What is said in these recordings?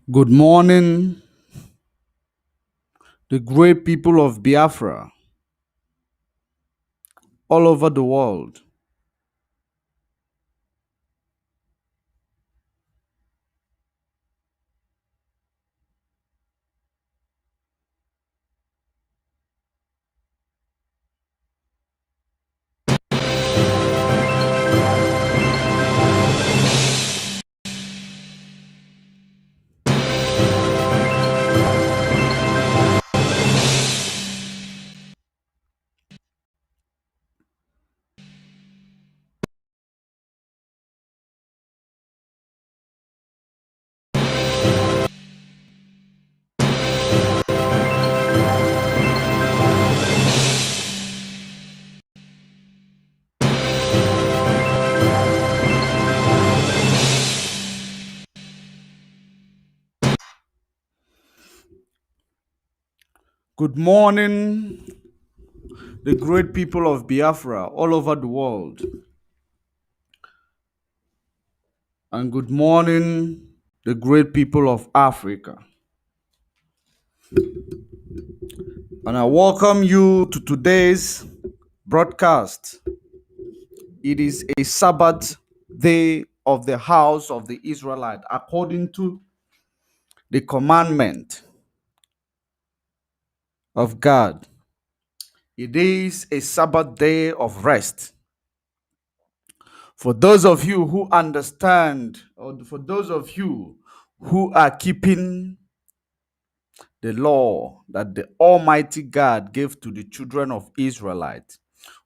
Good morning, the great people of Biafra all over the world. Good morning, the great people of Biafra all over the world. And good morning, the great people of Africa. And I welcome you to today's broadcast. It is a Sabbath day of the house of the Israelite according to the commandment of God. It is a Sabbath day of rest. For those of you who understand, or for those of you who are keeping the law that the Almighty God gave to the children of Israelites,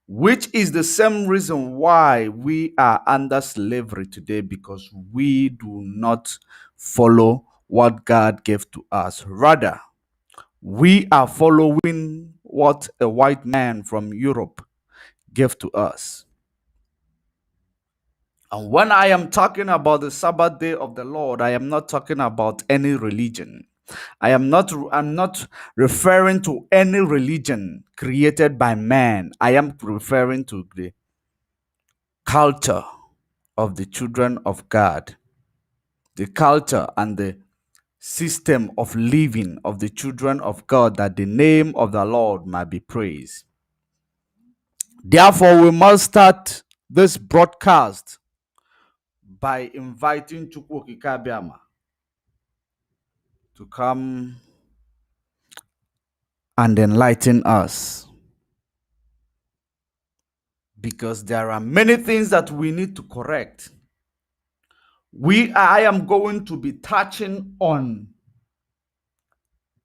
which is the same reason why we are under slavery today, because we do not follow what God gave to us. Rather, we are following what a white man from Europe gave to us. And when I am talking about the Sabbath day of the Lord, I am not talking about any religion. I'm not referring to any religion created by man. I am referring to the culture of the children of God, the culture and the system of living of the children of God, that the name of the Lord might be praised. Therefore, we must start this broadcast by inviting Chukwu Kikabiama to come and enlighten us, because there are many things that we need to correct. I am going to be touching on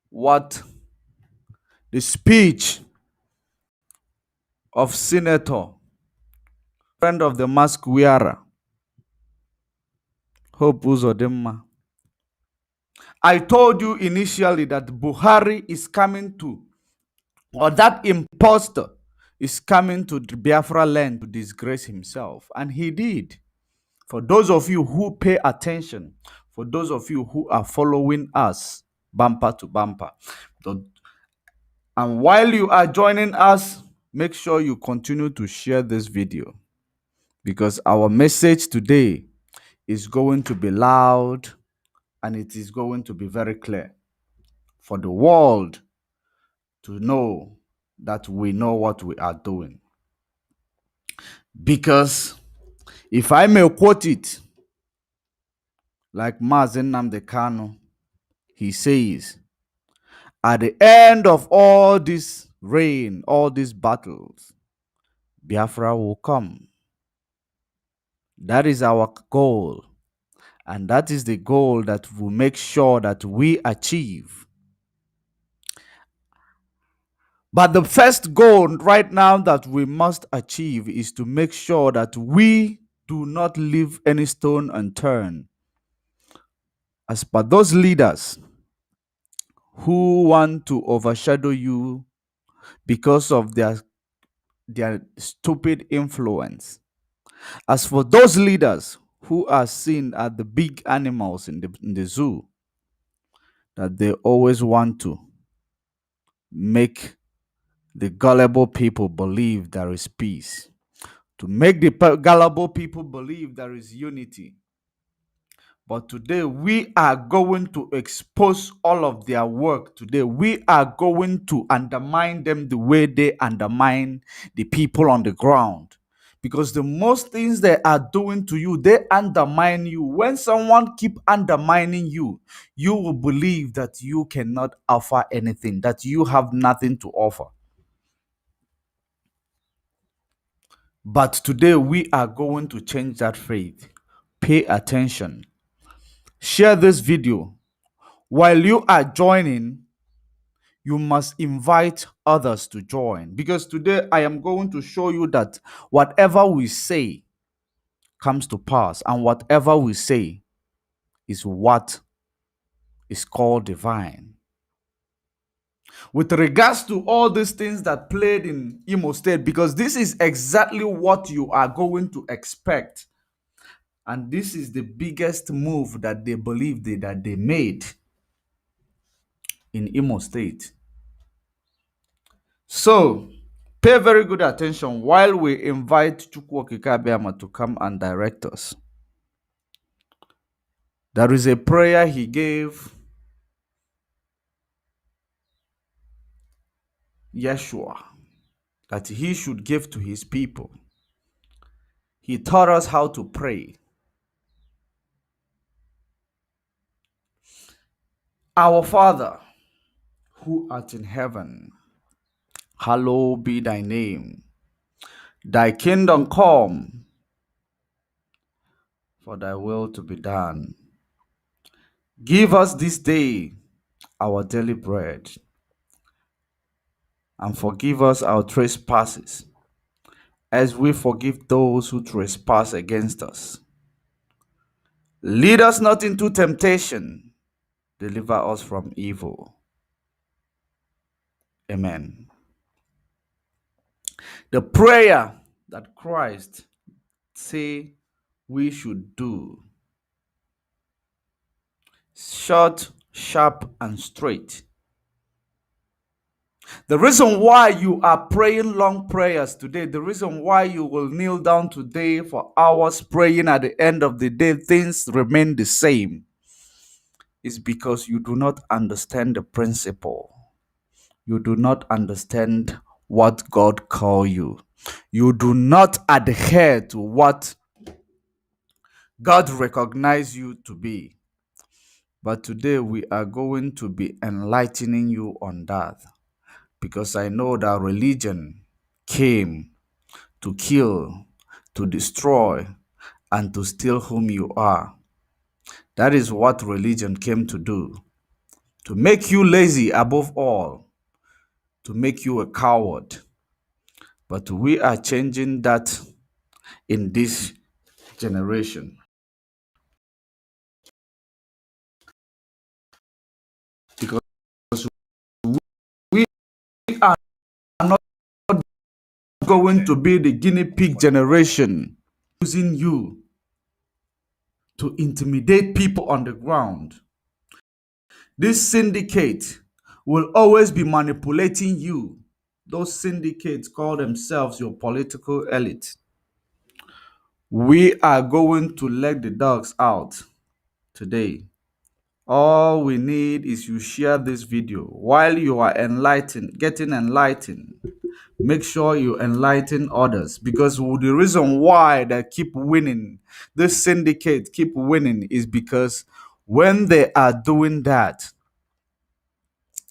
what the speech of Senator, friend of the mask wearer, Hope Uzodinma. I told you initially that Buhari is coming to, or that imposter is coming to Biafra land to disgrace himself. And he did. For those of you who pay attention, for those of you who are following us bumper to bumper, and while you are joining us, make sure you continue to share this video, because our message today is going to be loud and it is going to be very clear for the world to know that we know what we are doing. Because if I may quote it, like Mazen Namdekano, he says, at the end of all this reign, all these battles, Biafra will come. That is our goal. And that is the goal that will make sure that we achieve. But the first goal right now that we must achieve is to make sure that we do not leave any stone unturned. As per those leaders who want to overshadow you because of their stupid influence. As for those leaders who are seen as the big animals in the zoo, that they always want to make the gullible people believe there is peace, to make the gullible people believe there is unity, But today we are going to expose all of their work. Today we are going to undermine them the way they undermine the people on the ground. Because the most things they are doing to you, they undermine you. When someone keep undermining you, you will believe that you cannot offer anything, that you have nothing to offer. But today we are going to change that faith. Pay attention. Share this video. While you are joining, you must invite others to join. Because today I am going to show you that whatever we say comes to pass, and whatever we say is what is called divine. With regards to all these things that played in Imo State, because this is exactly what you are going to expect. And this is the biggest move that they believe that they made in Imo State. So, pay very good attention while we invite Chukwuokike Abiyama to come and direct us. There is a prayer he gave Yeshua that he should give to his people. He taught us how to pray. Our Father, who art in heaven, hallowed be thy name. Thy kingdom come, for thy will to be done. Give us this day our daily bread, and forgive us our trespasses, as we forgive those who trespass against us. Lead us not into temptation, deliver us from evil. Amen. The prayer that Christ say we should do, short, sharp, and straight. The reason why you are praying long prayers today, the reason why you will kneel down today for hours praying, at the end of the day things remain the same, is because you do not understand the principle. You do not understand what God called you. You do not adhere to what God recognized you to be. But today we are going to be enlightening you on that, because I know that religion came to kill, to destroy, and to steal whom you are. That is what religion came to do. To make you lazy above all, to make you a coward. But we are changing that in this generation. Because we are not going to be the guinea pig generation, using you to intimidate people on the ground. This syndicate will always be manipulating you. Those syndicates call themselves your political elite. We are going to let the dogs out today. All we need is you share this video while you are enlightened, getting enlightened. Make sure you enlighten others, because the reason why they keep winning, this syndicate keep winning, is because when they are doing that,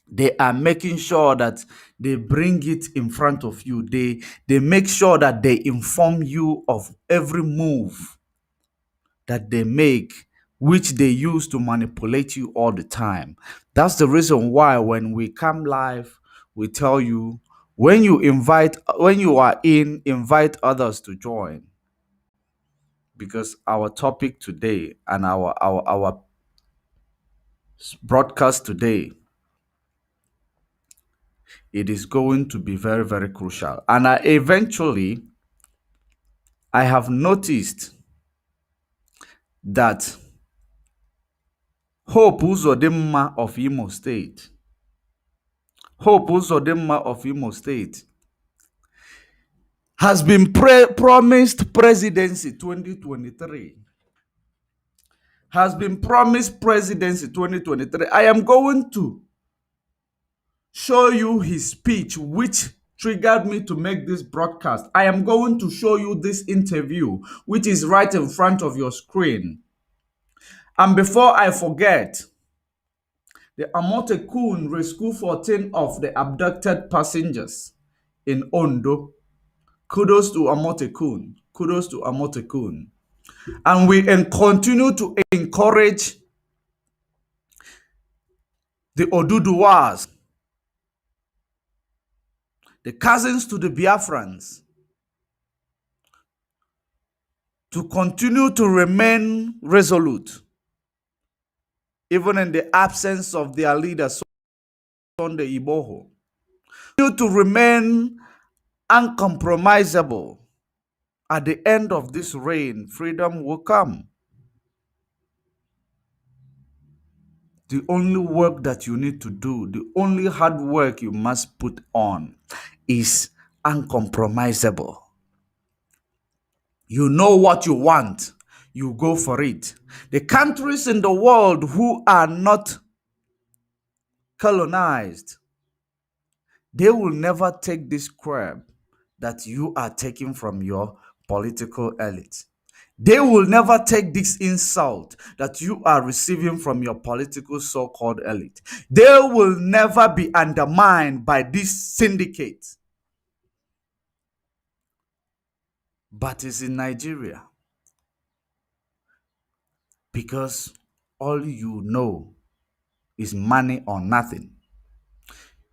they are making sure that they bring it in front of you. They make sure that they inform you of every move that they make, which they use to manipulate you all the time. That's the reason why when we come live, we tell you, when you are in, invite others to join. Because our topic today and our broadcast today, it is going to be very, very crucial. And eventually, I have noticed that Hope Uzodinma of Imo State, Hope Uzodinma of Imo State, has been promised presidency 2023. has been promised presidency 2023. I am going to show you his speech, which triggered me to make this broadcast. I am going to show you this interview, which is right in front of your screen. And before I forget, the Amotekun rescued 14 of the abducted passengers in Ondo. Kudos to Amotekun. Kudos to Amotekun. And we continue to encourage the Oduduwas, the cousins to the Biafrans, to continue to remain resolute, even in the absence of their leader, Sunday Iboho. Continue to remain uncompromisable. At the end of this reign, freedom will come. The only work that you need to do, the only hard work you must put on is uncompromisable. You know what you want, you go for it. The countries in the world who are not colonized, they will never take this crap that you are taking from your political elite. They will never take this insult that you are receiving from your political so-called elite. They will never be undermined by this syndicate. But it's in Nigeria. Because all you know is money or nothing.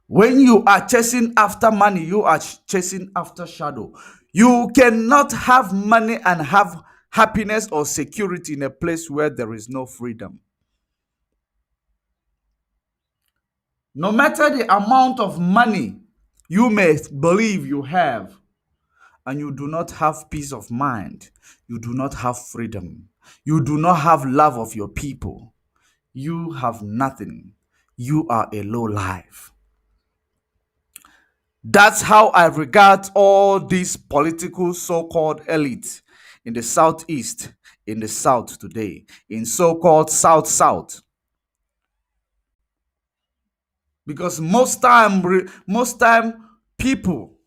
When you are chasing after money, you are chasing after shadow. You cannot have money and have happiness or security in a place where there is no freedom. No matter the amount of money you may believe you have, and you do not have peace of mind, you do not have freedom, you do not have love of your people, you have nothing. You are a low life. That's how I regard all these political so-called elites in the Southeast, in the South today, in so-called South. Because most time people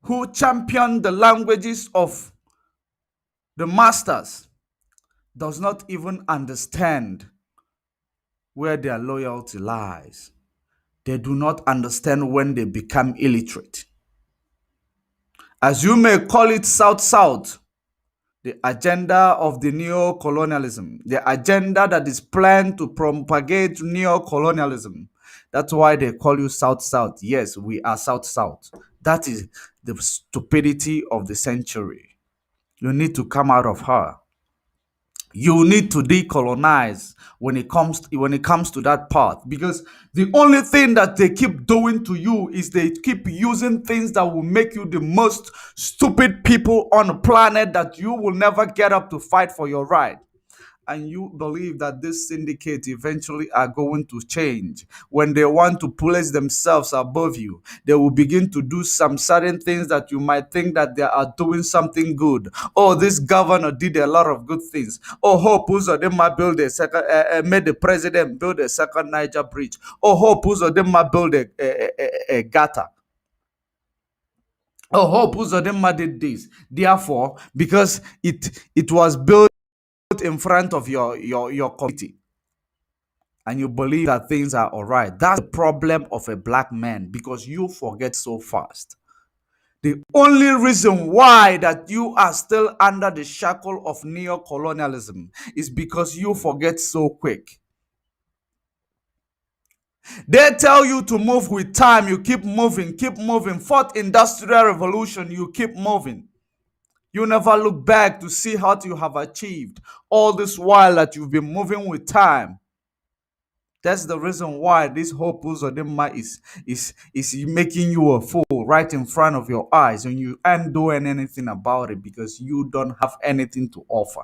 who champion the languages of the masters does not even understand where their loyalty lies. They do not understand when they become illiterate. As you may call it South, the agenda of the neo-colonialism, the agenda that is planned to propagate neo-colonialism. That's why they call you South. Yes, we are South. That is the stupidity of the century. You need to come out of her. You need to decolonize when it comes to that path, because the only thing that they keep doing to you is they keep using things that will make you the most stupid people on the planet, that you will never get up to fight for your right. And you believe that this syndicate eventually are going to change. When they want to place themselves above you, they will begin to do some certain things that you might think that they are doing something good. Oh, this governor did a lot of good things. Oh, Hope Uzodinma build a second, made the president build a second Niger bridge. Oh, Hope Uzodinma build a gutter. Oh, Hope Uzodinma did this. Therefore, because it was built in front of your committee, and you believe that things are all right. That's the problem of a black man, because you forget so fast. The only reason why that you are still under the shackle of neo-colonialism is because you forget so quick. They tell you to move with time, you keep moving. Fourth industrial revolution, you keep moving. You never look back to see what you have achieved all this while that you've been moving with time. That's the reason why this whole Uzodinma is making you a fool right in front of your eyes, and you aren't doing anything about it because you don't have anything to offer.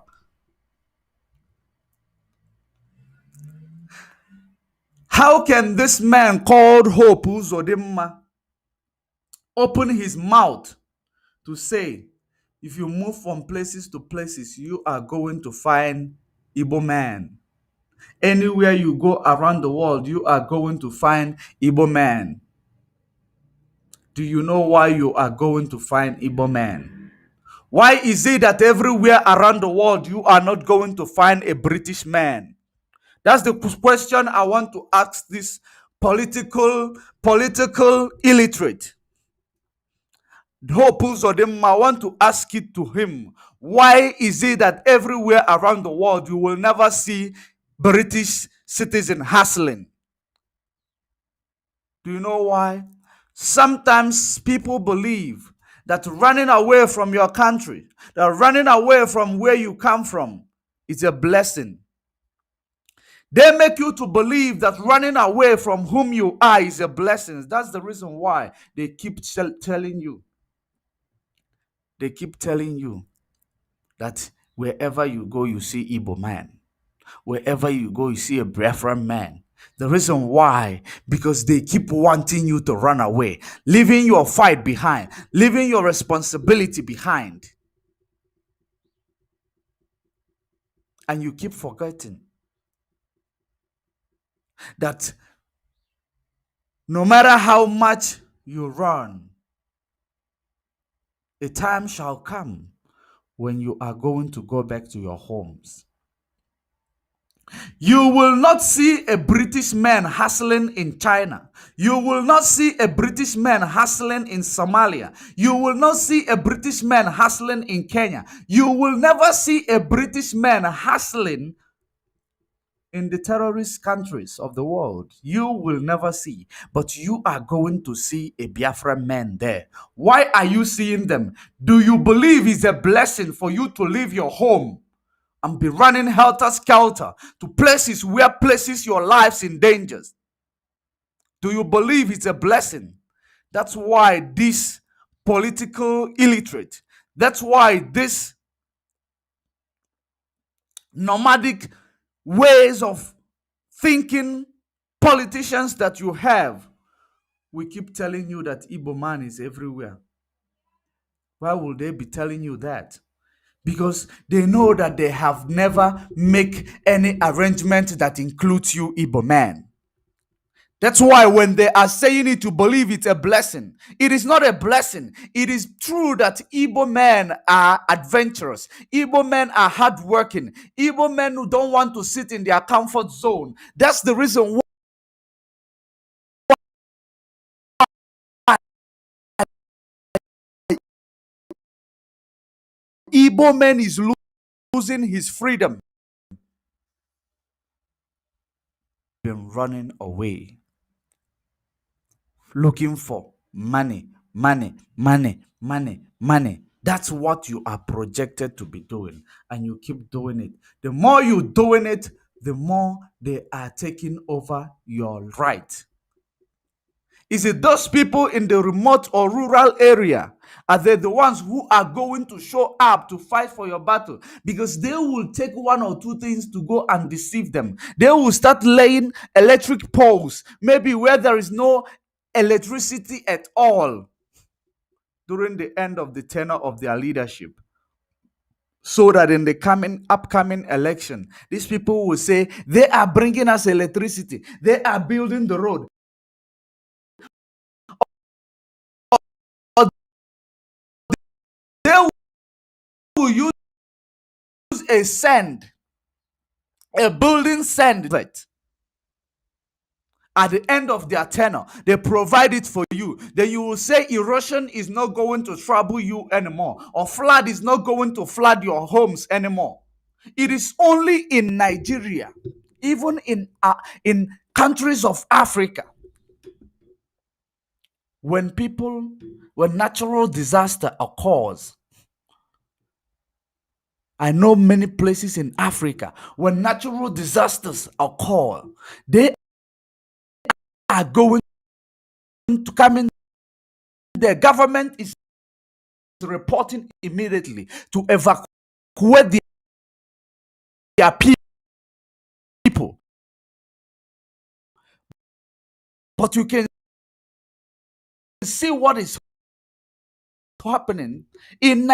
How can this man called Hope Uzodinma open his mouth to say If you move from places to places, you are going to find Igbo man. Anywhere you go around the world, you are going to find Igbo man. Do you know why you are going to find Igbo man? Why is it that everywhere around the world you are not going to find a British man? That's the question I want to ask this political illiterate. Hope Uzodinma, I want to ask it to him. Why is it that everywhere around the world you will never see British citizen hustling? Do you know why? Sometimes people believe that running away from your country, that running away from where you come from, is a blessing. They make you to believe that running away from whom you are is a blessing. That's the reason why they keep telling you. They keep telling you that wherever you go, you see Igbo man. Wherever you go, you see a Biafran man. The reason why, because they keep wanting you to run away, leaving your fight behind, leaving your responsibility behind. And you keep forgetting that no matter how much you run, a time shall come when you are going to go back to your homes. You will not see a British man hustling in China. You will not see a British man hustling in Somalia. You will not see a British man hustling in Kenya. You will never see a British man hustling in the terrorist countries of the world. You will never see, but you are going to see a Biafran man there. Why are you seeing them? Do you believe it's a blessing for you to leave your home and be running helter-skelter to places where places your lives in dangers? Do you believe it's a blessing? That's why this political illiterate, that's why this nomadic ways of thinking politicians that you have, we keep telling you that Igbo man is everywhere. Why would they be telling you that? Because they know that they have never make any arrangement that includes you, Igbo man. That's why when they are saying it, you believe it's a blessing. It is not a blessing. It is true that Igbo men are adventurous. Igbo men are hardworking. Igbo men who don't want to sit in their comfort zone. That's the reason why Igbo man is losing his freedom. Been running away, looking for money, money, money, money, money. That's what you are projected to be doing, and you keep doing it. The more you're doing it, the more they are taking over your right. Is it those people in the remote or rural area? Are they the ones who are going to show up to fight for your battle? Because they will take one or two things to go and deceive them. They will start laying electric poles, maybe where there is no electricity at all, during the end of the tenure of their leadership. So that in the upcoming election, these people will say, they are bringing us electricity. They are building the road. Or they will use a sand, a building sand. At the end of their tenure, they provide it for you. Then you will say erosion is not going to trouble you anymore, or flood is not going to flood your homes anymore. It is only in Nigeria, even in countries of Africa, when natural disaster occurs. I know many places in Africa when natural disasters occur, they are going to come in. The government is reporting immediately to evacuate their people. But you can see what is happening in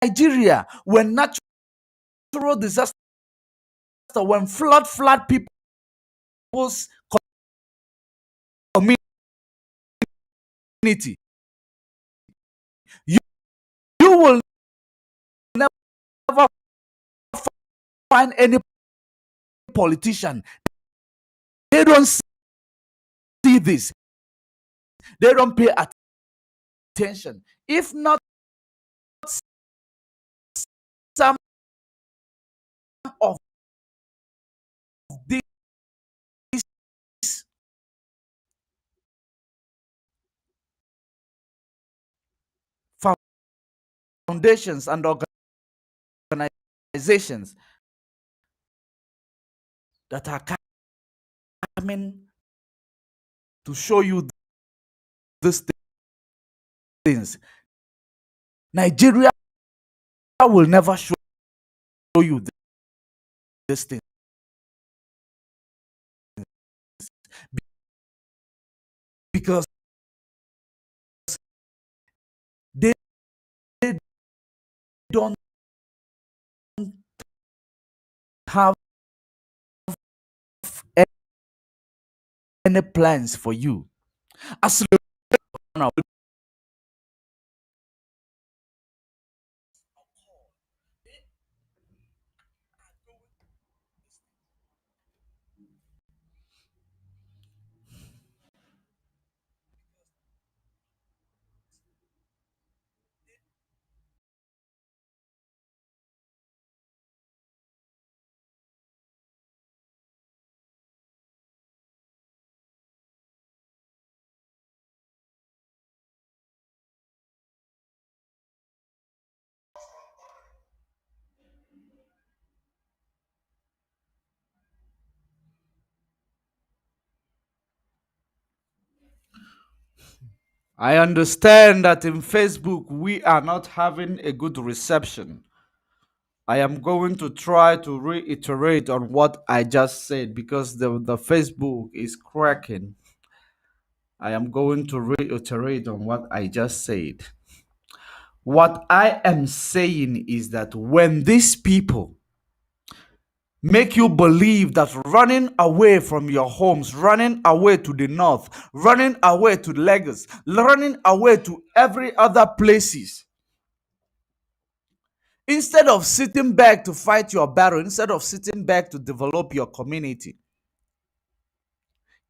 Nigeria, when natural disaster, when flood people's community, you, you will never find any politician. They don't see this. They don't pay attention. If not some of these foundations and organizations that are coming to show you these things, Nigeria will never show you these things, because they don't have any plans for you. As I understand that in Facebook we are not having a good reception. I am going to try to reiterate on what I just said because the Facebook is cracking. I am going to reiterate on what I just said. What I am saying is that when these people make you believe that running away from your homes, running away to the north, running away to Lagos, running away to every other places, instead of sitting back to fight your battle, instead of sitting back to develop your community,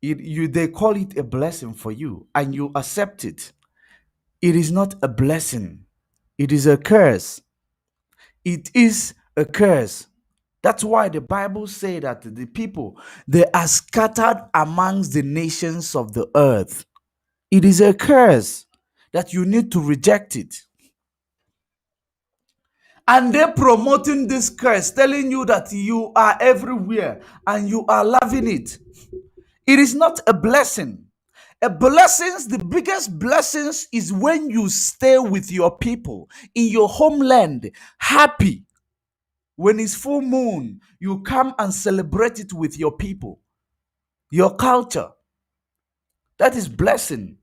they call it a blessing for you and you accept it. It is not a blessing. It is a curse. It is a curse. That's why the Bible says that the people, they are scattered amongst the nations of the earth. It is a curse that you need to reject it. And they're promoting this curse, telling you that you are everywhere and you are loving it. It is not a blessing. A blessings, the biggest blessings is when you stay with your people in your homeland, happy. When it's full moon, you come and celebrate it with your people, your culture. That is blessing.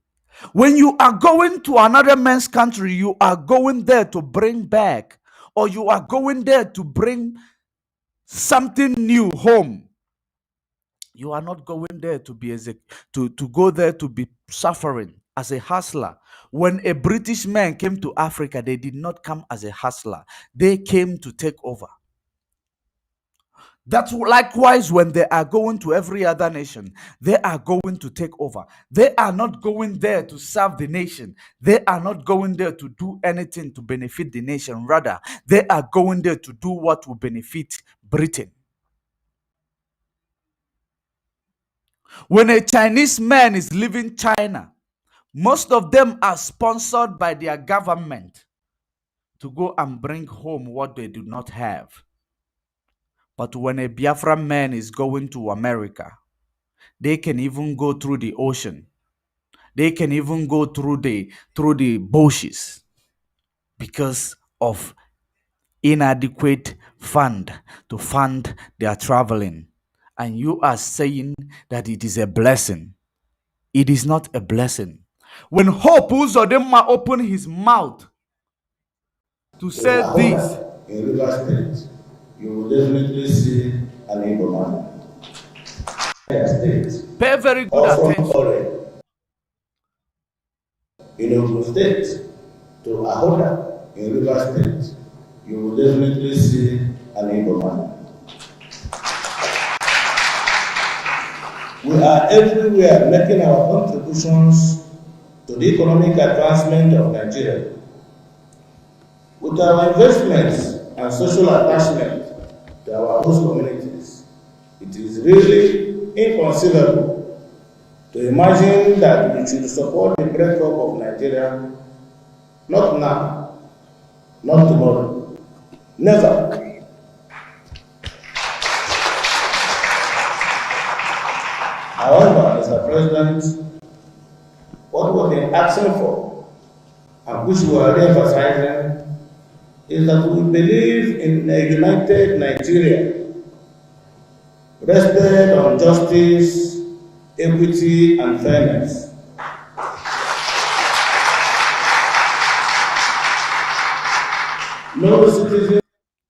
When you are going to another man's country, you are going there to bring back, or you are going there to bring something new home. You are not going there to be to go there to be suffering as a hustler. When a British man came to Africa, they did not come as a hustler. They came to take over. That's likewise when they are going to every other nation, they are going to take over. They are not going there to serve the nation. They are not going there to do anything to benefit the nation. Rather, they are going there to do what will benefit Britain. When a Chinese man is leaving China, most of them are sponsored by their government to go and bring home what they do not have. But when a Biafran man is going to America, they can even go through the ocean. They can even go through the bushes because of inadequate fund to fund their traveling. And you are saying that it is a blessing. It is not a blessing. When Hope Uzodinma opened his mouth to to say this. Ahoda in River State, you will definitely see an Igbo man. State, Pay very good or from attention. Ore in Ogun State to Ahoda in River State, you will definitely see an Igbo man. We are everywhere making our contributions to the economic advancement of Nigeria. With our investments and social attachment to our host communities, it is really inconceivable to imagine that we should support the breakup of Nigeria, not now, not tomorrow, never. However, Mr. President, what we've been asking for, and which we are re-emphasizing, is that we believe in a united Nigeria, rested on justice, equity, and fairness. No citizen.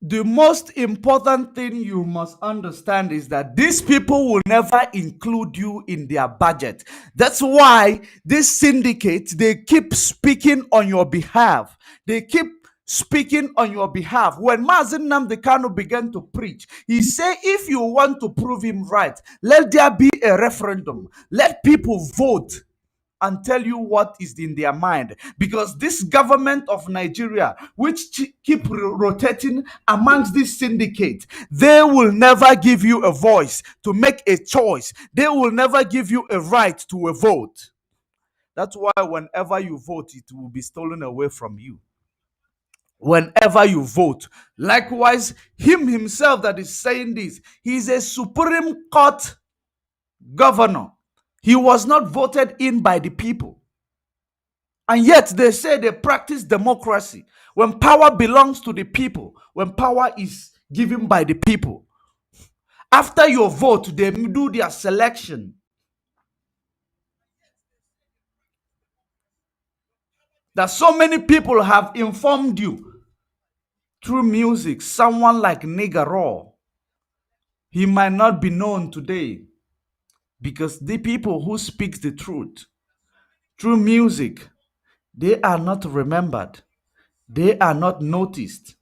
The most important thing you must understand is that these people will never include you in their budget. That's why this syndicate, they keep speaking on your behalf. They keep speaking on your behalf. When Mazen Nnamdi Kanu began to preach, he said, if you want to prove him right, let there be a referendum. Let people vote and tell you what is in their mind, because this government of Nigeria, which keep rotating amongst this syndicate, they will never give you a voice to make a choice. They will never give you a right to a vote. That's why whenever you vote, it will be stolen away from you. Whenever you vote, likewise, him himself that is saying this, he's a Supreme Court governor. He was not voted in by the people. And yet they say they practice democracy. When power belongs to the people, when power is given by the people, after your vote, they do their selection. That so many people have informed you through music. Someone like Nigga Raw, he might not be known today because the people who speak the truth through music, they are not remembered. They are not noticed.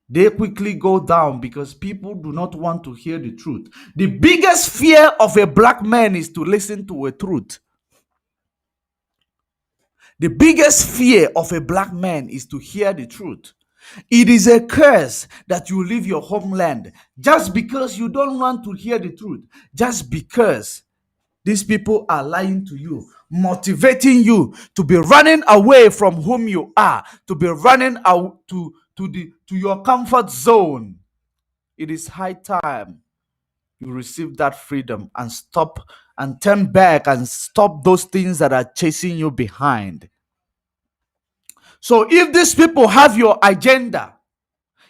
They quickly go down because people do not want to hear the truth. The biggest fear of a black man is to listen to a truth. The biggest fear of a black man is to hear the truth. It is a curse that you leave your homeland just because you don't want to hear the truth, just because these people are lying to you, motivating you to be running away from whom you are, to be running out to your comfort zone. It is high time you receive that freedom and stop and turn back and stop those things that are chasing you behind. So if these people have your agenda,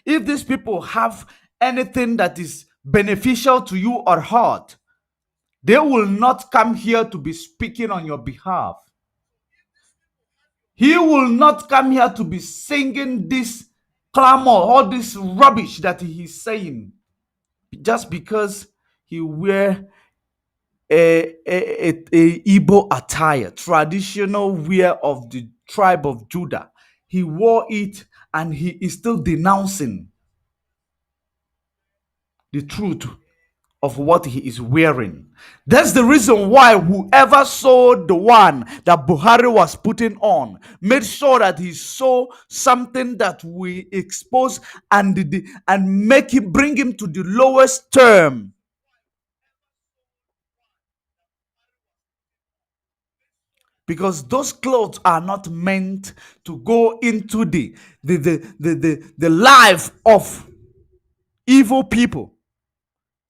if these people have anything that is beneficial to you or hurt, they will not come here to be speaking on your behalf. He will not come here to be singing this clamor or this rubbish that he is saying just because he wear a Igbo attire, traditional wear of the tribe of Judah. He wore it and he is still denouncing the truth of what he is wearing. That's the reason why whoever saw the one that Buhari was putting on made sure that he saw something that we expose and make him, bring him to the lowest term. Because those clothes are not meant to go into the life of evil people.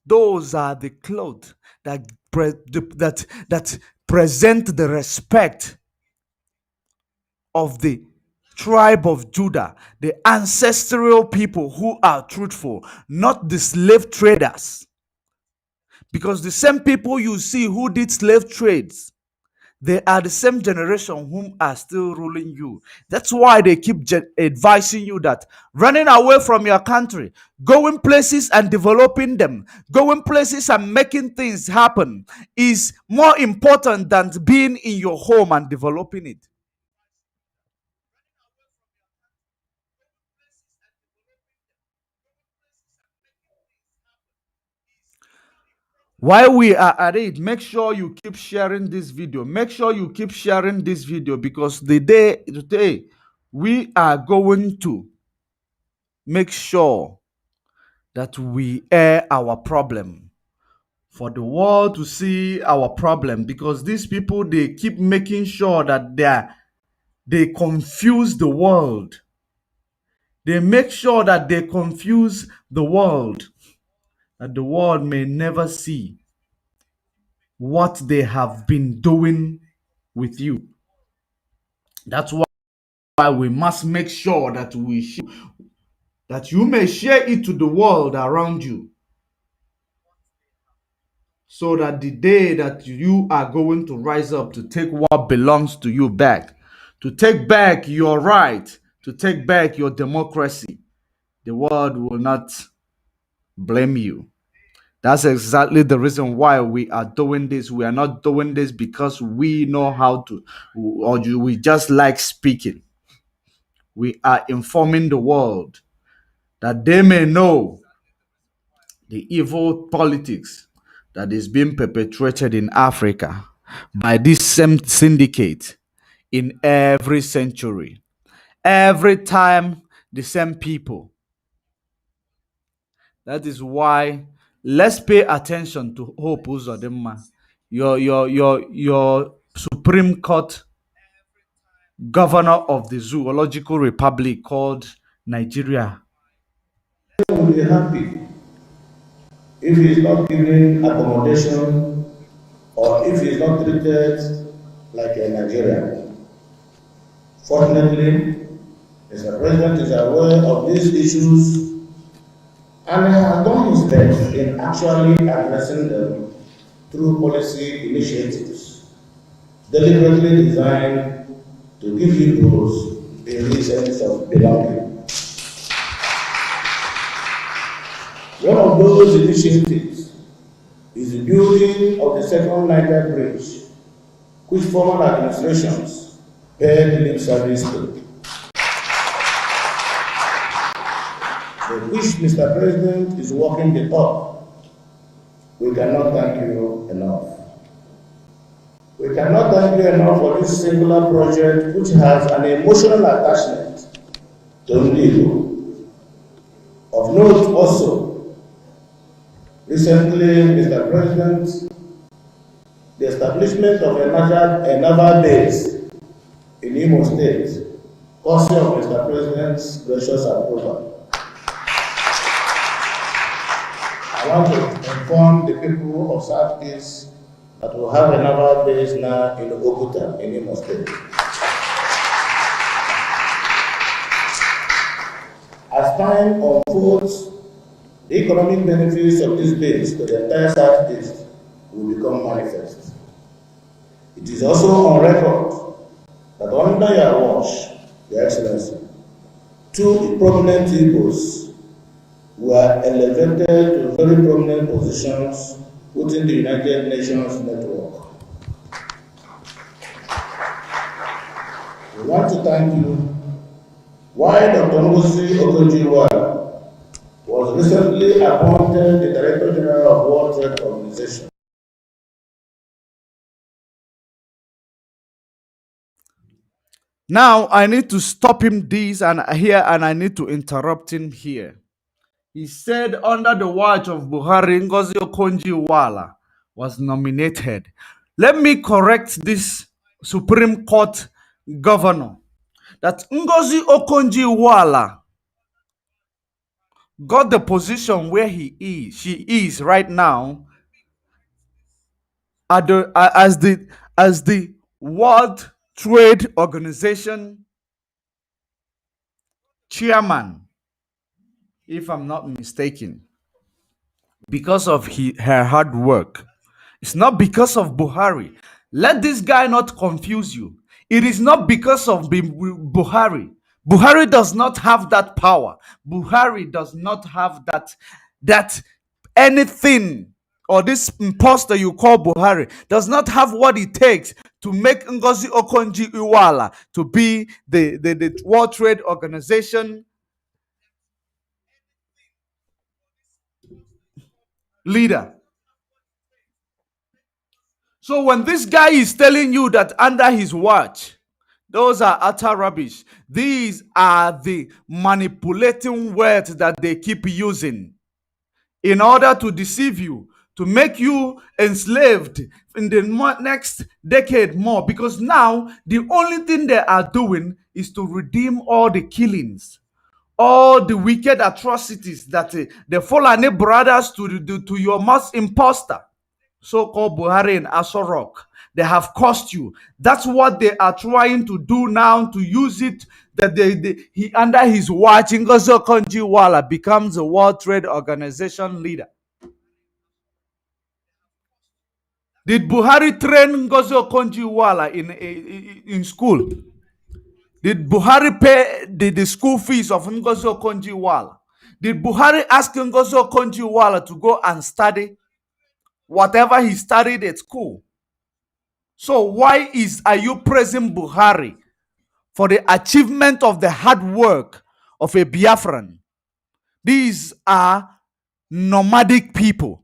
Those are the clothes that that present the respect of the tribe of Judah, the ancestral people who are truthful, not the slave traders. Because the same people you see who did slave trades, They are the same generation whom are still ruling you. That's why they keep advising you that running away from your country, going places and developing them, going places and making things happen is more important than being in your home and developing it. While we are at it, make sure you keep sharing this video. Make sure you keep sharing this video because the day today we are going to make sure that we air our problem for the world to see our problem, because these people, they keep making sure that they confuse the world. They make sure that they confuse the world, that the world may never see what they have been doing with you. That's why we must make sure that that you may share it to the world around you, so that the day that you are going to rise up to take what belongs to you back, to take back your right, to take back your democracy, the world will not blame you. That's exactly the reason why we are doing this. We are not doing this because we know how to, or we just like speaking. We are informing the world that they may know the evil politics that is being perpetrated in Africa by this same syndicate in every century. Every time, the same people. That is why let's pay attention to Hope Uzodinma, your Supreme Court governor of the Zoological Republic called Nigeria. Will be happy if he is not given accommodation or if he is not treated like a Nigerian. Fortunately, Mr. President is aware of these issues and has done his best in actually addressing them through policy initiatives deliberately designed to give Igbos a real sense of belonging. One of those initiatives is the building of the second Niger Bridge, which former administrations paid lip service to, but which Mr. President is working the talk. We cannot thank you enough. We cannot thank you enough for this singular project which has an emotional attachment to Ndigo. Of note also, recently, Mr. President, the establishment of a naval base in Imo State, courtesy of Mr. President's gracious approval. I want to inform the people of Southeast that we have a naval base now in Oguta, in Imo State. As time unfolds, the economic benefits of this base to the entire Southeast will become manifest. It is also on record that under your watch, Your Excellency, two prominent Igbos were elevated to very prominent positions within the United Nations network. We want to thank you. Why Dr. Ngozi Okonjo-Iweala was recently appointed the Director General of World Trade Organization. Now I need to stop him this and here, and I need to interrupt him here. He said under the watch of Buhari, Ngozi Okonjo-Iweala was nominated. Let me correct this Supreme Court governor that Ngozi Okonjo-Iweala got the position where she is right now at as the World Trade Organization chairman, if I'm not mistaken, because of her hard work. It's not because of Buhari. Let this guy not confuse you. It is not because of Buhari. Buhari does not have that power. Buhari does not have that anything, or this imposter you call Buhari does not have what it takes to make Ngozi Okonjo-Iweala to be the World Trade Organization leader. So when this guy is telling you that under his watch, those are utter rubbish. These are the manipulating words that they keep using in order to deceive you, to make you enslaved in the next decade more. Because now the only thing they are doing is to redeem all the killings, all the wicked atrocities that the Fulani brothers to your most imposter, so-called Buhari and Asorok, they have cost you. That's what they are trying to do now, to use it that he under his watch, Ngozi Okonjo-Iweala becomes a World Trade Organization leader. Did Buhari train Ngozi Okonjo-Iweala in school? Did Buhari pay the school fees of Ngozi Okonjo-Iweala? Did Buhari ask Ngozi Okonjo-Iweala to go and study whatever he studied at school? So why are you praising Buhari for the achievement of the hard work of a Biafran? These are nomadic people.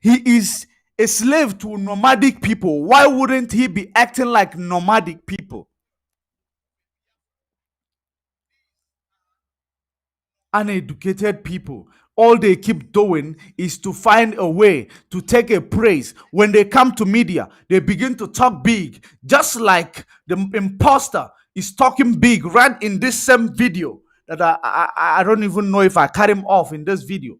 He is a slave to nomadic people. Why wouldn't he be acting like nomadic people? Uneducated people, all they keep doing is to find a way to take a praise. When they come to media, they begin to talk big, just like the imposter is talking big right in this same video that I don't even know if I cut him off in this video.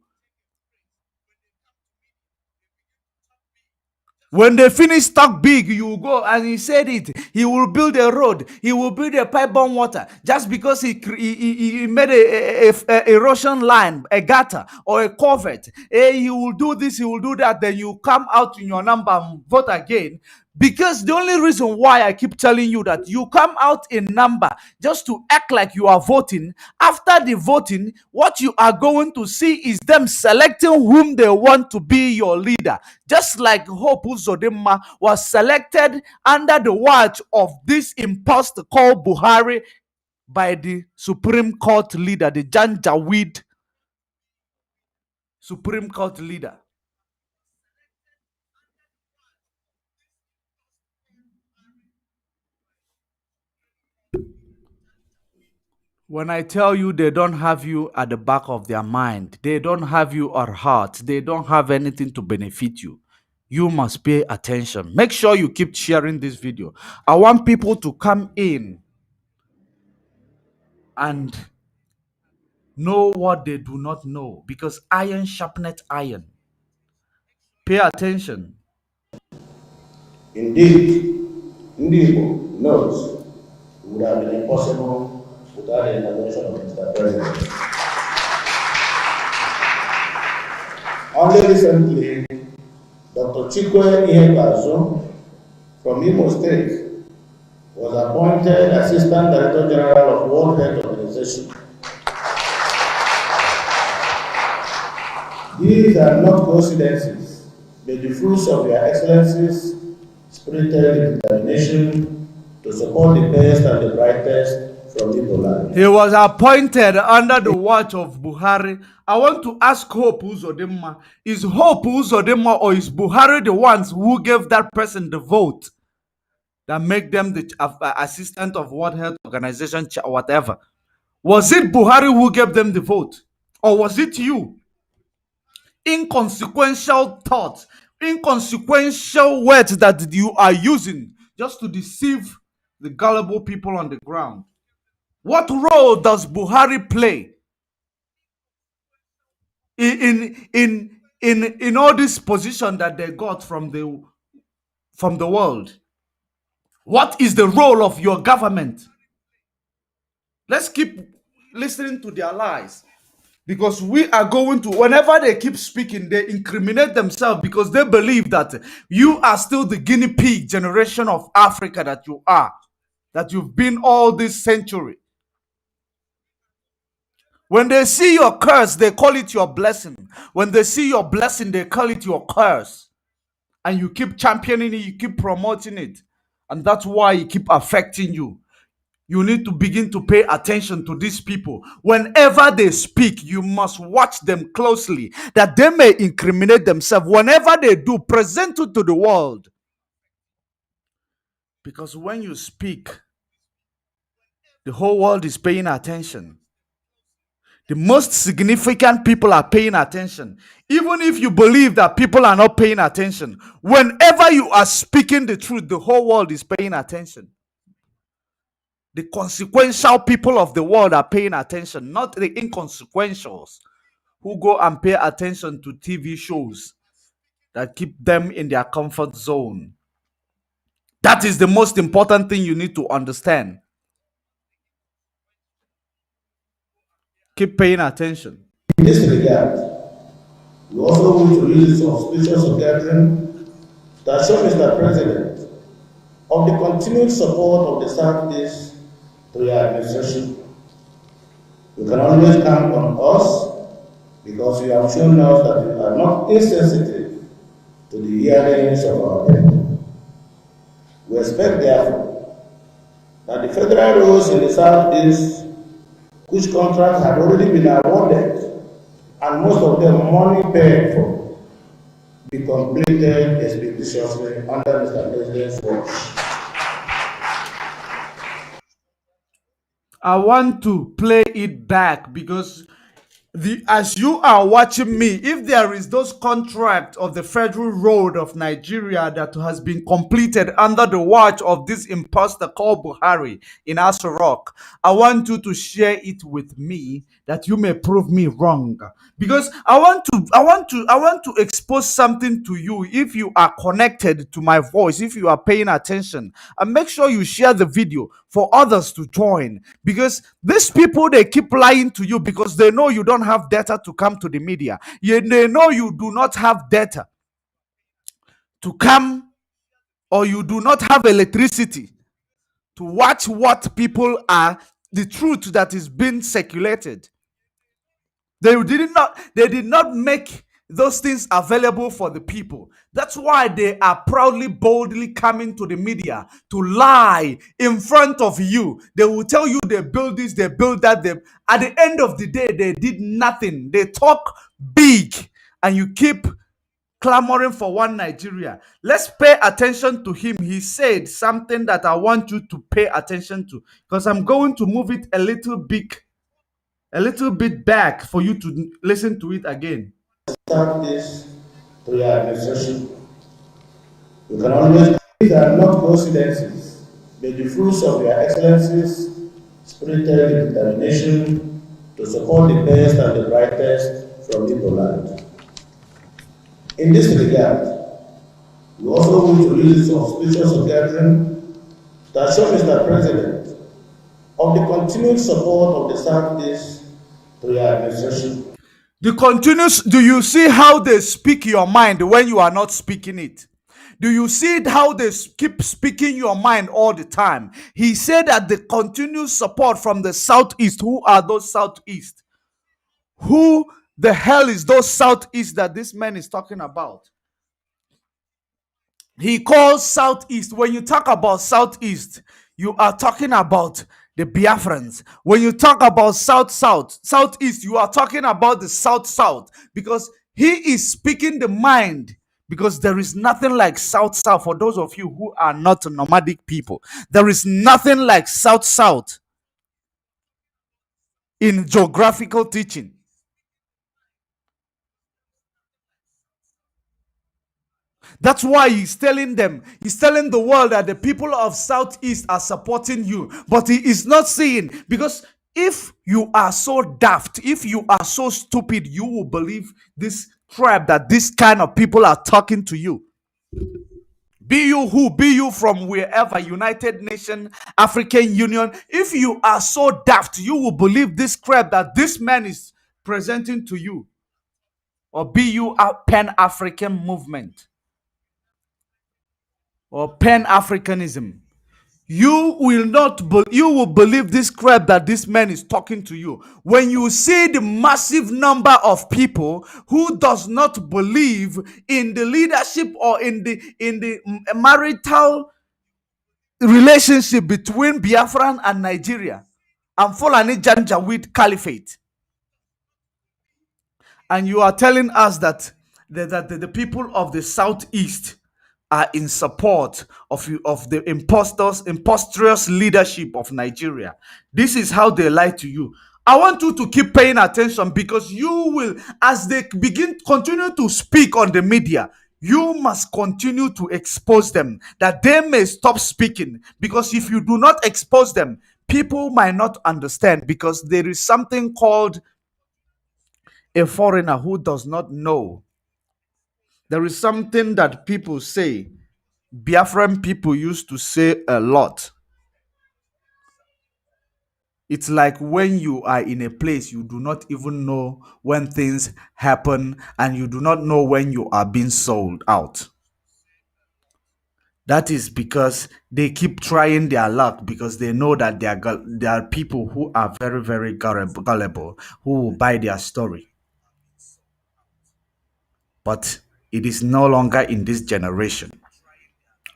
When they finish talk big, you go, and he said it. He will build a road. He will build a pipe-borne water just because he made a erosion line, a gutter or a culvert. He will do this. He will do that. Then you come out in your number and vote again. Because the only reason why I keep telling you that you come out in number just to act like you are voting, after the voting, what you are going to see is them selecting whom they want to be your leader. Just like Hope Uzodinma was selected under the watch of this imposter called Buhari by the Supreme Court leader, the Janjaweed Supreme Court leader. When I tell you they don't have you at the back of their mind, they don't have you at heart, they don't have anything to benefit you, you must pay attention. Make sure you keep sharing this video. I want people to come in and know what they do not know, because iron sharpeneth iron. Pay attention. Indeed, Ndibo knows it would have been impossible without the intervention of Mr. President. Only recently, Dr. Chikwe Ihebazo from Imo State was appointed Assistant Director General of World Health Organization. These are not coincidences, but the fruits of Your Excellency's spirited determination to support the best and the brightest from Igbo land. He was appointed under the watch of Buhari. I want to ask Hope Uzodinma, is Hope Uzodinma or is Buhari the ones who gave that person the vote that make them the assistant of World Health Organization, whatever? Was it Buhari who gave them the vote? Or was it you? Inconsequential thoughts, inconsequential words that you are using just to deceive the gullible people on the ground. What role does Buhari play in all this position that they got from the world? What is the role of your government? Let's keep listening to their lies. Because we are going to, whenever they keep speaking, they incriminate themselves because they believe that you are still the guinea pig generation of Africa that you are, that you've been all this century. When they see your curse, they call it your blessing. When they see your blessing, they call it your curse. And you keep championing it, you keep promoting it. And that's why it keep affecting you. You need to begin to pay attention to these people. Whenever they speak, you must watch them closely, that they may incriminate themselves. Whenever they do, present it to the world. Because when you speak, the whole world is paying attention. The most significant people are paying attention. Even if you believe that people are not paying attention, whenever you are speaking the truth, the whole world is paying attention. The consequential people of the world are paying attention, not the inconsequentials who go and pay attention to TV shows that keep them in their comfort zone. That is the most important thing you need to understand. Keep paying attention. In this regard, we also want to use this auspicious occasion to assure Mr. President of the continued support of the Southeast to your administration. You can always count on us because you have shown us that you are not insensitive to the yearnings of our people. We expect, therefore, that the federal roads in the Southeast, which contracts had already been awarded, and most of them money paid for, be completed expeditiously under Mr. President's watch. I want to play it back because as you are watching me, if there is those contract of the federal road of Nigeria that has been completed under the watch of this imposter called Buhari in Aso Rock, I want you to share it with me that you may prove me wrong. Because I want to expose something to you. If you are connected to my voice, if you are paying attention, and make sure you share the video for others to join. Because these people, they keep lying to you because they know you don't have data to come to the media. They know you do not have data to come, or you do not have electricity to watch what people are, the truth that is being circulated. They did not make those things available for the people. That's why they are proudly, boldly coming to the media to lie in front of you. They will tell you they build this, they build that. At the end of the day, they did nothing. They talk big, and you keep clamoring for one Nigeria. Let's pay attention to him. He said something that I want you to pay attention to, because I'm going to move it a little bit back for you to listen to it again. Start this to your administration. You can always these are not coincidences, but the fruits of your excellencies, spirited determination to support the best and the brightest from Igbo land. In this regard, we also want to use this auspicious occasion to assure Mr. President of the continued support of the Southeast to your administration. The continuous, do you see how they speak your mind when you are not speaking it? Do you see how they keep speaking your mind all the time? He said that the continuous support from the Southeast. Who are those Southeast? Who the hell is those Southeast that this man is talking about? He calls Southeast. When you talk about Southeast, you are talking about the Biafrans. When you talk about Southeast, you are talking about the South, because he is speaking the mind. Because there is nothing like South. For those of you who are not nomadic people, there is nothing like South in geographical teaching. That's why he's telling the world that the people of Southeast are supporting you. But he is not saying, because if you are so daft, if you are so stupid, you will believe this crap that this kind of people are talking to you. Be you who, be you from wherever, United Nations, African Union. If you are so daft, you will believe this crap that this man is presenting to you, or BU Pan-African movement or Pan-Africanism, you will not you will believe this crap that this man is talking to you when you see the massive number of people who does not believe in the leadership or in the marital relationship between Biafran and Nigeria and Fulani Janjaweed Caliphate. And you are telling us that the people of the southeast are in support of the impostrious leadership of Nigeria. This is how they lie to you. I want you to keep paying attention, because you will, as they continue to speak on the media, you must continue to expose them, that they may stop speaking. Because if you do not expose them, people might not understand, because there is something called a foreigner who does not know. There is something that people say, Biafran people used to say a lot. It's like when you are in a place, you do not even know when things happen, and you do not know when you are being sold out. That is because they keep trying their luck, because they know that there are people who are very, very gullible, who will buy their story. But it is no longer in this generation,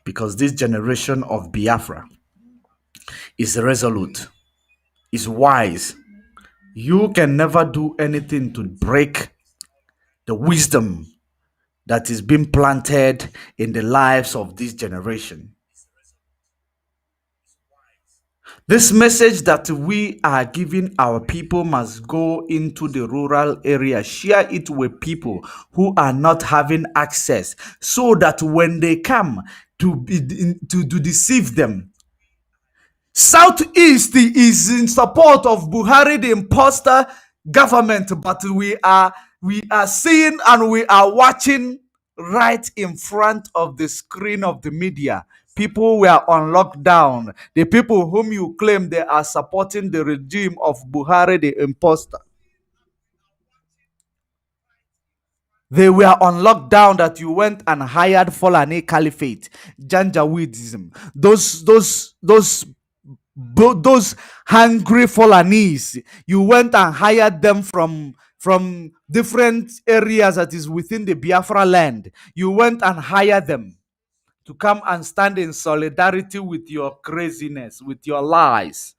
because this generation of Biafra is resolute, is wise. You can never do anything to break the wisdom that is being planted in the lives of this generation. This message that we are giving our people must go into the rural area. Share it with people who are not having access, so that when they come to deceive them. Southeast is in support of Buhari, the imposter government, but we are seeing and we are watching right in front of the screen of the media. People were on lockdown. The people whom you claim they are supporting the regime of Buhari, the imposter, they were on lockdown, that you went and hired Fulani Caliphate, Janjaweedism. Those hungry Fulanis, you went and hired them from different areas that is within the Biafra land. You went and hired them to come and stand in solidarity with your craziness, with your lies.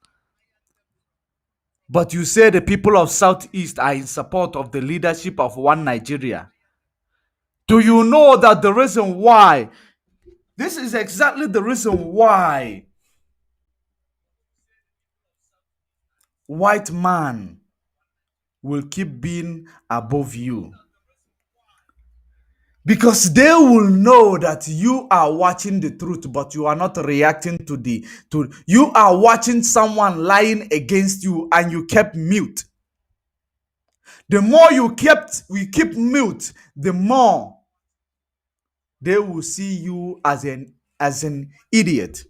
But you say the people of Southeast are in support of the leadership of one Nigeria. Do you know that the reason why, this is exactly the reason why white man will keep being above you? Because they will know that you are watching the truth, but you are not reacting to you are watching someone lying against you, and you kept mute. The more we keep mute, the more they will see you as an idiot.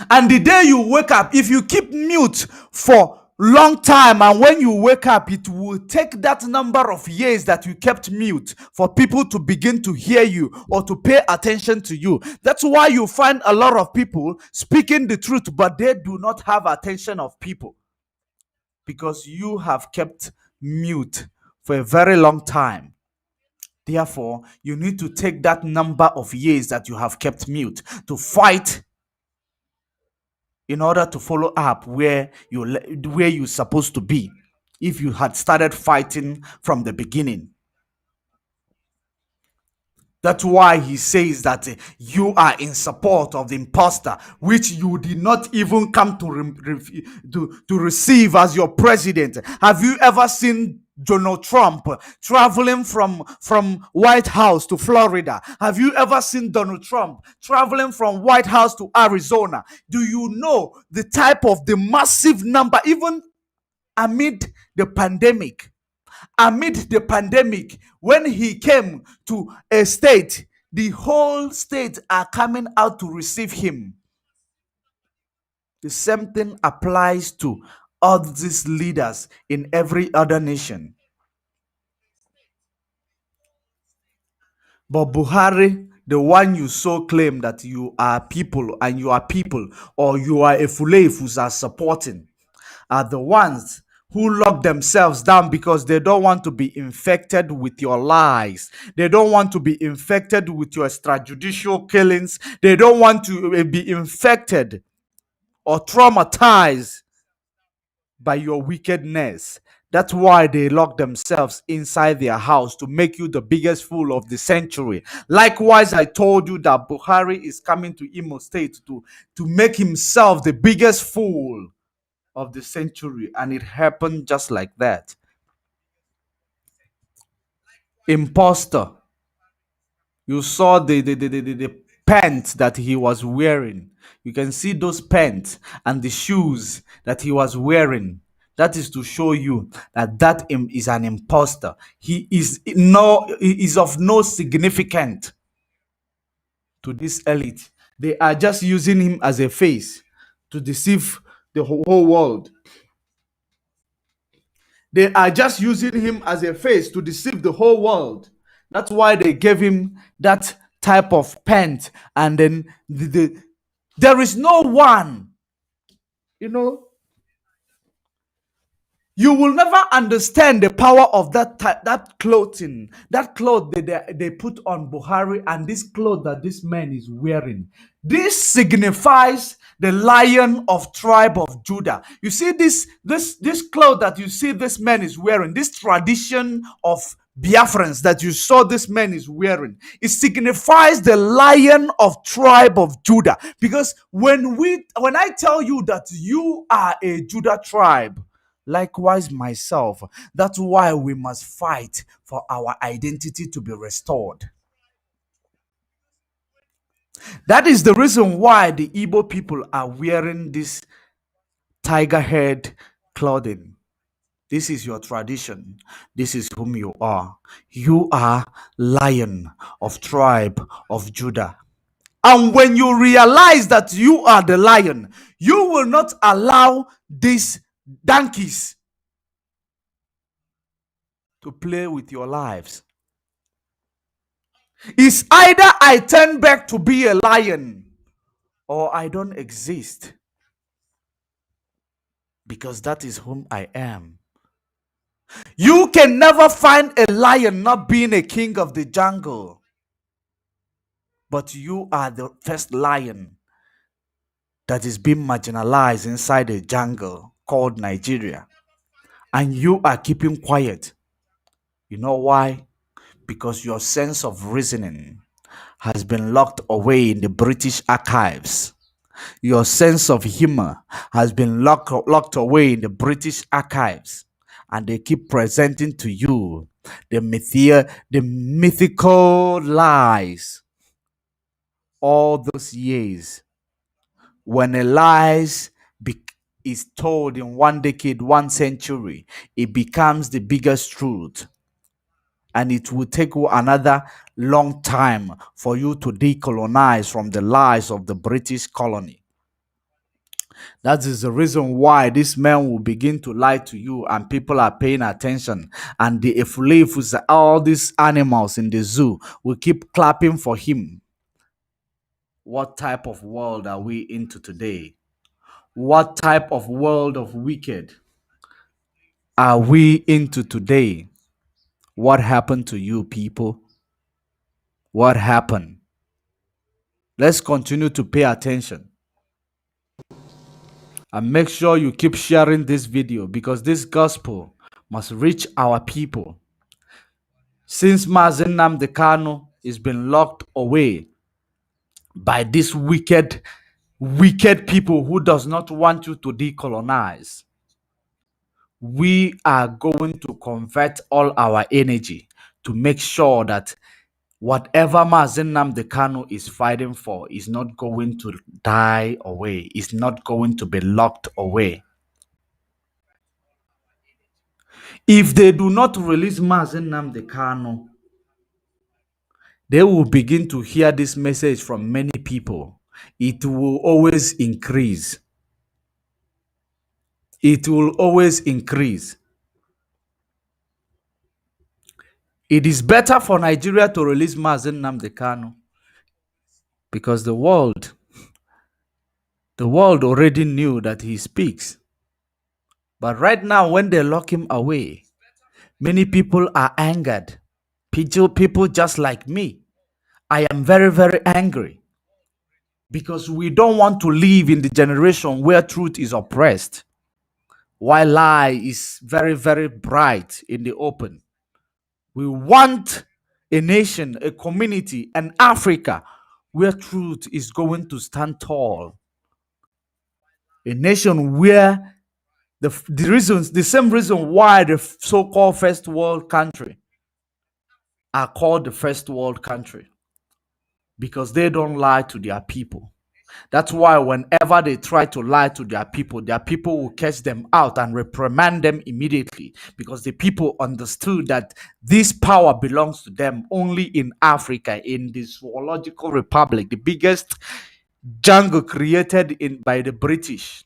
And the day you wake up, if you keep mute for long time, and when you wake up, it will take that number of years that you kept mute for people to begin to hear you or to pay attention to you. That's why you find a lot of people speaking the truth, but they do not have attention of people, because you have kept mute for a very long time. Therefore, you need to take that number of years that you have kept mute to fight, in order to follow up where you're supposed to be, if you had started fighting from the beginning. That's why he says that you are in support of the imposter, which you did not even come to receive as your president. Have you ever seen Donald Trump traveling from White House to Florida? Have you ever seen Donald Trump traveling from White House to Arizona? Do you know the type of the massive number, even amid the pandemic? When he came to a state, the whole state are coming out to receive him. The same thing applies to all these leaders in every other nation. But Buhari, the one you so claim that you are people and you are people, or you are a Fulefus are supporting, are the ones who lock themselves down because they don't want to be infected with your lies. They don't want to be infected with your extrajudicial killings. They don't want to be infected or traumatized by your wickedness. That's why they lock themselves inside their house to make you the biggest fool of the century. Likewise, I told you that Buhari is coming to Imo State to make himself the biggest fool of the century, and it happened just like that. Imposter. You saw the pants that he was wearing. You can see those pants and the shoes that he was wearing. That is to show you that is an imposter. He is of no significance to this elite. They are just using him as a face to deceive the whole world. They are just using him as a face to deceive the whole world. That's why they gave him that type of pant. And then there is no one, you know, you will never understand the power of that clothing, that cloth they put on Buhari, and this cloth that this man is wearing. This signifies the Lion of tribe of Judah. You see this cloth that you see this man is wearing, this tradition of Biafrans that you saw this man is wearing, it signifies the Lion of tribe of Judah. Because when I tell you that you are a Judah tribe, likewise myself, that's why we must fight for our identity to be restored. That is the reason why the Igbo people are wearing this tiger head clothing. This is your tradition. This is whom you are. You are Lion of tribe of Judah. And when you realize that you are the lion, you will not allow these donkeys to play with your lives. It's either I turn back to be a lion or I don't exist, because that is whom I am. You can never find a lion not being a king of the jungle, but you are the first lion that is being marginalized inside a jungle called Nigeria, and you are keeping quiet. You know why? Because your sense of reasoning has been locked away in the British archives. Your sense of humor has been locked away in the British archives. And they keep presenting to you the mythical lies all those years. When a lies is told in one decade, 1 century, it becomes the biggest truth. And it will take you another long time for you to decolonize from the lies of the British colony. That is the reason why this man will begin to lie to you, and people are paying attention. And the Efulefus, all these animals in the zoo, will keep clapping for him. What type of world are we into today? What type of world of wicked are we into today? What happened to you, people? What happened? Let's continue to pay attention. And make sure you keep sharing this video, because this gospel must reach our people. Since Mazen Nnamdi Kanu is been locked away by these wicked people who does not want you to decolonize, we are going to convert all our energy to make sure that whatever Mazen Nnamdi Kanu is fighting for is not going to die away, is not going to be locked away. If they do not release Mazen Nnamdi Kanu, they will begin to hear this message from many people. It will always increase. it will always increase. It is better for Nigeria to release Mazen Nnamdi Kanu because the world already knew that he speaks. But right now, when they lock him away, many people are angered. People just like me. I am very, very angry because we don't want to live in the generation where truth is oppressed, while lie is very, very bright in the open. We want a nation, a community, an Africa where truth is going to stand tall. A nation where the same reason why the so-called first world country are called the first world country, because they don't lie to their people. That's why whenever they try to lie to their people will catch them out and reprimand them immediately, because the people understood that this power belongs to them only in Africa, in the zoological republic, the biggest jungle created by the British,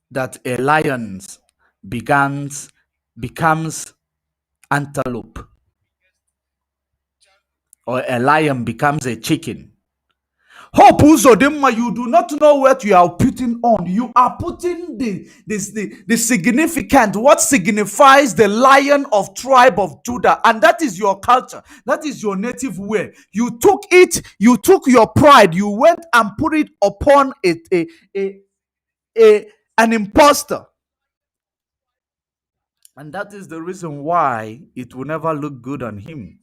that a lion becomes antelope, or a lion becomes a chicken. Hope Uzodinma, you do not know what you are putting on. You are putting the significant, what signifies the lion of tribe of Judah, and that is your culture. That is your native way. You took it, you took your pride, you went and put it upon an imposter. And that is the reason why it will never look good on him.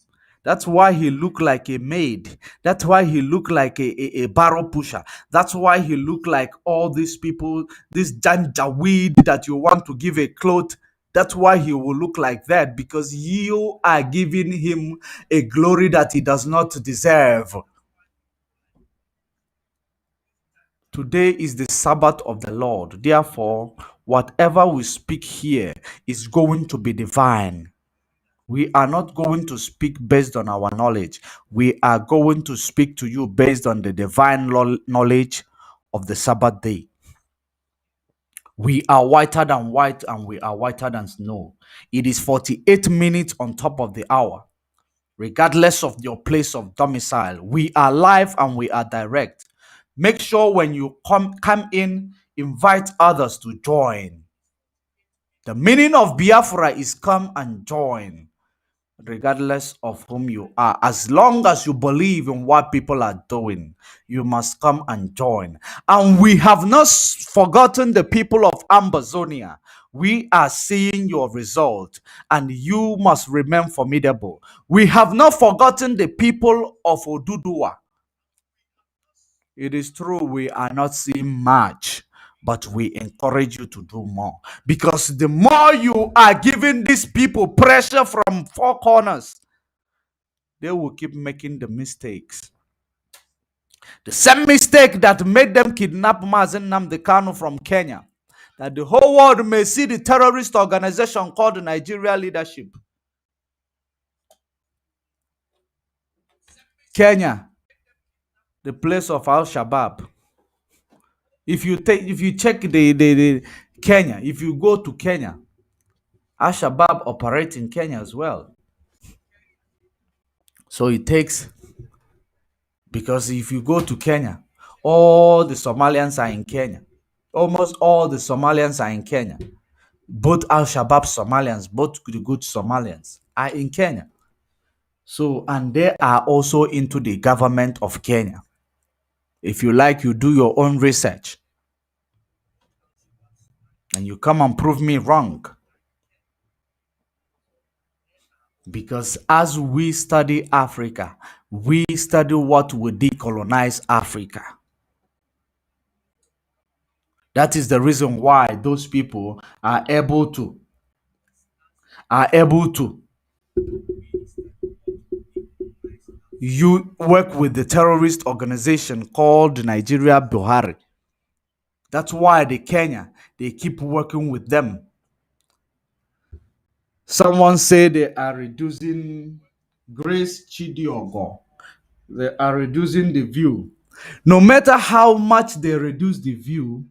That's why he looked like a maid. That's why he looked like a barrel pusher. That's why he looked like all these people, this janjaweed that you want to give a cloth. That's why he will look like that, because you are giving him a glory that he does not deserve. Today is the Sabbath of the Lord. Therefore, whatever we speak here is going to be divine. We are not going to speak based on our knowledge. We are going to speak to you based on the divine knowledge of the Sabbath day. We are whiter than white, and we are whiter than snow. It is 48 minutes on top of the hour. Regardless of your place of domicile, we are live and we are direct. Make sure when you come in, invite others to join. The meaning of Biafra is come and join, regardless of whom you are. As long as you believe in what people are doing, you must come and join. And we have not forgotten the people of Ambazonia. We are seeing your result, and you must remain formidable. We have not forgotten the people of Oduduwa. It is true we are not seeing much, but we encourage you to do more, because the more you are giving these people pressure from four corners, they will keep making the mistakes. The same mistake that made them kidnap Mazen Nnamdi Kanu from Kenya, that the whole world may see the terrorist organization called the Nigeria Leadership. Kenya, the place of Al Shabaab. If you check the Kenya, if you go to Kenya, Al Shabaab operates in Kenya as well. So it takes, because if you go to Kenya, all the Somalians are in Kenya. Almost all the Somalians are in Kenya. Both Al Shabaab Somalians, both the good Somalians are in Kenya. So, and they are also into the government of Kenya. If you like, you do your own research and you come and prove me wrong. Because as we study Africa, we study what will decolonize Africa. That is the reason why those people are able to you work with the terrorist organization called Nigeria Buhari. That's why they keep working with them. Someone said they are reducing Grace Chidiogo. They are reducing the view. No matter how much they reduce the view,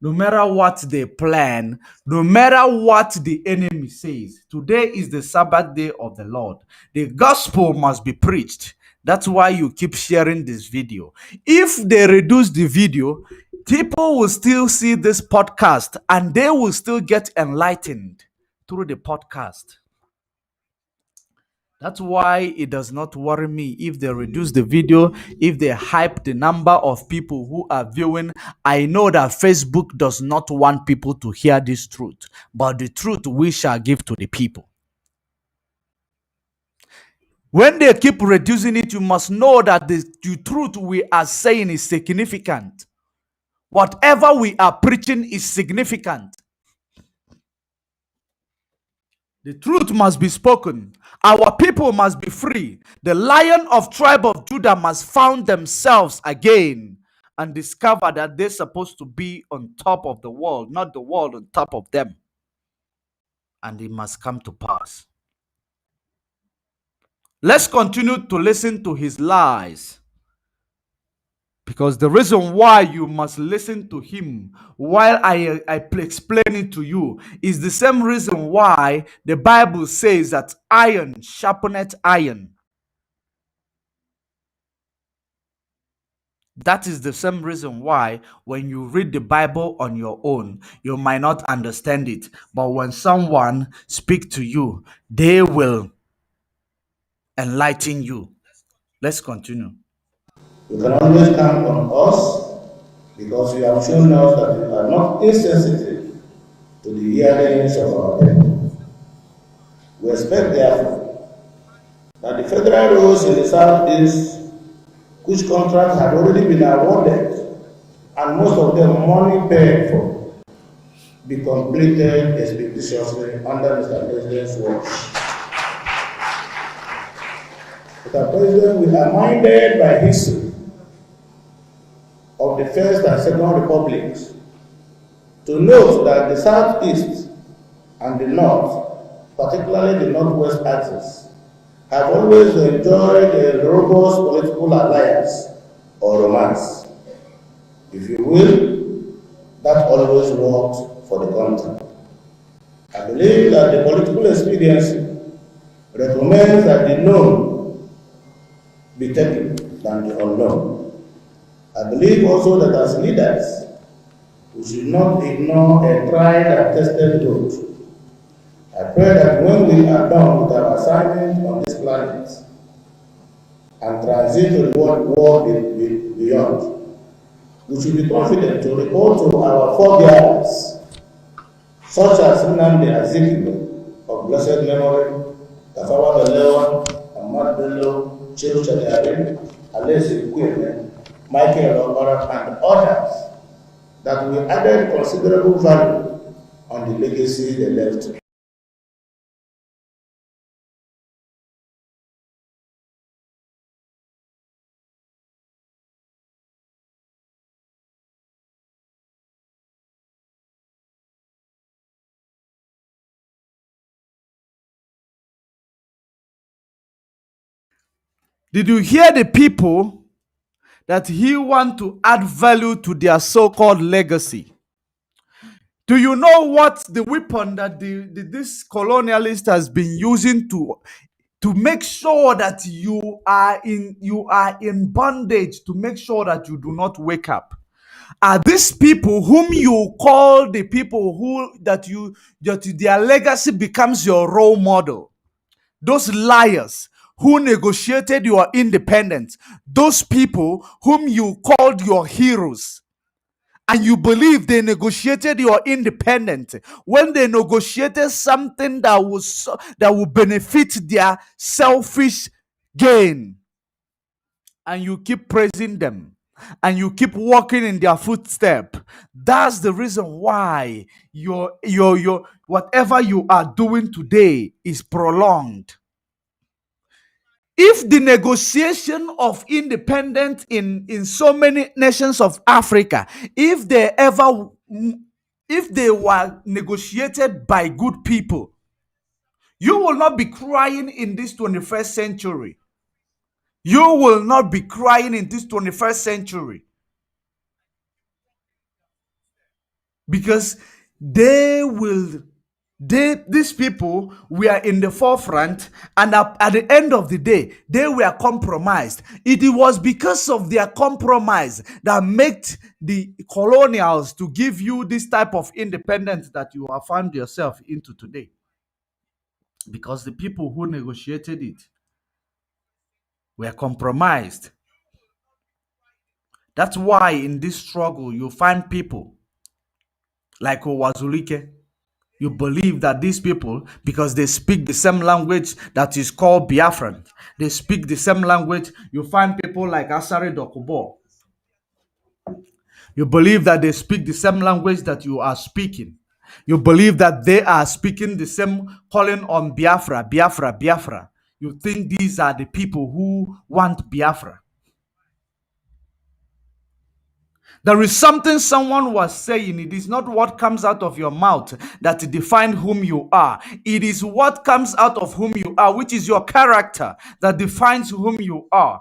No matter what they plan, no matter what the enemy says, today is the Sabbath day of the Lord. The gospel must be preached. That's why you keep sharing this video. If they reduce the video, people will still see this podcast and they will still get enlightened through the podcast. That's why it does not worry me if they reduce the video, if they hype the number of people who are viewing. I know that Facebook does not want people to hear this truth, but the truth we shall give to the people. When they keep reducing it, you must know that the truth we are saying is significant. Whatever we are preaching is significant. The truth must be spoken. Our people must be free. The Lion of tribe of Judah must found themselves again and discover that they're supposed to be on top of the world, not the world on top of them. And it must come to pass. Let's continue to listen to his lies. Because the reason why you must listen to him while I explain it to you is the same reason why the Bible says that iron sharpeneth iron. That is the same reason why when you read the Bible on your own, you might not understand it. But when someone speaks to you, they will enlighten you. Let's continue. You can always count on us because you have shown us that you are not insensitive to the yearnings of our people. We expect, therefore, that the federal roads in the southeast, which contracts had already been awarded, and most of them money paid for, be completed expeditiously under Mr. President's watch. Mr. President, we are minded by history of the First and Second Republics to note that the Southeast and the North, particularly the Northwest axis, have always enjoyed a robust political alliance or romance, if you will, that always worked for the country. I believe that the political experience recommends that the known be taken than the unknown. I believe also that as leaders, we should not ignore a tried and tested road. I pray that when we are done with our assignment on this planet and transit to the world beyond, we should be confident to report to our forebears, such as Nnamdi Azikiwe of blessed memory, Tafawa Balewa, Ahmad Bello, Cheru Chadiari, Alesi Kweme, Michael Okora, and others, that we added considerable value on the legacy they left. Did you hear the people that he want to add value to their so-called legacy? Do you know what the weapon that this colonialist has been using to make sure that you are in bondage, to make sure that you do not wake up? Are these people whom you call the people who that their legacy becomes your role model? Those liars who negotiated your independence, those people whom you called your heroes, and you believe they negotiated your independence when they negotiated something that will benefit their selfish gain, and you keep praising them and you keep walking in their footstep. That's the reason why your whatever you are doing today is prolonged. If the negotiation of independence in so many nations of Africa, if they were negotiated by good people, you will not be crying in this 21st century. You will not be crying in this 21st century. because they will these people were in the forefront, and at the end of the day they were compromised. It was because of their compromise that made the colonials to give you this type of independence that you have found yourself into today, because the people who negotiated it were compromised. That's why in this struggle you find people like Owazulike. You believe that these people, because they speak the same language that is called Biafran, they speak the same language. You find people like Asari Dokubo. You believe that they speak the same language that you are speaking. You believe that they are speaking the same, calling on Biafra, Biafra, Biafra. You think these are the people who want Biafra. There is something someone was saying. It is not what comes out of your mouth that defines whom you are. It is what comes out of whom you are, which is your character, that defines whom you are.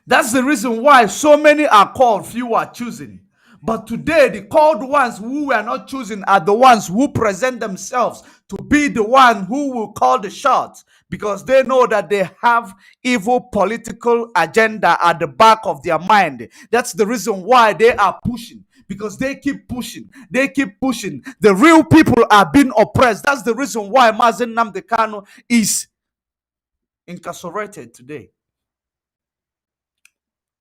That's the reason why so many are called, few are chosen. But today, the called ones who were not chosen are the ones who present themselves to be the one who will call the shots, because they know that they have evil political agenda at the back of their mind. That's the reason why they are pushing, because they keep pushing. They keep pushing. The real people are being oppressed. That's the reason why Mazen Nnamdi Kanu is incarcerated today.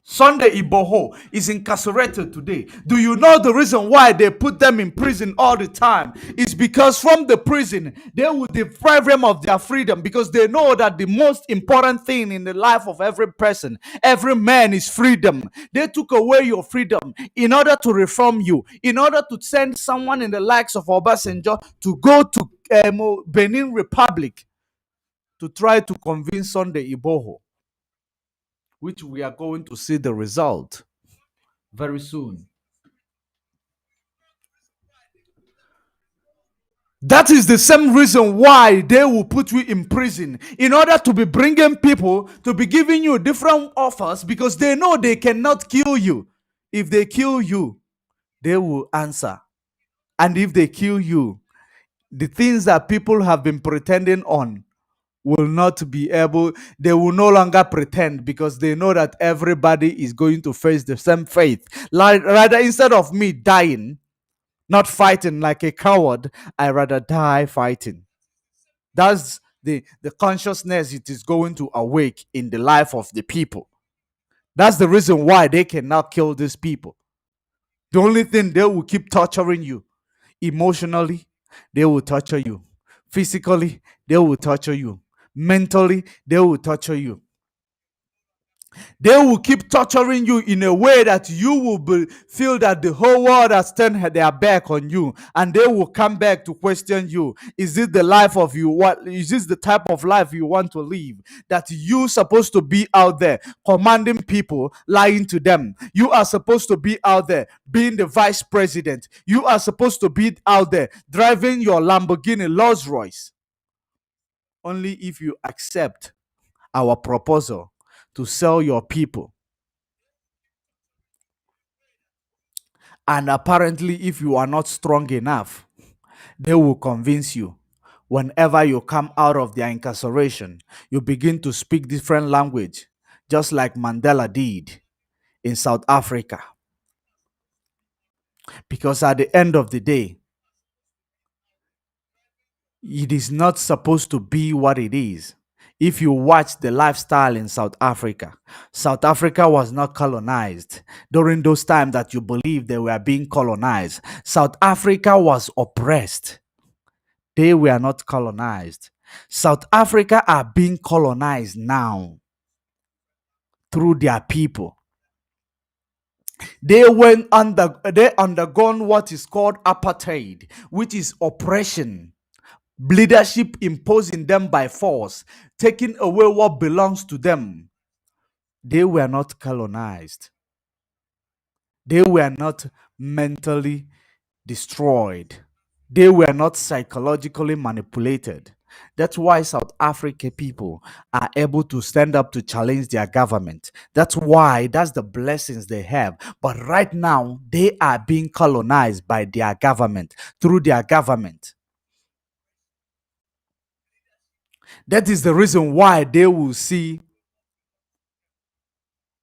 Sunday Iboho is incarcerated today. Do you know the reason why they put them in prison all the time? It's because from the prison, they will deprive them of their freedom, because they know that the most important thing in the life of every person, every man, is freedom. They took away your freedom in order to reform you, in order to send someone in the likes of Obasanjo to go to Benin Republic to try to convince Sunday Iboho, which we are going to see the result very soon. That is the same reason why they will put you in prison, in order to be bringing people to be giving you different offers, because they know they cannot kill you. If they kill you, they will answer. And if they kill you, the things that people have been pretending on will not be able, they will no longer pretend, because they know that everybody is going to face the same fate. Like, rather, instead of me dying, not fighting like a coward, I rather die fighting. That's the consciousness it is going to awake in the life of the people. That's the reason why they cannot kill these people. The only thing, they will keep torturing you. Emotionally, they will torture you. Physically, they will torture you. Mentally, they will torture you. They will keep torturing you in a way that you will feel that the whole world has turned their back on you, and they will come back to question you. Is this the life of you? What is this the type of life you want to live? That you supposed to be out there commanding people, lying to them. You are supposed to be out there being the vice president. You are supposed to be out there driving your Lamborghini Rolls Royce. Only if you accept our proposal to sell your people. And apparently, if you are not strong enough, they will convince you. Whenever you come out of their incarceration, you begin to speak different language, just like Mandela did in South Africa. Because at the end of the day, it is not supposed to be what it is. If you watch the lifestyle in South Africa was not colonized. During those times that you believe they were being colonized, South Africa was oppressed. They were not colonized. South Africa are being colonized now through their people. They undergone what is called apartheid, which is oppression. Leadership imposing them by force, taking away what belongs to them. They were not colonized. They were not mentally destroyed. They were not psychologically manipulated. That's why South Africa people are able to stand up to challenge their government. That's the blessings they have. But right now, they are being colonized by their government, through their government. That is the reason why they will see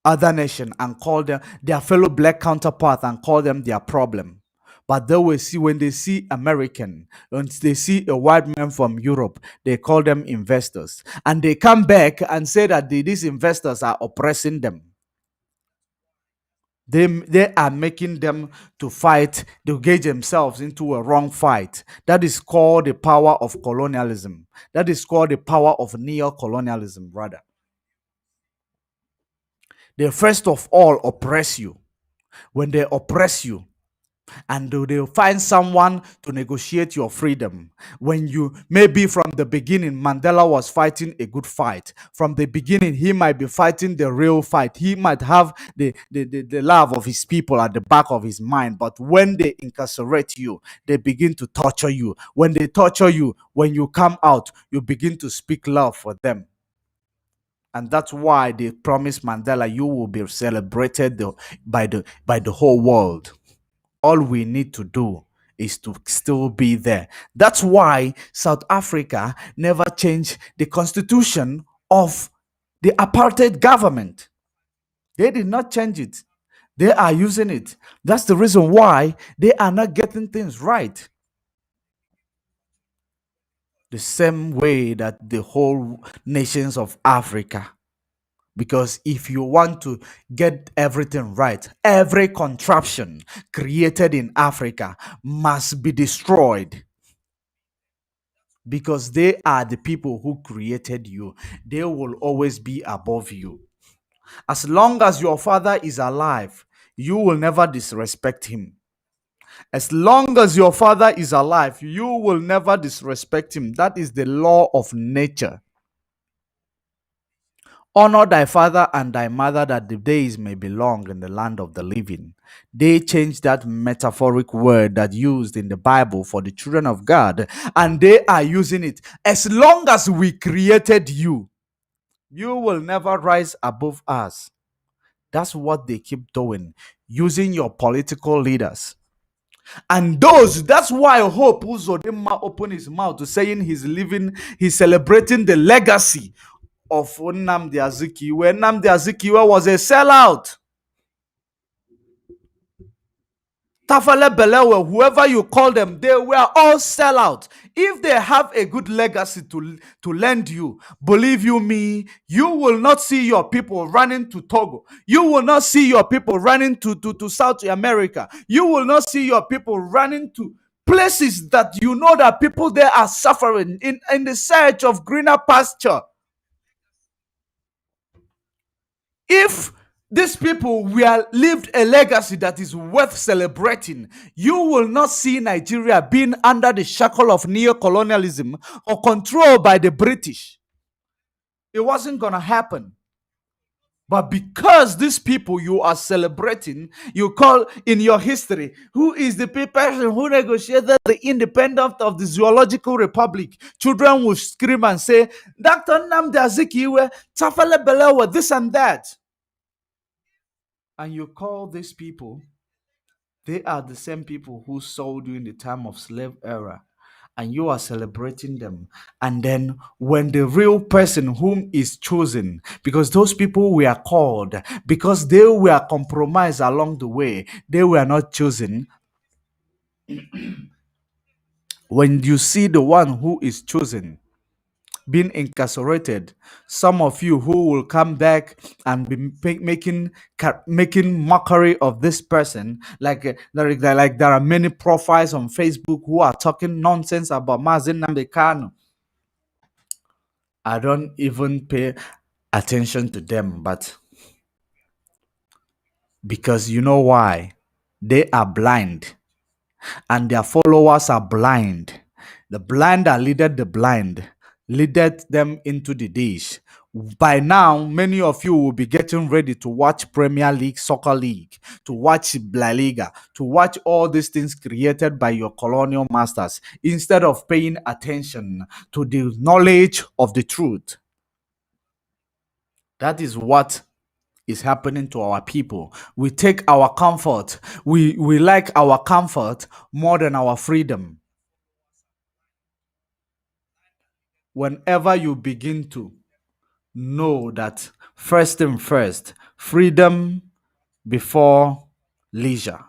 other nation and call them their fellow black counterpart and call them their problem. But they will see, when they see American, when they see a white man from Europe, they call them investors, and they come back and say that these investors are oppressing them. They are making them to fight, to engage themselves into a wrong fight. That is called the power of colonialism. That is called the power of neo-colonialism, rather. They first of all oppress you. When they oppress you, and they'll find someone to negotiate your freedom. When you, maybe from the beginning, Mandela was fighting a good fight. From the beginning, he might be fighting the real fight. He might have the love of his people at the back of his mind. But when they incarcerate you, they begin to torture you. When they torture you, when you come out, you begin to speak love for them. And that's why they promised Mandela, you will be celebrated by the whole world. All we need to do is to still be there. That's why South Africa never changed the constitution of the apartheid government. They did not change it. They are using it. That's the reason why they are not getting things right. The same way that the whole nations of Africa. Because if you want to get everything right, every contraption created in Africa must be destroyed. Because they are the people who created you. They will always be above you. As long as your father is alive, you will never disrespect him. As long as your father is alive, you will never disrespect him. That is the law of nature. Honor thy father and thy mother, that the days may be long in the land of the living. They changed that metaphoric word that used in the Bible for the children of God, and they are using it. As long as we created you, you will never rise above us. That's what they keep doing, using your political leaders. And that's why Hope Uzodinma opened his mouth to saying he's celebrating the legacy of Nnamdi Azikiwe. Nnamdi Azikiwe was a sellout. Tafale Belewe, whoever you call them, they were all sellout. If they have a good legacy to lend you, believe you me, you will not see your people running to Togo. You will not see your people running to South America. You will not see your people running to places that you know that people there are suffering in the search of greener pasture. If these people will lived a legacy that is worth celebrating, you will not see Nigeria being under the shackle of neo-colonialism or controlled by the British. It wasn't going to happen. But because these people you are celebrating, you call in your history, who is the person who negotiated the independence of the Zoological Republic? Children will scream and say, Dr. Nnamdi Azikiwe, Tafale Balewa, this and that. And you call these people, they are the same people who sold you in the time of slave era, and you are celebrating them. And then when the real person whom is chosen, because those people were called, because they were compromised along the way, they were not chosen. When you see the one who is chosen being incarcerated, some of you who will come back and be making mockery of this person, like there are many profiles on Facebook who are talking nonsense about Mazi Nnamdi Kanu. I don't even pay attention to them, but because you know why? They are blind, and their followers are blind. The blind are leading the blind. leaded them into the dish. By now, many of you will be getting ready to watch Premier League, Soccer League, to watch La Liga, to watch all these things created by your colonial masters, instead of paying attention to the knowledge of the truth. That is what is happening to our people. We take our comfort, we like our comfort more than our freedom. Whenever you begin to know that first thing first, freedom before leisure.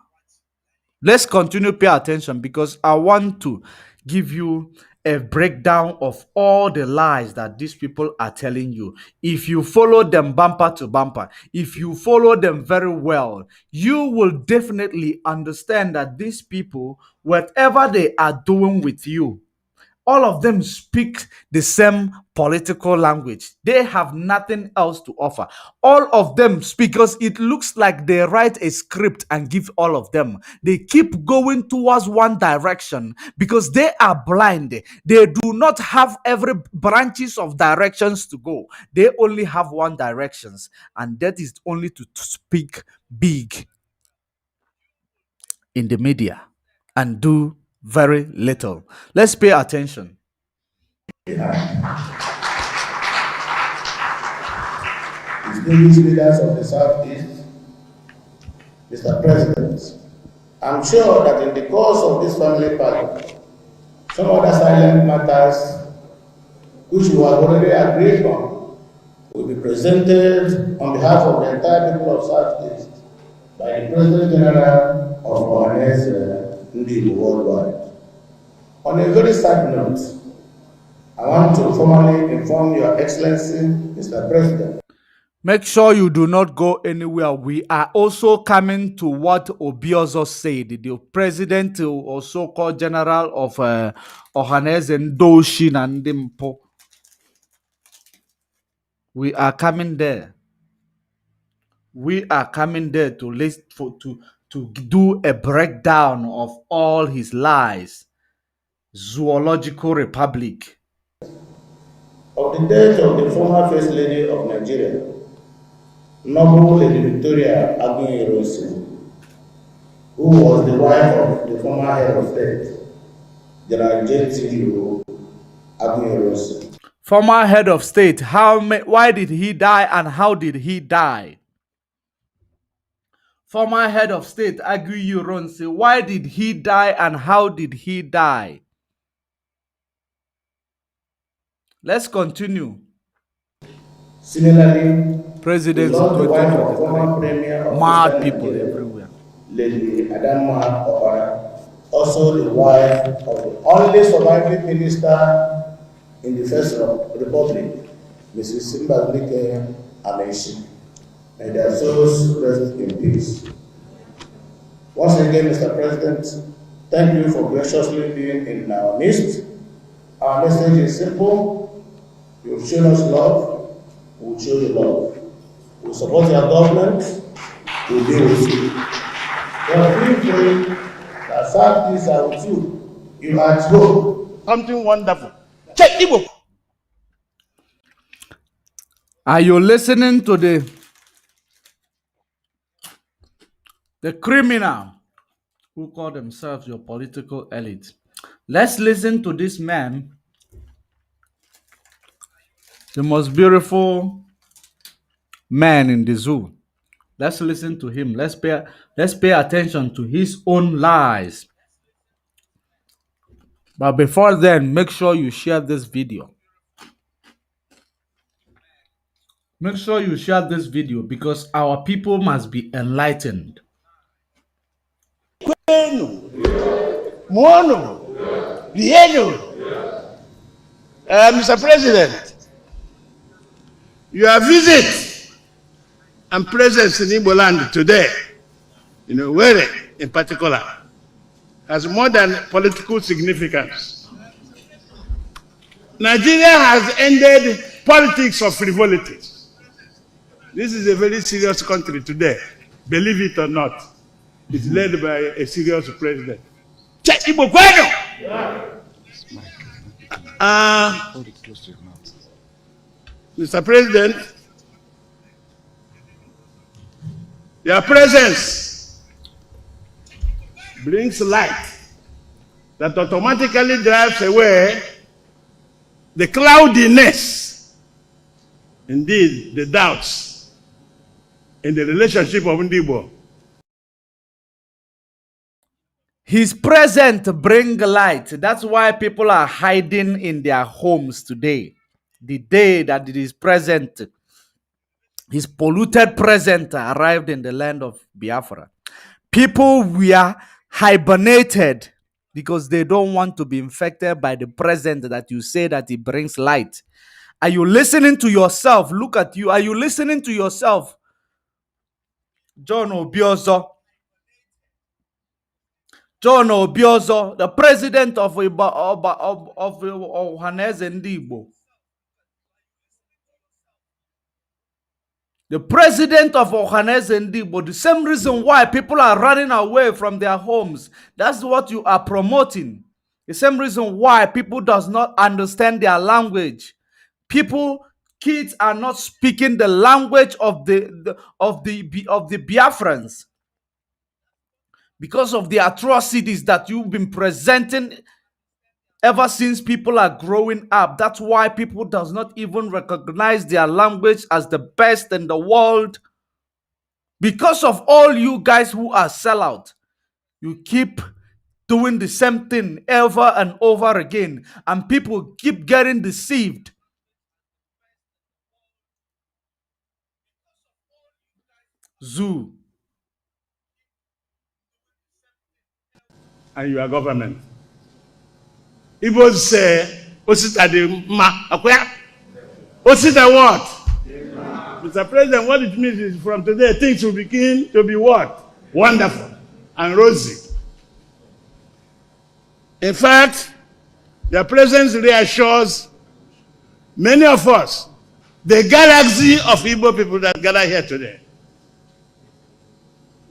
Let's continue to pay attention, because I want to give you a breakdown of all the lies that these people are telling you. If you follow them bumper to bumper, if you follow them very well, you will definitely understand that these people, whatever they are doing with you, all of them speak the same political language. They have nothing else to offer. All of them speak, because it looks like they write a script and give all of them. They keep going towards one direction because they are blind. They do not have every branches of directions to go. They only have one directions, and that is only to speak big in the media and do very little. Let's pay attention. Distinguished leaders of the Southeast, Mr. President, I'm sure that in the course of this family party, some other silent matters which we have already agreed on will be presented on behalf of the entire people of Southeast by the President General of Ohanes Ndibo Worldwide. On a very sad note, I want to formally inform Your Excellency, Mr. President. Make sure you do not go anywhere. We are also coming to what Obiozo said, the president or so-called general of Ohanese and Doshin and Dimpo. We are coming there. We are coming there to list to do a breakdown of all his lies. Zoological Republic. Of the death of the former First Lady of Nigeria, Noble Lady Victoria Aguiyi-Ironsi, who was the wife of the former head of state, General J.T.U. Aguiyi-Ironsi. Former head of state, why did he die and how did he die? Former head of state, Aguiyi-Ironsi, why did he die and how did he die? Let's continue. Similarly, we Presidents in lost the wife of 2023. former Premier of Mad Eastern people Nigeria, everywhere. Lady Uzodinma Opara, also the wife of the only surviving minister in the First Republic, Mrs. Simbazwike Amechi. May their souls rest in peace. Once again, Mr. President, thank you for graciously being in our midst. Our message is simple. You've shown us love, we'll show you love. We'll support your government, we'll be with you. But we pray that Southeast are with you. You are at home. Something wonderful. Check Igbo. Are you listening to the criminal who call themselves your political elite? Let's listen to this man, the most beautiful man in the zoo. Let's listen to him. Let's pay attention to his own lies. But before then, make sure you share this video. Make sure you share this video because our people must be enlightened. Mr. President, your visit and presence in Igbo land today, where in particular, has more than political significance. Nigeria has ended politics of frivolity. This is a very serious country today, believe it or not. It's led by a serious president. Uh, Mr. President, your presence brings light that automatically drives away the cloudiness, indeed, the doubts in the relationship of Ndibo. His presence bring light. That's why people are hiding in their homes today. The day that it is present, his polluted presence arrived in the land of Biafra. People were hibernated because they don't want to be infected by the presence that you say that it brings light. Are you listening to yourself? Look at you. Are you listening to yourself? John Obiozo. John Obiozo, the president of Ohaneze Ndigbo. The president of Ohaneze Ndigbo, the same reason why people are running away from their homes. That's what you are promoting. The same reason why people does not understand their language. Kids are not speaking the language of the Biafrans because of the atrocities that you've been presenting ever since people are growing up. That's why people does not even recognize their language as the best in the world. Because of all you guys who are sellout, you keep doing the same thing over and over again, and people keep getting deceived. Zoo. And your government. Igbos say, Osita de ma, akwya. Osita what? Mr. President, what it means is from today, things will begin to be what? Wonderful and rosy. In fact, their presence reassures many of us, the galaxy of Igbo people that gather here today,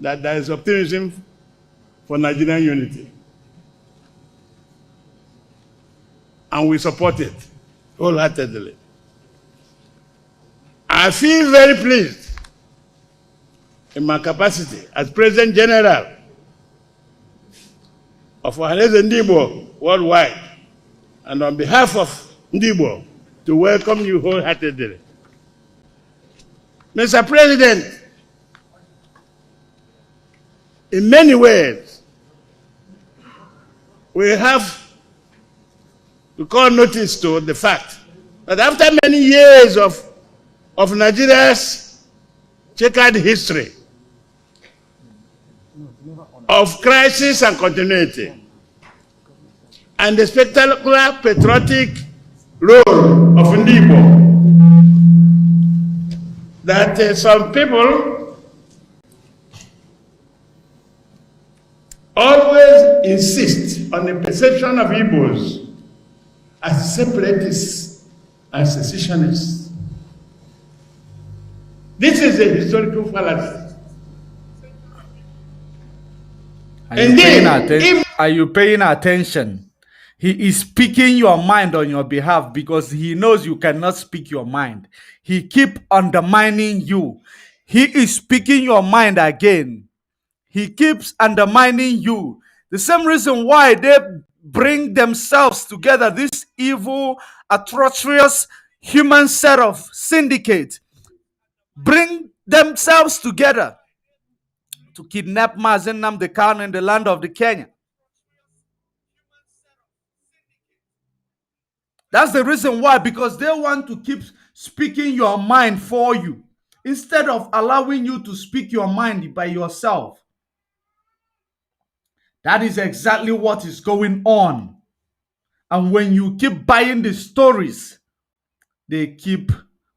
that there is optimism for Nigerian unity. And we support it wholeheartedly. I feel very pleased in my capacity as President General of Ohaneze Ndigbo worldwide, and on behalf of Ndigbo, to welcome you wholeheartedly. Mr. President, in many ways, we have to call notice to the fact that after many years of Nigeria's checkered history of crisis and continuity, and the spectacular patriotic role of Ndigbo, that some people always insist on the perception of Igbos as separatists and secessionists. This is a historical fallacy. Are you paying attention? He is speaking your mind on your behalf because he knows you cannot speak your mind. He keep undermining you. He is speaking your mind again. He keeps undermining you. The same reason why they bring themselves together, this evil, atrocious human set of syndicate, bring themselves together to kidnap Mazen Nnamdi Kanu in the land of the Kenya. That's the reason why, because they want to keep speaking your mind for you instead of allowing you to speak your mind by yourself. That is exactly what is going on. And when you keep buying the stories, they keep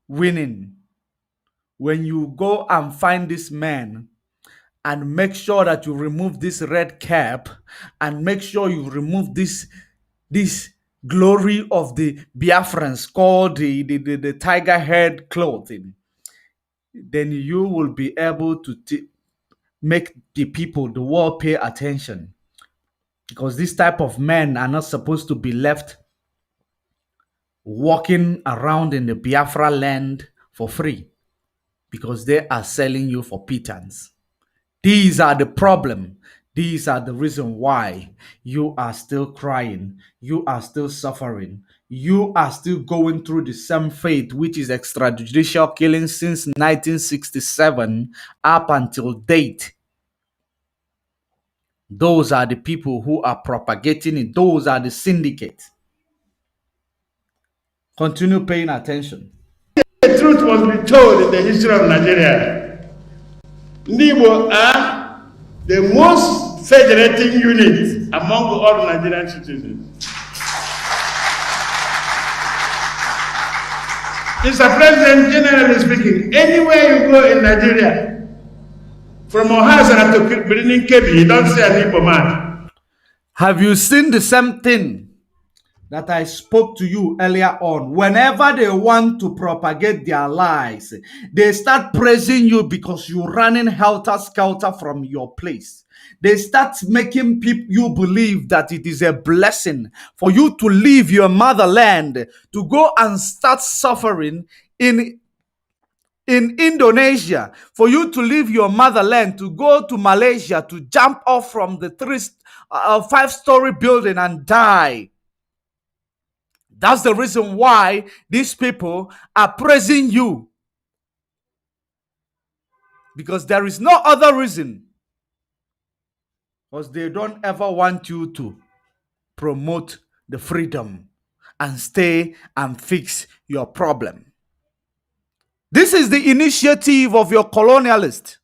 winning. When you go and find this man and make sure that you remove this red cap and make sure you remove this glory of the Biafrans called the tiger head clothing, then you will be able to make the people, the world, pay attention. Because this type of men are not supposed to be left walking around in the Biafra land for free because they are selling you for pittance. These are the problem. These are the reason why you are still crying. You are still suffering. You are still going through the same fate, which is extrajudicial killing since 1967 up until date. Those are the people who are propagating it. Those are the syndicates. Continue paying attention. The truth must be told in the history of Nigeria. Igbo are the most federating unit among all Nigerian citizens. Mr. President, generally speaking, anywhere you go in Nigeria, from Ohasa to Birnin Kebbi, you don't see an Igbo man. Have you seen the same thing that I spoke to you earlier on? Whenever they want to propagate their lies, they start praising you because you're running helter-skelter from your place. They start making you believe that it is a blessing for you to leave your motherland to go and start suffering in Indonesia, for you to leave your motherland to go to Malaysia to jump off from the 5-story building and die. That's the reason why these people are praising you. Because there is no other reason. Because they don't ever want you to promote the freedom and stay and fix your problem. This is the initiative of your colonialists.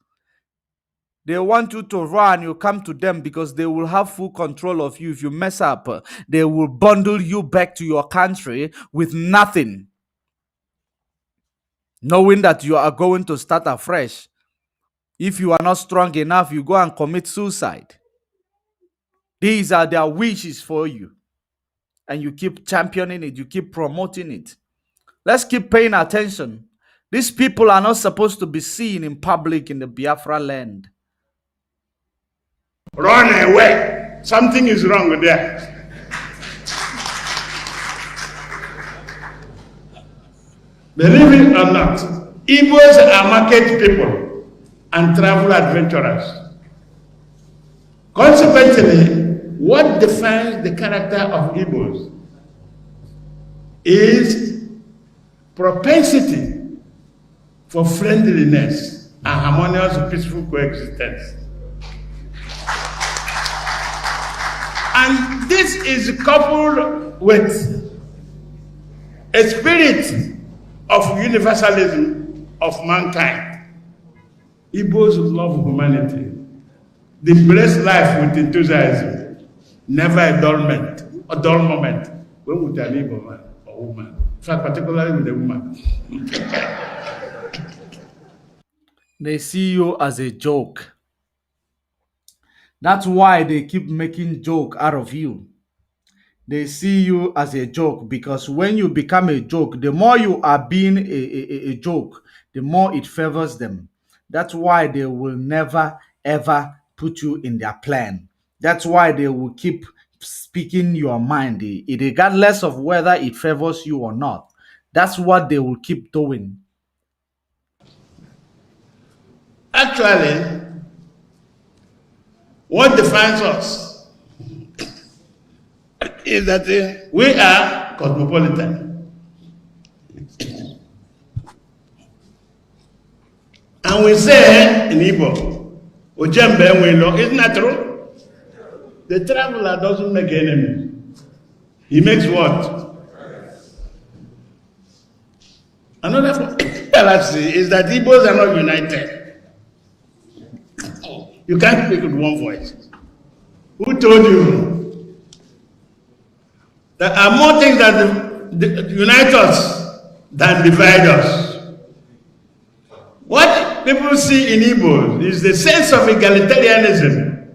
They want you to run, you come to them because they will have full control of you. If you mess up, they will bundle you back to your country with nothing, knowing that you are going to start afresh. If you are not strong enough, you go and commit suicide. These are their wishes for you. And you keep championing it, you keep promoting it. Let's keep paying attention. These people are not supposed to be seen in public in the Biafra land. Run away. Something is wrong there. Believe it or not, Igbos are market people and travel adventurers. Consequently, what defines the character of Igbos is propensity for friendliness and harmonious, peaceful coexistence. And this is coupled with a spirit of universalism of mankind. Igbos love humanity. They embrace life with enthusiasm, never a dull moment when with an Igbo man or woman. In fact, particularly with a woman. They see you as a joke. That's why they keep making joke out of you. They see you as a joke because when you become a joke, the more you are being a joke, the more it favors them. That's why they will never ever put you in their plan. That's why they will keep speaking your mind, regardless of whether it favors you or not. That's what they will keep doing. Actually, what defines us is that we are cosmopolitan. And we say in Igbo, Ojembe Nwelo, isn't that true? The traveler doesn't make enemies. He makes what? Another fallacy is that Igbos are not united. You can't speak with one voice. Who told you? There are more things that unite us than divide us. What people see in Igbo is the sense of egalitarianism,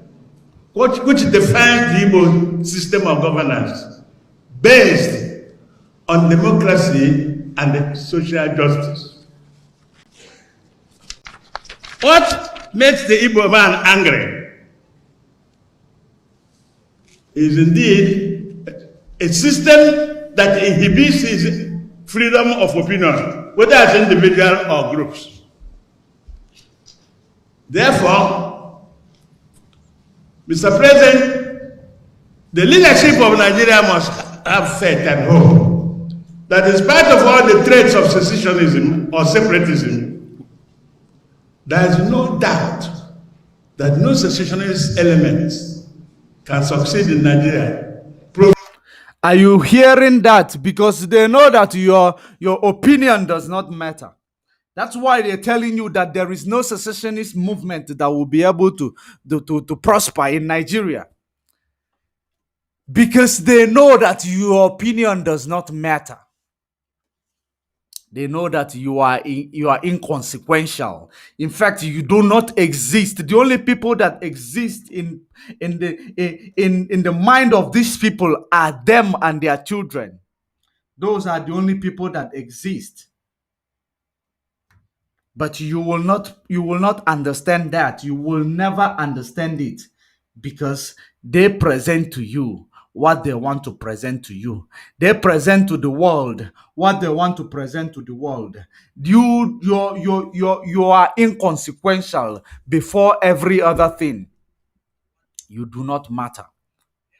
which defines the Igbo system of governance, based on democracy and social justice. What makes the Igbo man angry is indeed a system that inhibits his freedom of opinion, whether as individual or groups. Therefore, Mr. President, the leadership of Nigeria must have faith and hope that in spite of all the traits of secessionism or separatism, there is no doubt that no secessionist elements can succeed in Nigeria. Are you hearing that? Because they know that your opinion does not matter. That's why they're telling you that there is no secessionist movement that will be able to prosper in Nigeria. Because they know that your opinion does not matter. They know that you are inconsequential. In fact, you do not exist. The only people that exist in the mind of these people are them and their children. Those are the only people that exist. But you will not understand that. You will never understand it, because they present to you what they want to present to you. They present to the world what they want to present to the world. You are inconsequential before every other thing. You do not matter.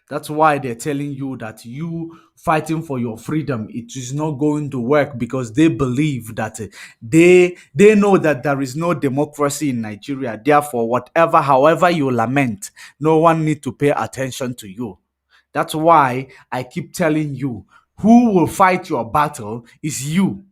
That's why they're telling you that you fighting for your freedom, it is not going to work, because they believe that they know that there is no democracy in Nigeria. Therefore, however you lament, no one need to pay attention to you. That's why I keep telling you, who will fight your battle is you.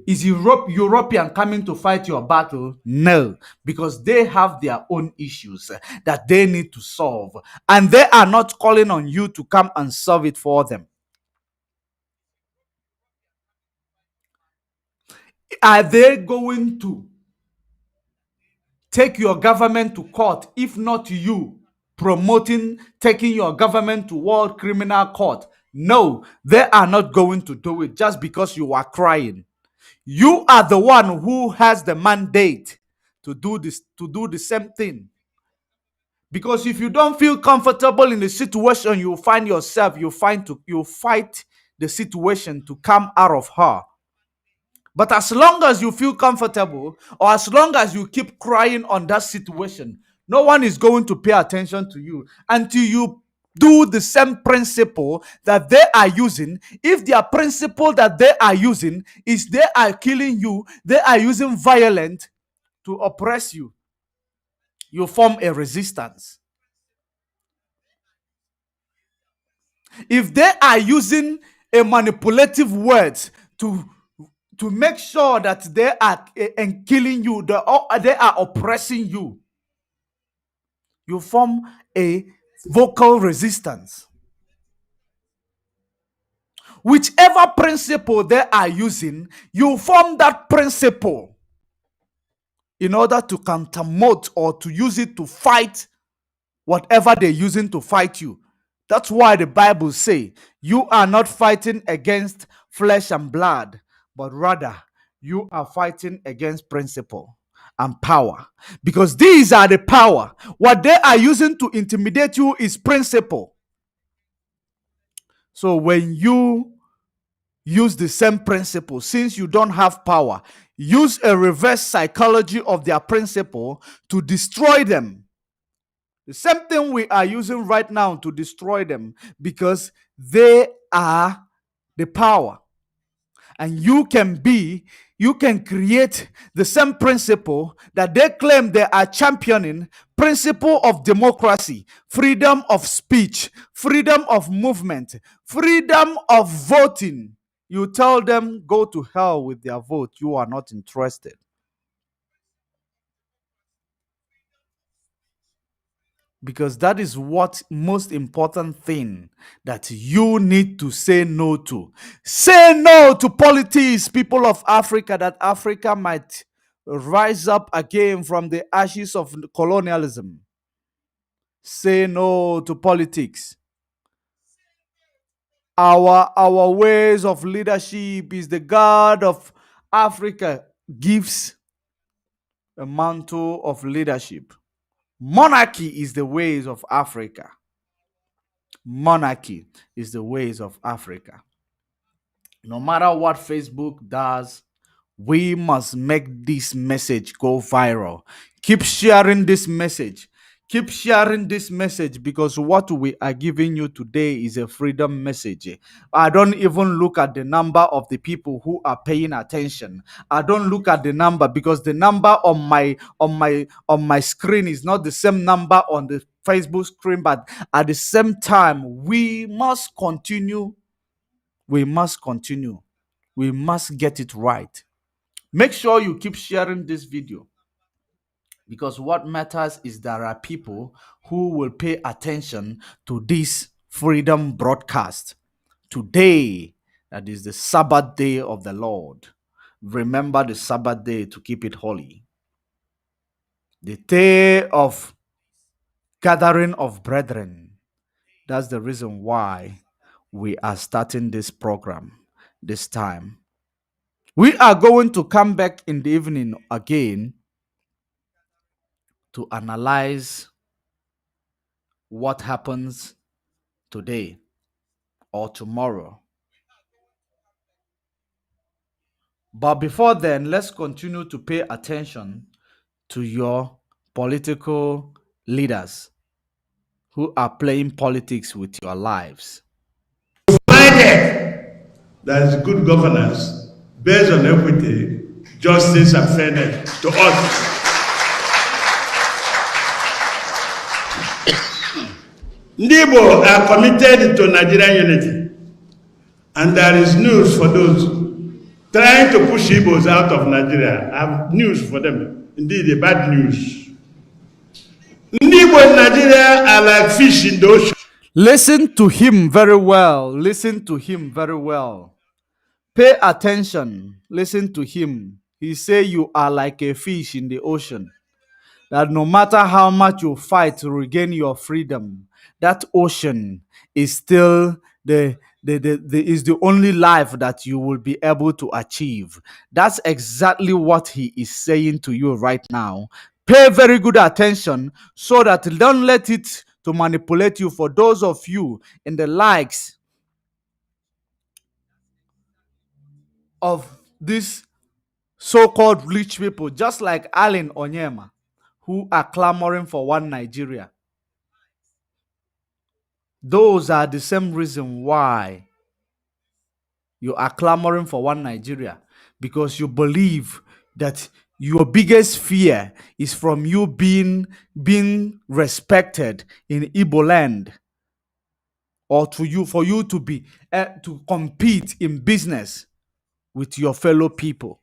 Is European coming to fight your battle? No, because they have their own issues that they need to solve, and they are not calling on you to come and solve it for them. Are they going to take your government to court if not you promoting taking your government to World Criminal Court? No, they are not going to do it just because you are crying. You are the one who has the mandate to do this, to do the same thing. Because if you don't feel comfortable in the situation you find yourself, you fight the situation to come out of her. But as long as you feel comfortable, or as long as you keep crying on that situation, no one is going to pay attention to you until you do the same principle that they are using. If their principle that they are using is they are killing you, they are using violence to oppress you, you form a resistance. If they are using a manipulative words to make sure that they are killing you, they are oppressing you, you form a vocal resistance. Whichever principle they are using, you form that principle in order to countermount or to use it to fight whatever they're using to fight you. That's why the Bible says you are not fighting against flesh and blood, but rather you are fighting against principle and power. Because these are the power. What they are using to intimidate you is principle. So when you use the same principle, since you don't have power, use a reverse psychology of their principle to destroy them. The same thing we are using right now to destroy them, because they are the power. And you can create the same principle that they claim they are championing: principle of democracy, freedom of speech, freedom of movement, freedom of voting. You tell them, go to hell with their vote. You are not interested. Because that is what most important thing that you need to say no to. Say no to politics, people of Africa, that Africa might rise up again from the ashes of colonialism. Say no to politics. Our ways of leadership is the God of Africa gives a mantle of leadership. Monarchy is the ways of Africa. Monarchy is the ways of Africa. No matter what Facebook does, we must make this message go viral. Keep sharing this message. Keep sharing this message, because what we are giving you today is a freedom message. I don't even look at the number of the people who are paying attention. I don't look at the number, because the number on my screen is not the same number on the Facebook screen. But at the same time, we must continue. We must continue. We must get it right. Make sure you keep sharing this video, because what matters is there are people who will pay attention to this freedom broadcast. Today, that is the Sabbath day of the Lord. Remember the Sabbath day to keep it holy. The day of gathering of brethren. That's the reason why we are starting this program this time. We are going to come back in the evening again to analyze what happens today or tomorrow. But before then, let's continue to pay attention to your political leaders who are playing politics with your lives. Provided there is good governance based on equity, justice, and fairness to us. Igbo are committed to Nigerian unity, and there is news for those trying to push Igbos out of Nigeria. I have news for them, indeed a bad news. Igbo in Nigeria are like fish in the ocean. Listen to him very well. Listen to him very well. Pay attention. Listen to him. He say you are like a fish in the ocean. That no matter how much you fight to regain your freedom, that ocean is still is the only life that you will be able to achieve. That's exactly what he is saying to you right now. Pay very good attention, so that don't let it to manipulate you. For those of you in the likes of this so-called rich people, just like Allen Onyema, who are clamoring for one Nigeria. Those are the same reason why you are clamoring for one Nigeria, because you believe that your biggest fear is from you being respected in Igbo land, or for you to be to compete in business with your fellow people,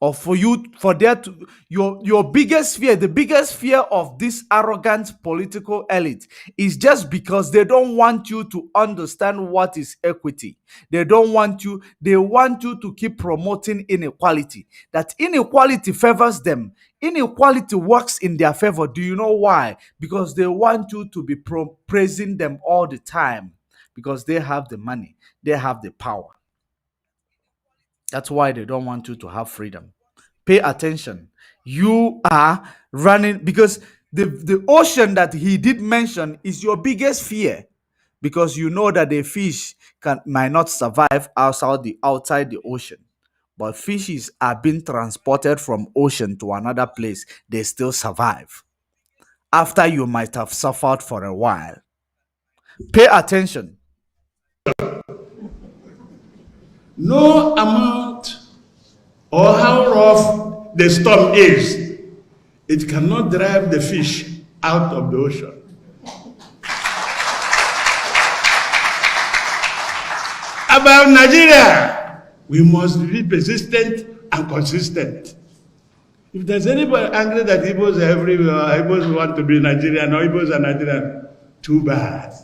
or your biggest fear, the biggest fear of this arrogant political elite is just because they don't want you to understand what is equity. They want you to keep promoting inequality. That inequality favors them. Inequality works in their favor. Do you know why? Because they want you to be praising them all the time, because they have the money, they have the power. That's why they don't want you to have freedom. Pay attention. You are running, because the ocean that he did mention is your biggest fear, because you know that the fish might not survive outside the ocean. But fishes are being transported from ocean to another place. They still survive after you might have suffered for a while. Pay attention. No amount or how rough the storm is, it cannot drive the fish out of the ocean. About Nigeria, we must be persistent and consistent. If there's anybody angry that Igbos are everywhere, Igbos want to be Nigerian, or Igbos are Nigerian, too bad.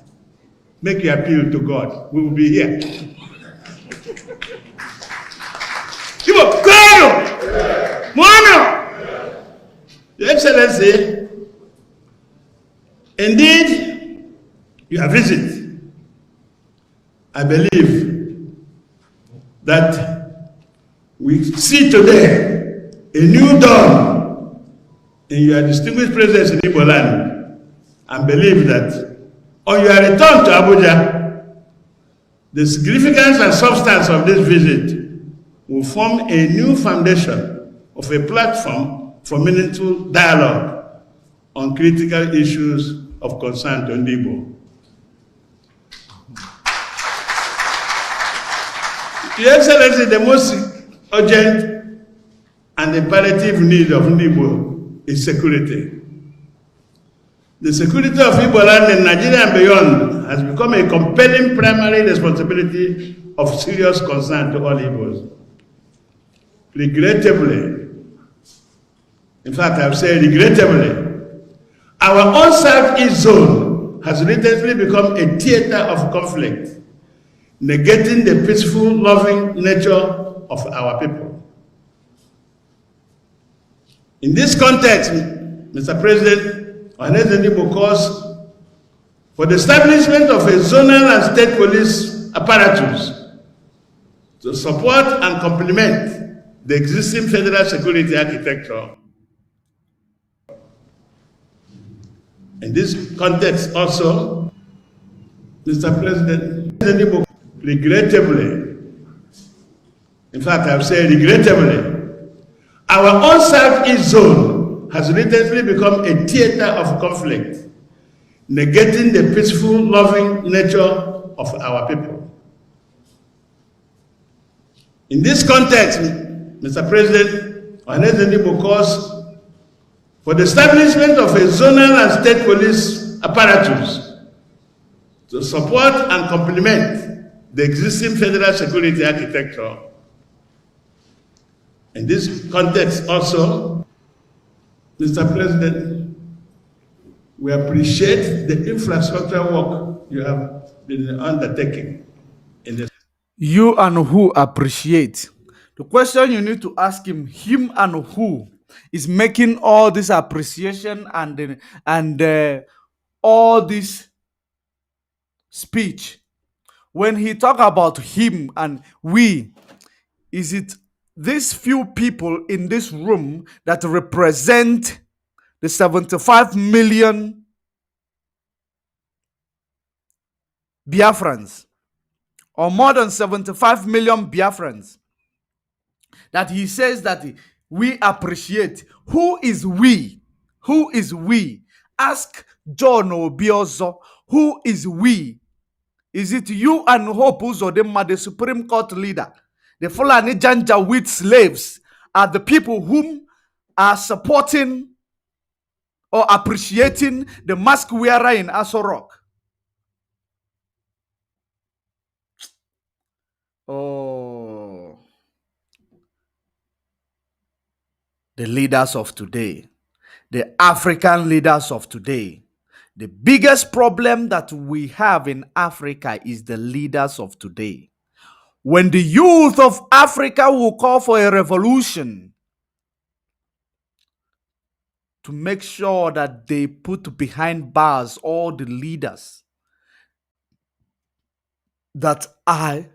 Make your appeal to God. We will be here. Your Excellency, indeed, your visit, I believe that we see today a new dawn in your distinguished presence in Igbo land, and believe that on your return to Abuja, The significance and substance of this visit will form a new foundation of a platform for meaningful dialogue on critical issues of concern to Igbo. Your Excellency, the most urgent and imperative need of Igbo is security. The security of Igbo land in Nigeria and beyond has become a compelling primary responsibility of serious concern to all Igbos. Regrettably, in fact, I've said regrettably, our own Southeast zone has recently become a theater of conflict, negating the peaceful, loving nature of our people. In this context, Mr. President, Uzodinma calls for the establishment of a zonal and state police apparatus to support and complement the existing federal security architecture. In this context also, Mr. President, regrettably, in fact, I've said regrettably, our own Southeast zone has recently become a theater of conflict, negating the peaceful, loving nature of our people. In this context, Mr. President, Uzodinma calls for the establishment of a zonal and state police apparatus to support and complement the existing federal security architecture. In this context also, Mr. President, we appreciate the infrastructure work you have been undertaking in this. You and who appreciate? The question you need to ask him and who is making all this appreciation and all this speech. When he talk about him and we, is it these few people in this room that represent the 75 million Biafrans, or more than 75 million Biafrans, that he says that we appreciate? Who is we? Who is we? Ask John Obiozo, who is we? Is it you and Hope Uzodinma, the Supreme Court leader? The Fulani Janjaweed slaves are the people whom are supporting or appreciating the mask wearer in Aso Rock. Oh, the leaders of today, the African leaders of today. The biggest problem that we have in Africa is the leaders of today. When the youth of Africa will call for a revolution to make sure that they put behind bars all the leaders that are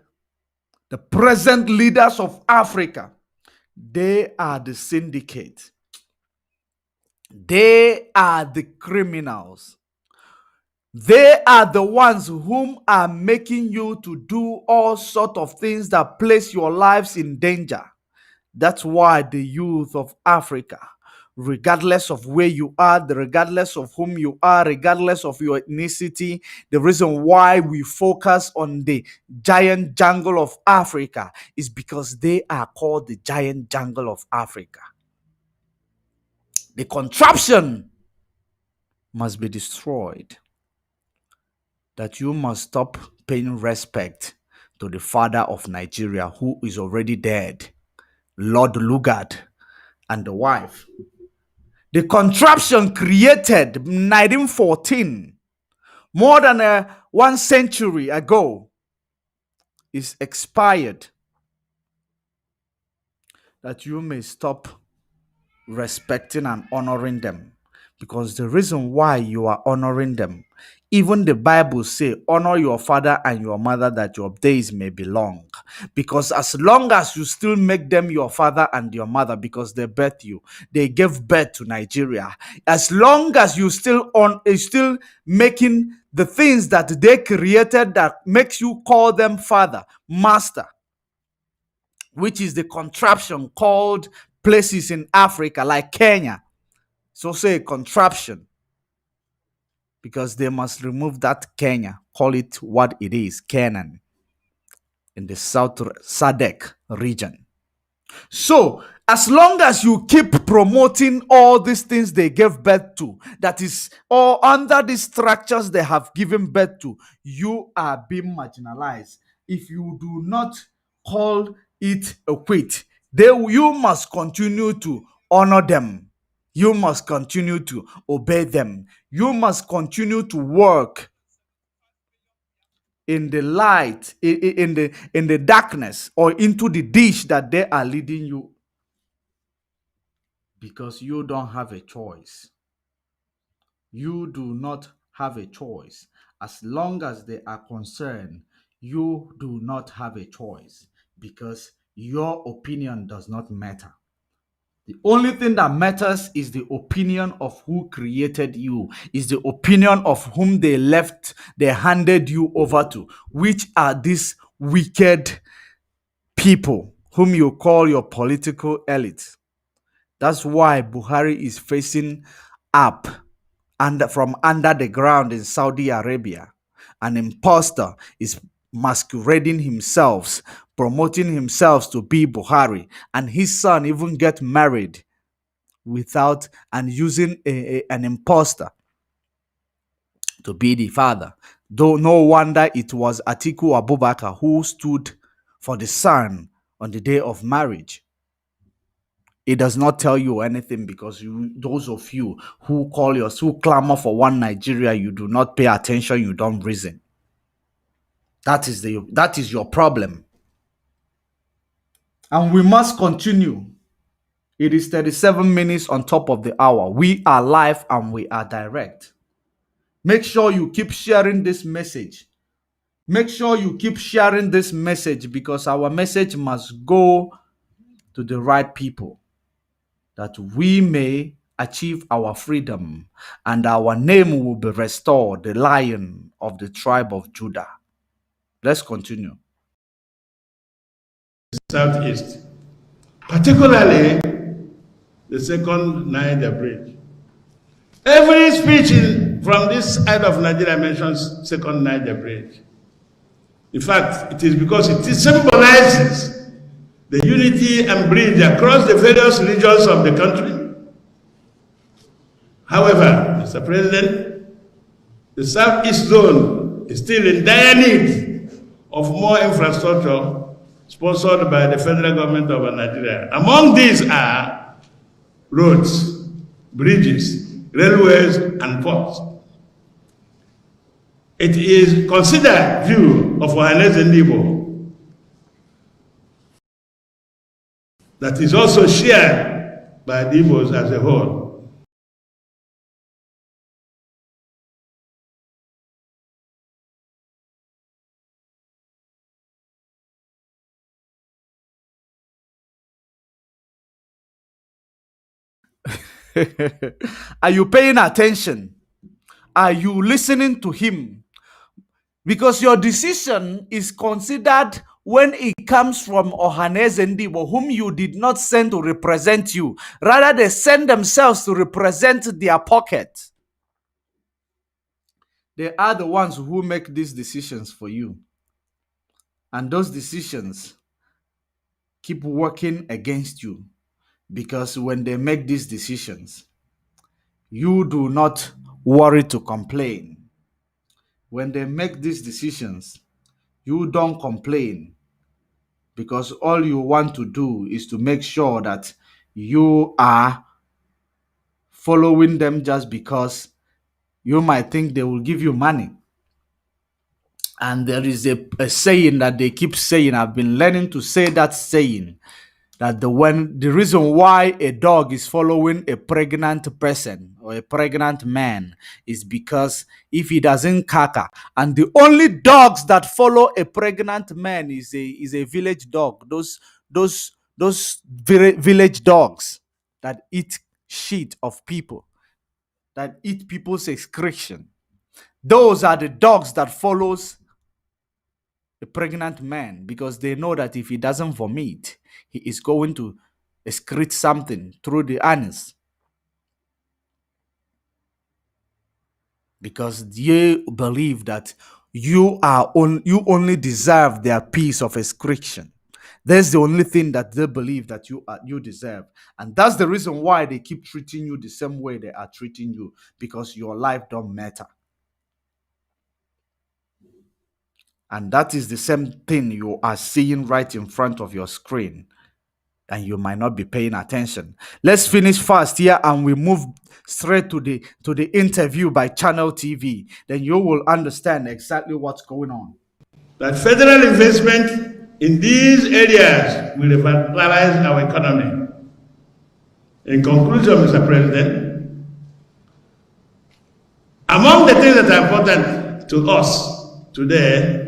the present leaders of Africa, they are the syndicate. They are the criminals. They are the ones whom are making you to do all sorts of things that place your lives in danger. That's why the youth of Africa, regardless of where you are, regardless of whom you are, regardless of your ethnicity, the reason why we focus on the giant jungle of Africa is because they are called the giant jungle of Africa. The contraption must be destroyed. That you must stop paying respect to the father of Nigeria, who is already dead, Lord Lugard, and the wife. The contraption created in 1914, more than 1 century ago, is expired. That you may stop respecting and honoring them. Because the reason why you are honoring them Even the Bible say, honor your father and your mother that your days may be long. Because as long as you still make them your father and your mother because they birthed you, they gave birth to Nigeria. As long as you still making the things that they created that makes you call them father, master, which is the contraption called places in Africa like Kenya. So say a contraption, because they must remove that Kenya, call it what it is, Canaan, in the South Sadek region. So, as long as you keep promoting all these things they gave birth to, that is, all under these structures they have given birth to, you are being marginalized. If you do not call it a quit, you must continue to honor them. You must continue to obey them. You must continue to work in the light, in the darkness, or into the dish that they are leading you, because you don't have a choice. You do not have a choice. As long as they are concerned, you do not have a choice, because your opinion does not matter. The only thing that matters is the opinion of who created you, is the opinion of whom they handed you over to, which are these wicked people whom you call your political elite. That's why Buhari is facing up from under the ground in Saudi Arabia. An imposter is masquerading himself, promoting himself to be Buhari, and his son even get married without and using an imposter to be the father. Though no wonder it was Atiku Abubakar who stood for the son on the day of marriage. It does not tell you anything, because those of you who clamor for one Nigeria, you do not pay attention, you don't reason. That is your problem. And we must continue. It is 37 minutes on top of the hour. We are live and we are direct. Make sure you keep sharing this message. Make sure you keep sharing this message, because our message must go to the right people, that we may achieve our freedom and our name will be restored, the Lion of the tribe of Judah. Let's continue. Southeast, particularly the second Niger Bridge. Every speech from this side of Nigeria mentions second Niger Bridge. In fact, it is because it symbolizes the unity and bridge across the various regions of the country. However, Mr. President, the Southeast Zone is still in dire need of more infrastructure sponsored by the federal government of Nigeria. Among these are roads, bridges, railways, and ports. It is considered view of Ohaneze Ndibo that is also shared by the Igbos as a whole. Are you paying attention? Are you listening to him? Because your decision is considered when it comes from Ohaneze Ndibo, whom you did not send to represent you. Rather, they send themselves to represent their pocket. They are the ones who make these decisions for you. And those decisions keep working against you, because when they make these decisions, you do not worry to complain. When they make these decisions, you don't complain, because all you want to do is to make sure that you are following them just because you might think they will give you money. And there is a saying that they keep saying, I've been learning to say that saying, that the reason why a dog is following a pregnant person, or a pregnant man is because if he doesn't caca, and the only dogs that follow a pregnant man is a village dog. Those village dogs that eat shit of people, that eat people's excretion. Those are the dogs that follows a pregnant man, because they know that if he doesn't vomit, he is going to excrete something through the anus, because they believe that you only deserve their piece of excretion. That's the only thing that they believe that you deserve, and that's the reason why they keep treating you the same way they are treating you, because your life don't matter. And that is the same thing you are seeing right in front of your screen, and you might not be paying attention. Let's finish fast here and we move straight to the interview by Channel TV. Then you will understand exactly what's going on. That federal investment in these areas will revitalize our economy. In conclusion, Mr. President, among the things that are important to us today,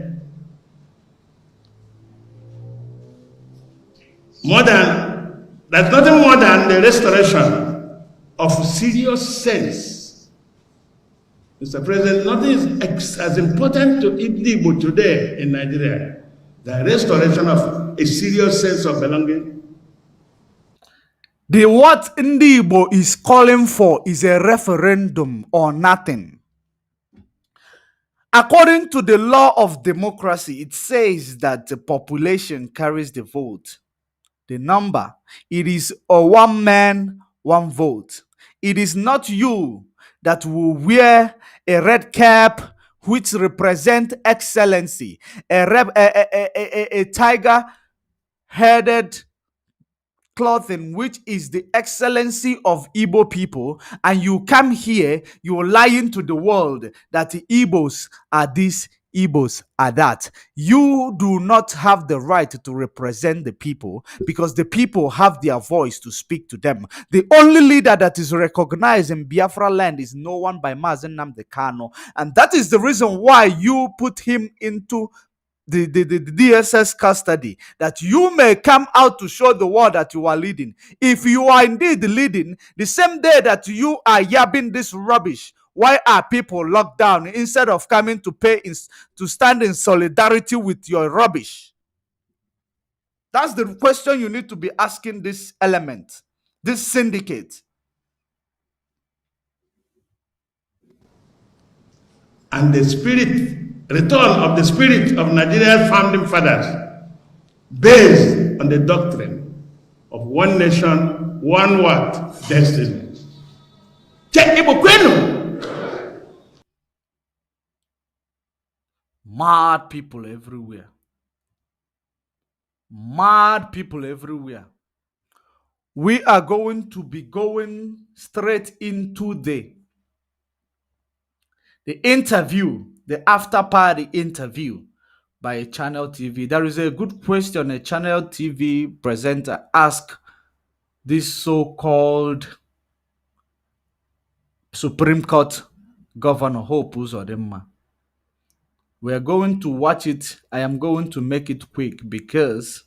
there's nothing more than the restoration of serious sense. Mr. President, nothing is as important to Igbo today in Nigeria, the restoration of a serious sense of belonging. The what Igbo is calling for is a referendum or nothing. According to the law of democracy, it says that the population carries the vote. The number, it is a one man, one vote. It is not you that will wear a red cap which represent excellency, a tiger-headed clothing which is the excellency of Igbo people, and you come here, you're lying to the world that the Igbos are this, Igbos are that. You do not have the right to represent the people, because the people have their voice to speak to them. The only leader that is recognized in Biafra land is no one by Mazen Nnamdi Kanu, and that is the reason why you put him into the DSS custody, that you may come out to show the world that you are leading. If you are indeed leading, the same day that you are yabbing this rubbish, why are people locked down instead of coming to to stand in solidarity with your rubbish? That's the question you need to be asking this element, this syndicate. And the return of the spirit of Nigeria's founding fathers, based on the doctrine of one nation, one what? Destiny. Check Mad people everywhere. Mad people everywhere. We are going to be going straight into the interview, the after party interview by Channel TV. There is a good question a Channel TV presenter asked this so-called Supreme Court Governor Hope Uzodinma. We are going to watch it. I am going to make it quick because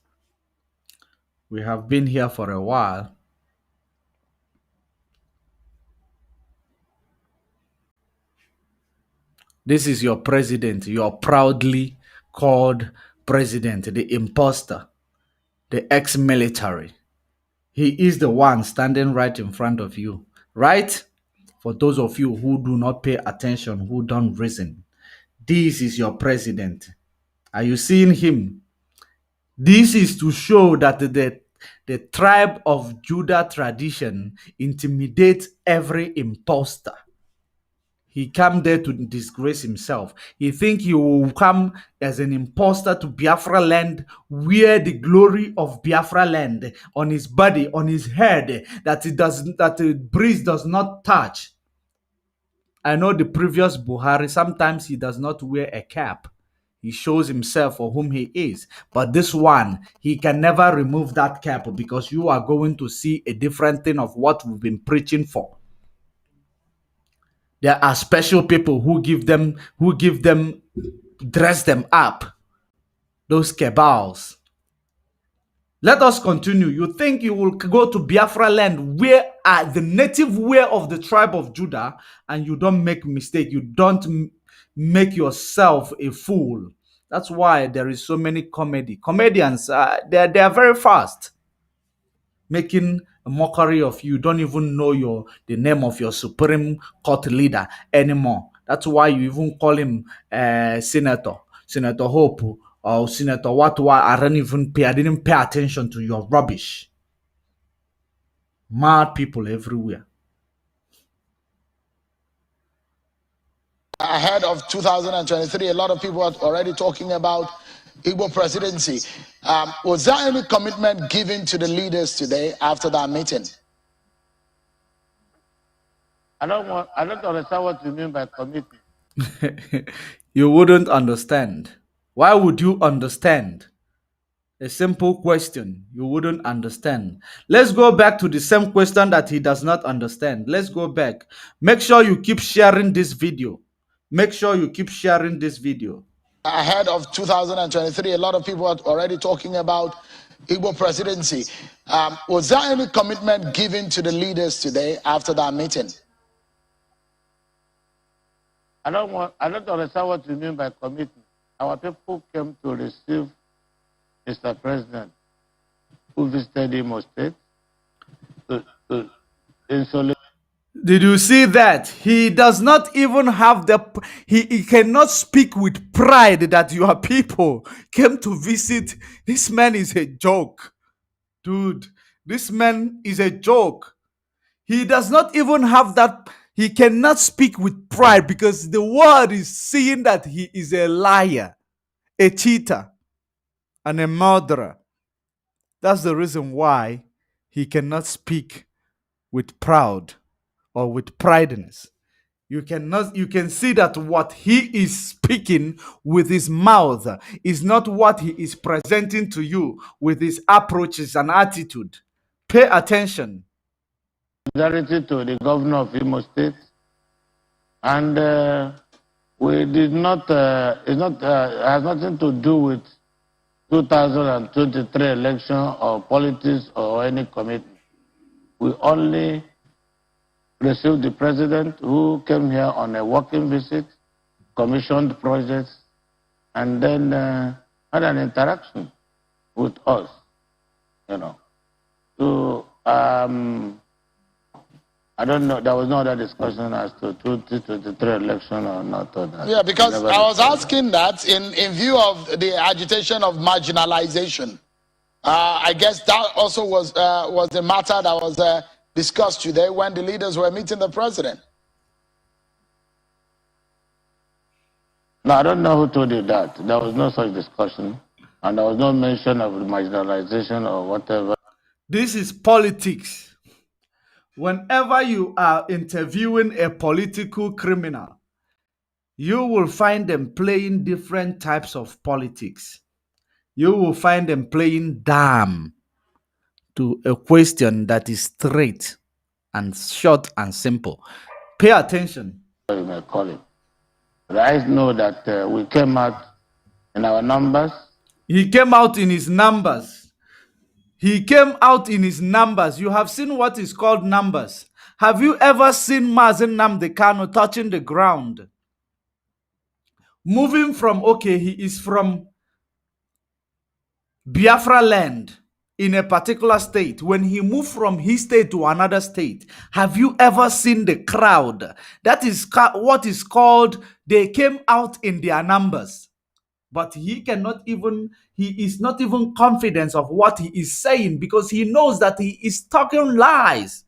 we have been here for a while. This is your president, your proudly called president, the imposter, the ex-military. He is the one standing right in front of you, right? For those of you who do not pay attention, who don't reason, this is your president. Are you seeing him? This is to show that the tribe of Judah tradition intimidates every imposter. He came there to disgrace himself. He think he will come as an imposter to Biafra land, wear the glory of Biafra land on his body, on his head, that the breeze does not touch. I know the previous Buhari, sometimes he does not wear a cap. He shows himself for whom he is. But this one, he can never remove that cap, because you are going to see a different thing of what we've been preaching for. There are special people who dress them up. Those cabals. Let us continue. You think you will go to Biafra land where are the native way of the tribe of Judah, and you don't make mistake. You don't make yourself a fool. That's why there is so many comedians. They are very fast, making a mockery of you. Don't even know the name of your Supreme Court leader anymore. That's why you even call him Senator Hope or Senator Watwa. I didn't pay attention to your rubbish. Mad people everywhere. Ahead of 2023, a lot of people are already talking about Igbo presidency. Was there any commitment given to the leaders today after that meeting? I don't understand what you mean by commitment. You wouldn't understand. Why would you understand? A simple question. You wouldn't understand. Let's go back to the same question that he does not understand. Let's go back. Make sure you keep sharing this video. Make sure you keep sharing this video. Ahead of 2023, a lot of people are already talking about Igbo presidency. Was there any commitment given to the leaders today after that meeting? I don't understand what you mean by commitment. Our people came to receive Mr. President, who visited Imo State, Did you see that? He does not even have he cannot speak with pride that your people came to visit. This man is a joke. Dude, this man is a joke. He does not even have that. He cannot speak with pride because the world is seeing that he is a liar, a cheater, and a murderer. That's the reason why he cannot speak with proud or with prideness. You can see that what he is speaking with his mouth is not what he is presenting to you with his approaches and attitude. Pay attention. Solidarity to the governor of Imo State, and we did not. Has nothing to do with 2023 election or politics or any commitment. We only received the president who came here on a working visit, commissioned projects, and then had an interaction with us. So I don't know. There was no other discussion as to 2023 election or not. Yeah, because I was asking that in view of the agitation of marginalization. I guess that also was the matter that was discussed today when the leaders were meeting the president. No, I don't know who told you that. There was no such discussion, and there was no mention of marginalization or whatever. This is politics. Whenever you are interviewing a political criminal, you will find them playing different types of politics. You will find them playing dumb to a question that is straight and short and simple. Pay attention. You may call it. But I know that we came out in our numbers. He came out in his numbers. He came out in his numbers. You have seen what is called numbers. Have you ever seen Mazen Nnamdi Kanu touching the ground? Moving from, he is from Biafra land in a particular state. When he moved from his state to another state, have you ever seen the crowd? That is what is called, they came out in their numbers. But he is not even confident of what he is saying because he knows that he is talking lies.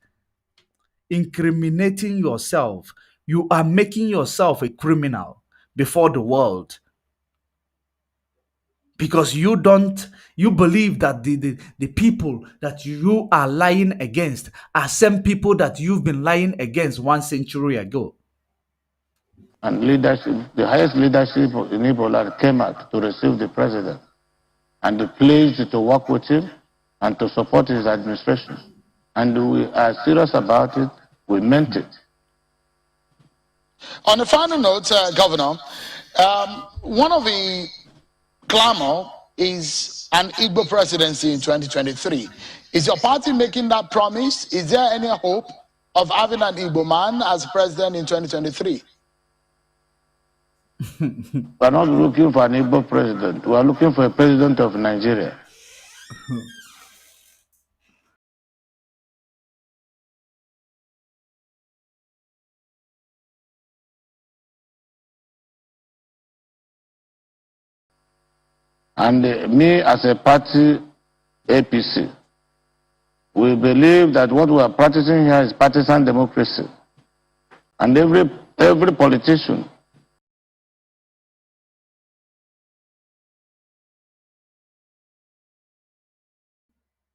Incriminating yourself. You are making yourself a criminal before the world. Because you believe that the people that you are lying against are same people that you've been lying against 1 century ago. And leadership, the highest leadership in Ebola came out to receive the president and pleased to work with him and to support his administration. And we are serious about it. We meant it. On a final note, Governor, one of the clamor is an Igbo presidency in 2023. Is your party making that promise? Is there any hope of having an Igbo man as president in 2023? We're not looking for an Igbo president. We are looking for a president of Nigeria. And me as a party, APC, we believe that what we are practicing here is partisan democracy. And every politician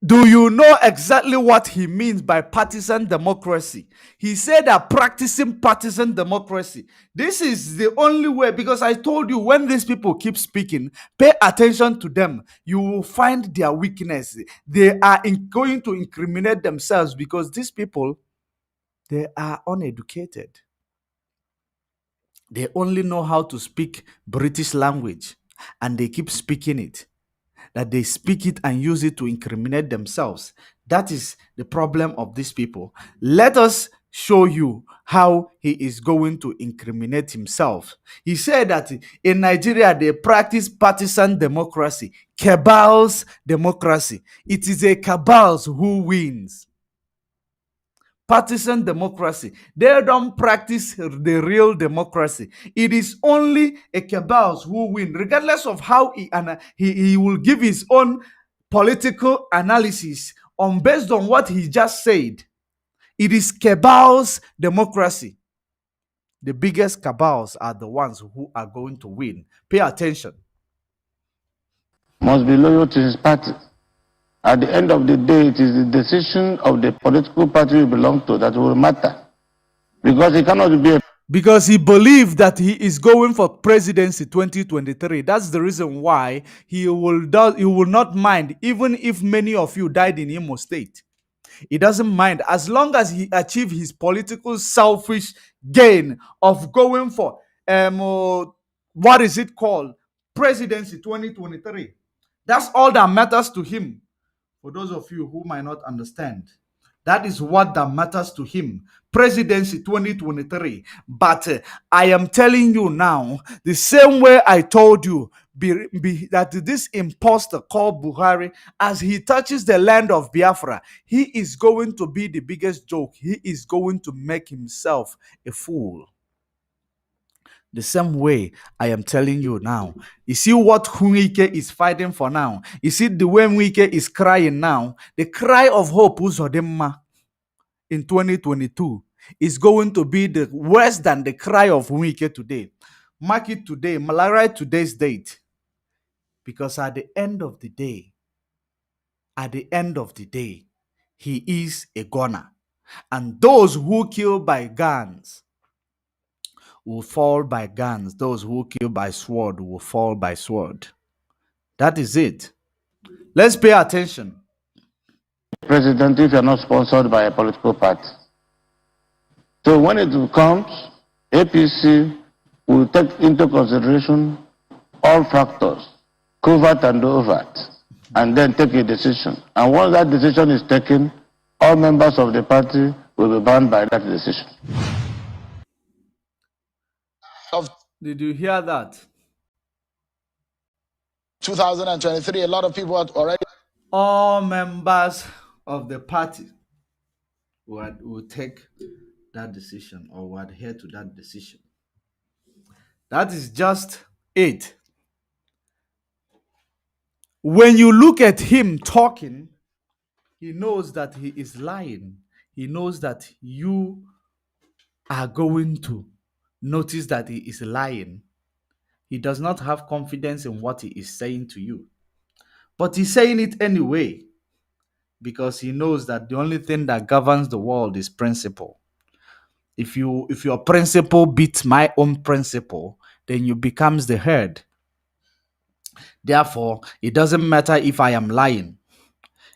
Do you know exactly what he means by partisan democracy? He said that practicing partisan democracy. This is the only way, because I told you, when these people keep speaking, pay attention to them. You will find their weakness. They are going to incriminate themselves, because these people, they are uneducated. They only know how to speak British language, and they keep speaking it. That they speak it and use it to incriminate themselves. That is the problem of these people. Let us show you how he is going to incriminate himself. He said that in Nigeria they practice partisan democracy, cabals democracy. It is a cabals who wins. Partisan democracy. They don't practice the real democracy. It is only a cabals who win, regardless of how he will give his own political analysis based on what he just said. It is cabals democracy. The biggest cabals are the ones who are going to win. Pay attention. must be loyal to his party. At the end of the day, it is the decision of the political party you belong to that will matter. Because he cannot be a Because he believed that he is going for presidency 2023. That's the reason why he will not mind, even if many of you died in Imo State. He doesn't mind, as long as he achieves his political selfish gain of going for what is it called, presidency 2023. That's all that matters to him. For those of you who might not understand, that is what that matters to him. Presidency 2023. But I am telling you now, the same way I told you, that this imposter called Buhari, as he touches the land of Biafra, he is going to be the biggest joke. He is going to make himself a fool. The same way I am telling you now. You see what Hunike is fighting for now? You see the way Hunike is crying now? The cry of hope, Uzodinma, in 2022 is going to be worse than the cry of Hunike today. Mark it today, write today's date. Because at the end of the day, he is a gunner. And those who kill by guns will fall by guns. Those who kill by sword will fall by sword. That is it. Let's pay attention. president if you're not sponsored by a political party. So when it comes, APC will take into consideration all factors, covert and overt, and then take a decision. And once that decision is taken, all members of the party will be bound by that decision. Did you hear that? 2023, a lot of people are already. All members of the party will take that decision or will adhere to that decision. That is just it. When you look at him talking, he knows that he is lying. He knows that you are going to notice that he is lying. He does not have confidence in what he is saying to you. But he's saying it anyway, because he knows that the only thing that governs the world is principle. If your principle beats my own principle, then you becomes the herd. Therefore, it doesn't matter if I am lying.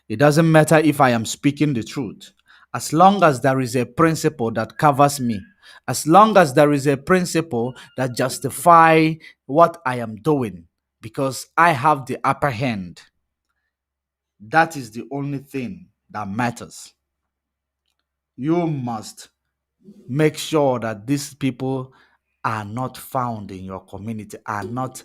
It doesn't matter if I am speaking the truth. As long as there is a principle that covers me, As long as there is a principle that justify what I am doing, because I have the upper hand, that is the only thing that matters. You must make sure that these people are not found in your community, are not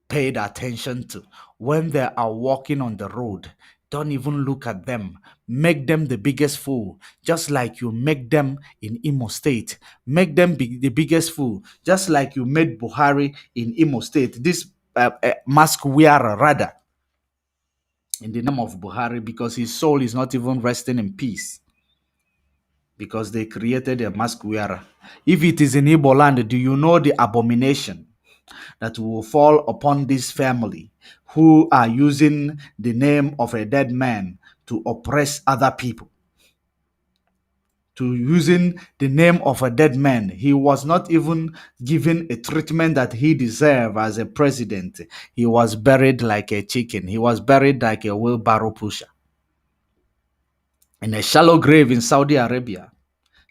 paid attention to. When they are walking on the road, don't even look at them. Make them the biggest fool, just like you make them in Imo State. Make them be the biggest fool, just like you made Buhari in Imo State. This mask wearer, rather, in the name of Buhari, because his soul is not even resting in peace, because they created a mask wearer. If it is in Igbo land, do you know the abomination that will fall upon this family who are using the name of a dead man to oppress other people? To using the name of a dead man. He was not even given a treatment that he deserved as a president. He was buried like a chicken. He was buried like a wheelbarrow pusher in a shallow grave in Saudi Arabia.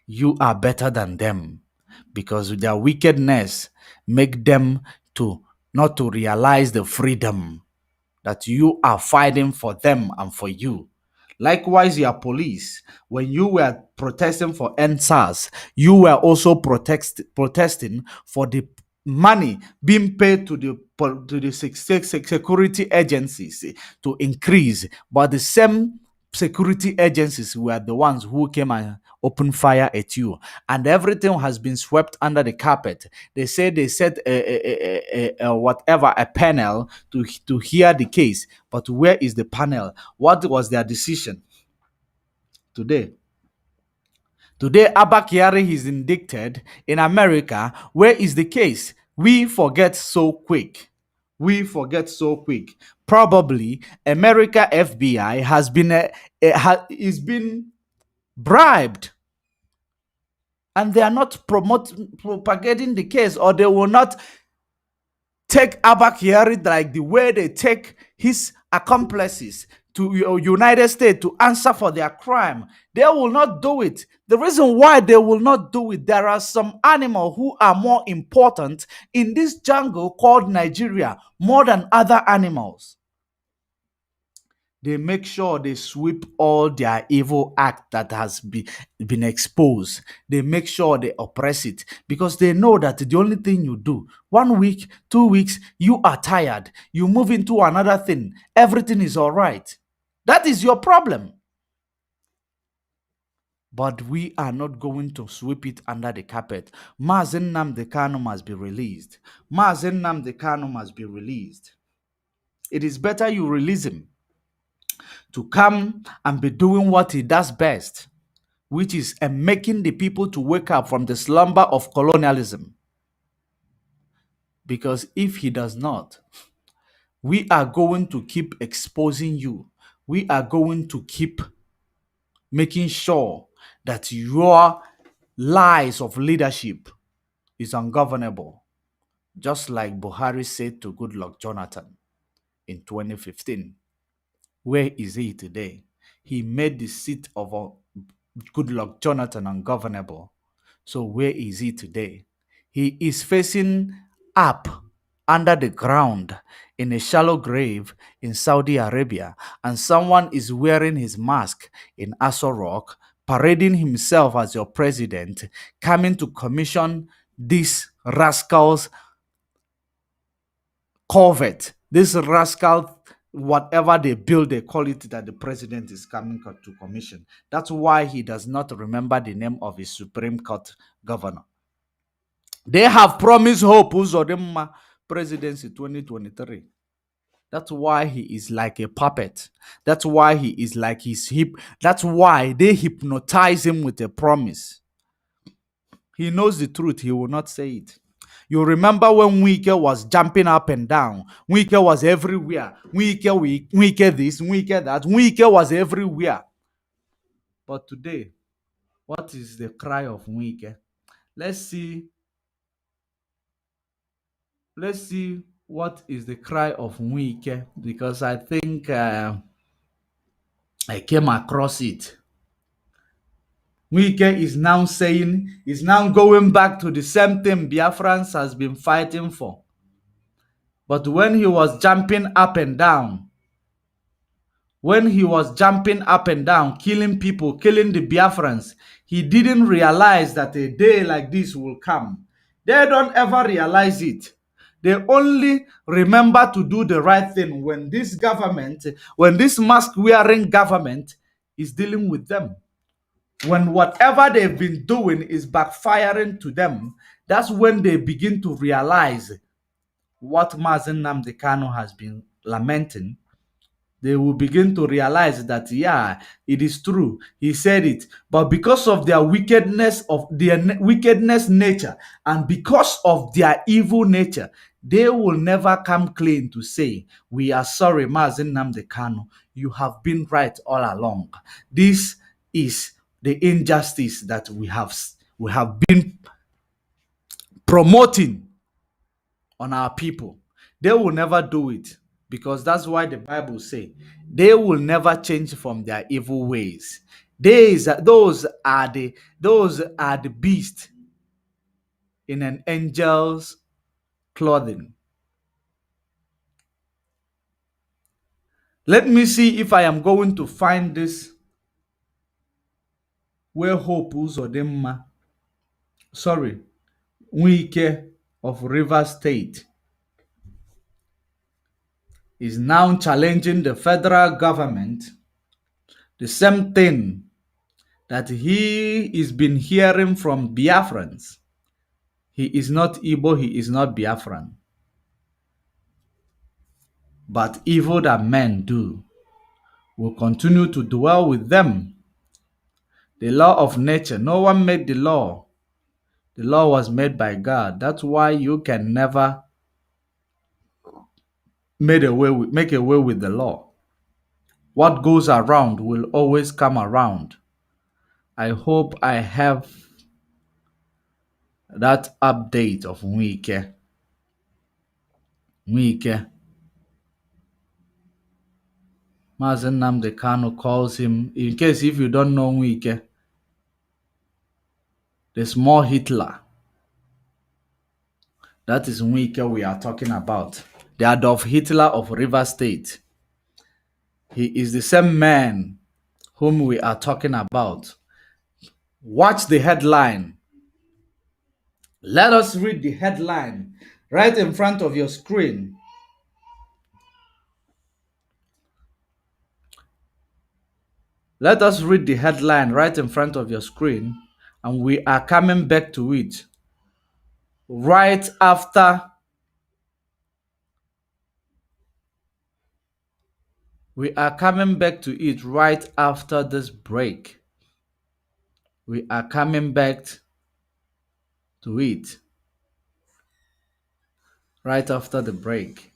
You are better than them, because their wickedness make them to not to realize the freedom that you are fighting for them and for you. Likewise, your police, when you were protesting for NSAS, you were also protesting for the money being paid to the security agencies to increase. But the same security agencies were the ones who came and opened fire at you, and everything has been swept under the carpet. They say they set a panel to hear the case, but where is the panel? What was their decision today? Today, Abba Kyari is indicted in America. Where is the case? We forget so quick. We forget so quick. Probably America FBI has been is been bribed, and they are not propagating the case, or they will not take Abba Kyari like the way they take his accomplices to United States to answer for their crime. They will not do it. The reason why they will not do it, there are some animals who are more important in this jungle called Nigeria more than other animals. They make sure they sweep all their evil act that has been exposed. They make sure they oppress it, because they know that the only thing you do, 1 week, 2 weeks, you are tired. You move into another thing. Everything is all right. That is your problem. But we are not going to sweep it under the carpet. Mazen Nnamdi Kanu must be released. Mazen Nnamdi Kanu must be released. It is better you release him to come and be doing what he does best, which is making the people to wake up from the slumber of colonialism. Because if he does not, we are going to keep exposing you. We are going to keep making sure that your lies of leadership is ungovernable, just like Buhari said to Goodluck Jonathan in 2015. Where is he today? He made the seat of Goodluck Jonathan ungovernable. So where is he today? He is facing up under the ground in a shallow grave in Saudi Arabia, and someone is wearing his mask in Aso Rock, parading himself as your president, coming to commission these rascals covet, this rascal, whatever they build, they call it that the president is coming to commission. That's why he does not remember the name of his Supreme Court governor. They have promised Hope Uzodinma presidency 2023. That's why he is like a puppet. That's why he is like his hip. That's why they hypnotize him with a promise. He knows the truth. He will not say it. You remember when Wike was jumping up and down. Wike was everywhere. Wike this, Wike that. Wike was everywhere. But today, what is the cry of Wike? Let's see. Let's see what is the cry of Wike, because I think I came across it. Wike is now saying, is now going back to the same thing Biafrans has been fighting for. But when he was jumping up and down, killing people, killing the Biafrans, he didn't realize that a day like this will come. They don't ever realize it. They only remember to do the right thing when this government, when this mask-wearing government is dealing with them. When whatever they've been doing is backfiring to them, that's when they begin to realize what Mazen Nnamdi Kanu has been lamenting. They will begin to realize that, yeah, it is true. He said it. But because of their wickedness, nature, and because of their evil nature, they will never come clean to say, we are sorry, Mazen Nnamdi Kanu. You have been right all along. This is the injustice that we have been promoting on our people. They will never do it, because that's why the Bible says they will never change from their evil ways. Those are the beast in an angel's clothing. Let me see if I am going to find this where Hope Uzodinma, Wike of Rivers State, is now challenging the federal government, the same thing that he is been hearing from Biafrans. He is not Igbo, he is not Biafran. But evil that men do will continue to dwell with them. The law of nature, no one made the law. The law was made by God. That's why you can never make away with the law. What goes around will always come around. I hope I have that update of Wike. Mazen Nnamdi Kanu calls him, in case if you don't know Wike, the small Hitler. That is Wike we are talking about. The Adolf Hitler of River State. He is the same man whom we are talking about. Watch the headline. Let us read the headline right in front of your screen. Let us read the headline right in front of your screen, and we are coming back to it right after this break. We are coming back to it right after the break.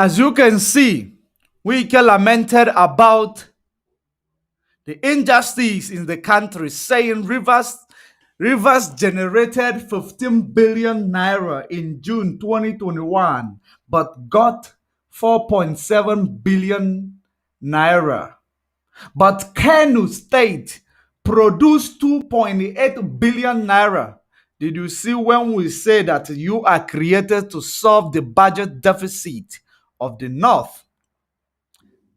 As you can see, Wike lamented about the injustice in the country, saying Rivers Rivers generated 15 billion naira in June 2021, but got 4.7 billion naira. But Kano State produced 2.8 billion naira. Did you see when we say that you are created to solve the budget deficit of the North?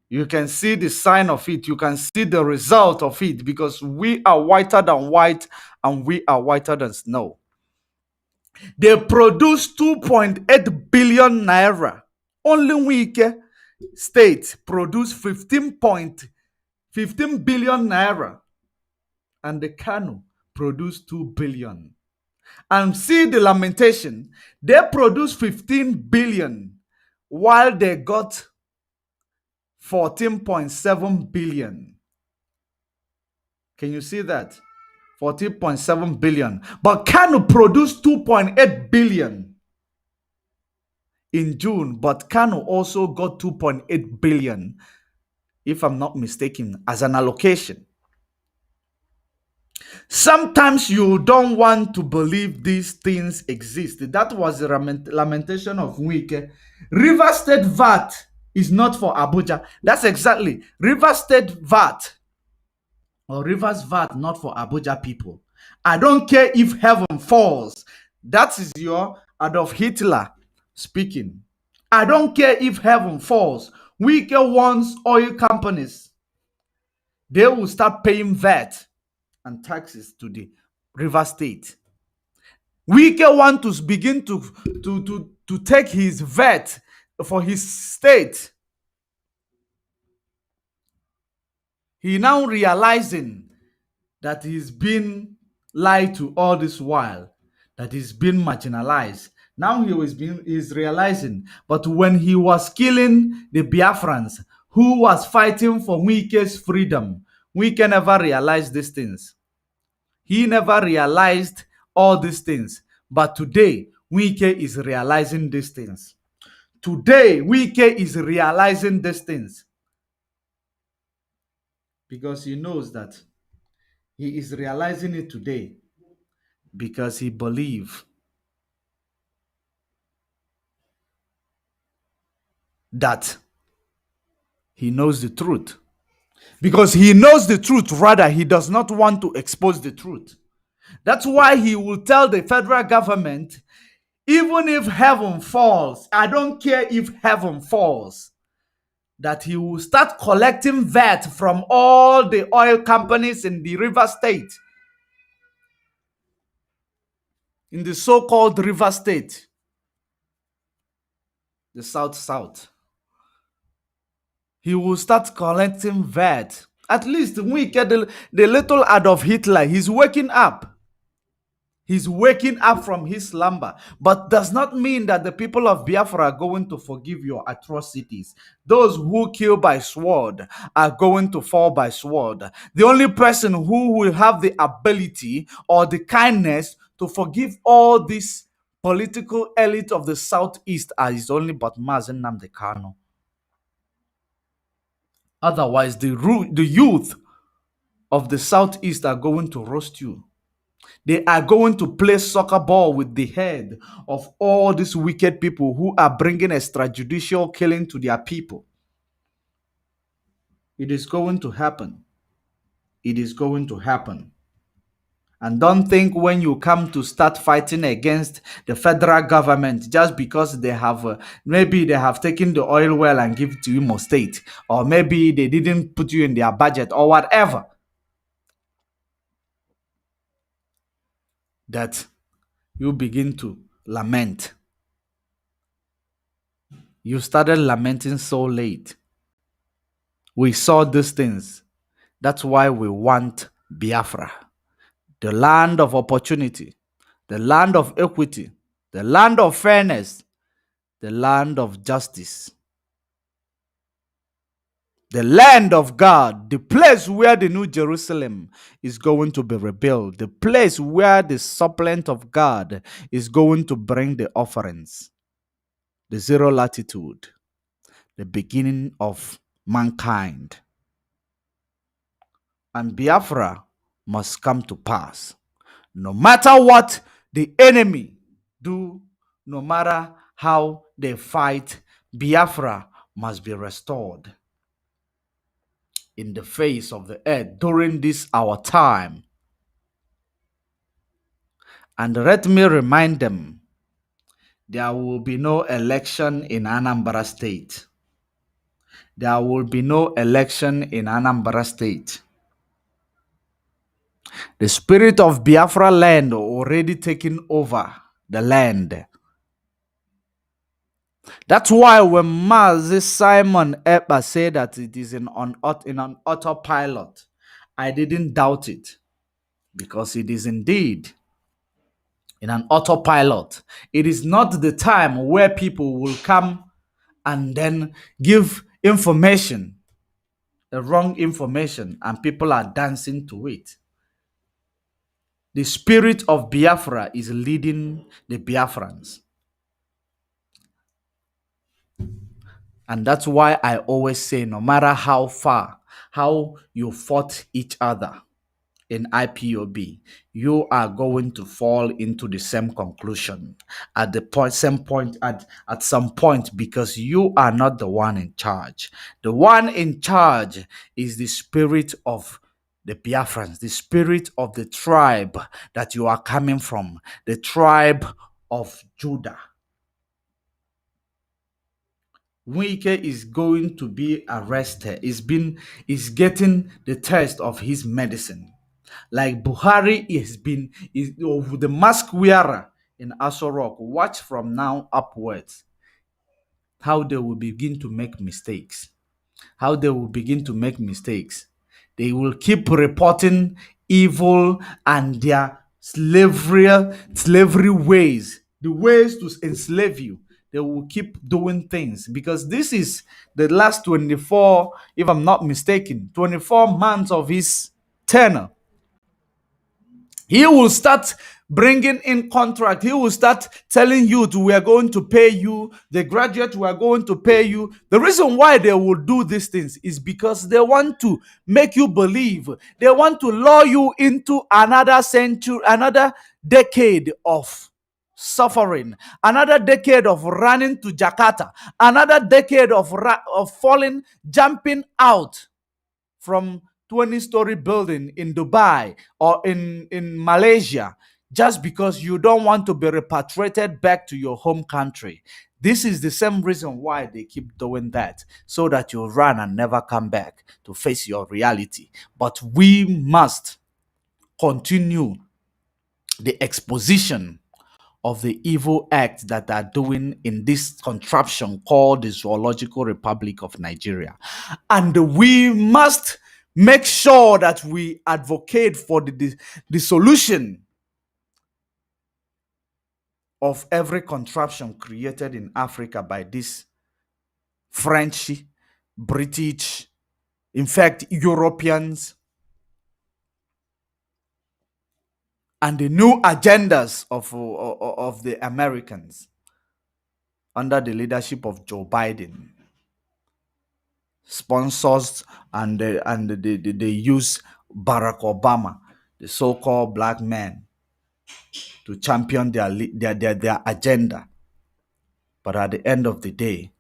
You can see the sign of it. You can see the result of it, because we are whiter than white and we are whiter than snow. They produced 2.8 billion naira. Only Wike State produced 15 billion naira. And the Kano produced 2 billion. And see the lamentation. They produced 15 billion while they got 14.7 billion. Can you see that? 14.7 billion. But Kano produced 2.8 billion in June, but Kano also got 2.8 billion, if I'm not mistaken, as an allocation. Sometimes you don't want to believe these things exist. That was the lamentation of Wike. River State VAT is not for Abuja. That's exactly. River State VAT or Rivers VAT, not for Abuja people. I don't care if heaven falls. That is your Adolf Hitler speaking. I don't care if heaven falls. Wike wants oil companies. They will start paying VAT and taxes to the River State. Wike want to begin to take his VAT for his state. He now realizing that he's been lied to all this while, that he's been marginalized. Now he's realizing. But when he was killing the Biafrans who was fighting for Wike's freedom, Wike never realized these things. He never realized all these things. But today, Wike is realizing these things. Today, Wike is realizing these things. Because he knows that he is realizing it today because he believes that he knows the truth. Because he knows the truth, rather, he does not want to expose the truth. That's why he will tell the federal government, even if heaven falls, I don't care if heaven falls, that he will start collecting VAT from all the oil companies in the River State, in the so-called River State, the South. He will start collecting VAT. At least we get the little Adolf Hitler, he's waking up. He's waking up from his slumber, but does not mean that the people of Biafra are going to forgive your atrocities. Those who kill by sword are going to fall by sword. The only person who will have the ability or the kindness to forgive all this political elite of the Southeast is only but Mazen Nnamdi Kanu. Otherwise, the youth of the Southeast are going to roast you. They are going to play soccer ball with the head of all these wicked people who are bringing extrajudicial killing to their people. It is going to happen. It is going to happen. And don't think when you come to start fighting against the federal government just because they have, maybe they have taken the oil well and give it to Imo State, or maybe they didn't put you in their budget or whatever, that you begin to lament. You started lamenting so late. We saw these things. That's why we want Biafra, the land of opportunity, the land of equity, the land of fairness, the land of justice, the land of God, the place where the New Jerusalem is going to be rebuilt, the place where the supplant of God is going to bring the offerings, the zero latitude, the beginning of mankind. And Biafra must come to pass. No matter what the enemy do, no matter how they fight, Biafra must be restored in the face of the earth during this our time. And let me remind them, there will be no election in Anambra State. There will be no election in Anambra State. The spirit of Biafra land already taken over the land. That's why when Mazi Simon Epa said that it is in an autopilot, I didn't doubt it, because it is indeed in an autopilot. It is not the time where people will come and then give information, the wrong information, and people are dancing to it. The spirit of Biafra is leading the Biafrans. And that's why I always say, no matter how far, how you fought each other in IPOB, you are going to fall into the same conclusion at the same point, at some point, because you are not the one in charge. The one in charge is the spirit of the Biafrans, the spirit of the tribe that you are coming from, the tribe of Judah. Wike is going to be arrested. Is getting the test of his medicine. Like Buhari is the mask wearer in Aso Rock. Watch from now upwards how they will begin to make mistakes. How they will begin to make mistakes. They will keep reporting evil and their slavery ways, the ways to enslave you. They will keep doing things, because this is the last 24, if I'm not mistaken, 24 months of his tenure. He will start bringing in contract. He will start telling you, we are going to pay you. The graduate, we are going to pay you. The reason why they will do these things is because they want to make you believe. They want to lure you into another century, another decade of suffering, another decade of running to Jakarta, another decade of falling, jumping out from 20-story building in Dubai or in Malaysia, just because you don't want to be repatriated back to your home country. This is the same reason why they keep doing that, so that you run and never come back to face your reality. But we must continue the exposition of the evil acts that are doing in this contraption called the Zoological Republic of Nigeria. And we must make sure that we advocate for the solution of every contraption created in Africa by this French, British, in fact, Europeans, and the new agendas of the Americans under the leadership of Joe Biden. Sponsors and they use Barack Obama, the so-called black man, to champion their agenda. But at the end of the day,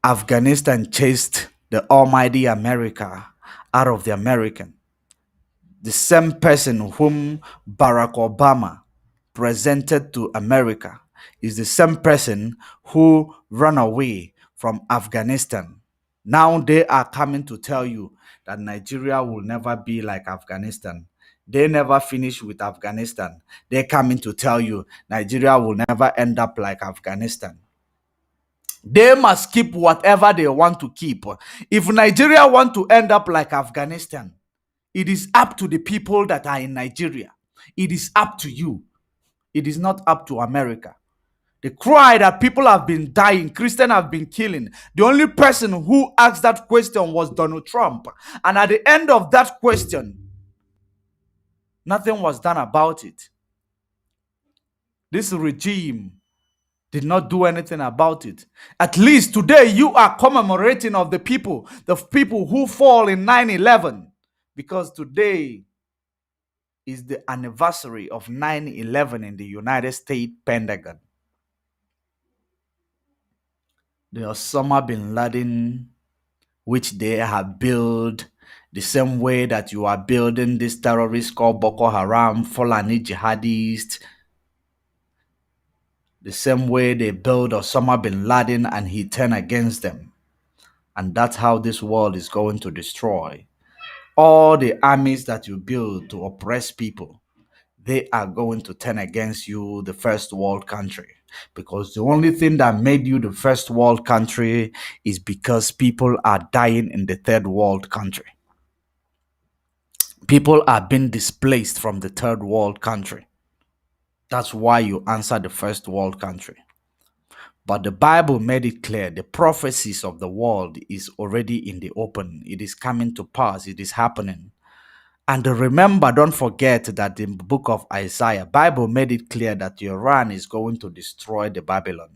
Afghanistan chased the almighty America out of the American. The same person whom Barack Obama presented to America is the same person who ran away from Afghanistan. Now they are coming to tell you that Nigeria will never be like Afghanistan. They never finish with Afghanistan. They're coming to tell you Nigeria will never end up like Afghanistan. They must keep whatever they want to keep. If Nigeria want to end up like Afghanistan, it is up to the people that are in Nigeria. It is up to you. It is not up to America. The cry that people have been dying, Christians have been killing. The only person who asked that question was Donald Trump. And at the end of that question, nothing was done about it. This regime did not do anything about it. At least today you are commemorating of the people who fall in 9/11. Because today is the anniversary of 9/11 in the United States Pentagon. The Osama bin Laden, which they have built the same way that you are building this terrorist called Boko Haram, Fulani jihadists, the same way they build Osama bin Laden and he turned against them. And that's how this world is going to destroy. All the armies that you build to oppress people, they are going to turn against you, the first world country. Because the only thing that made you the first world country is because people are dying in the third world country. People are being displaced from the third world country. That's why you answer the first world country. But the Bible made it clear the prophecies of the world is already in the open. It is coming to pass. It is happening. And remember, don't forget that in the book of Isaiah, Bible made it clear that Iran is going to destroy the Babylon.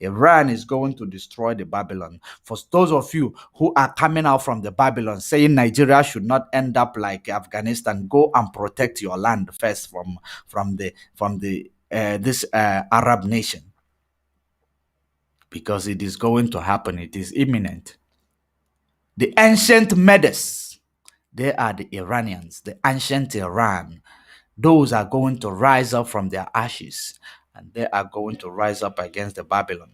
Iran is going to destroy the Babylon. For those of you who are coming out from the Babylon saying Nigeria should not end up like Afghanistan, go and protect your land first from this Arab nation, because it is going to happen. It is imminent. The ancient Medes, they are the Iranians, the ancient Iran. Those are going to rise up from their ashes, and they are going to rise up against the Babylon.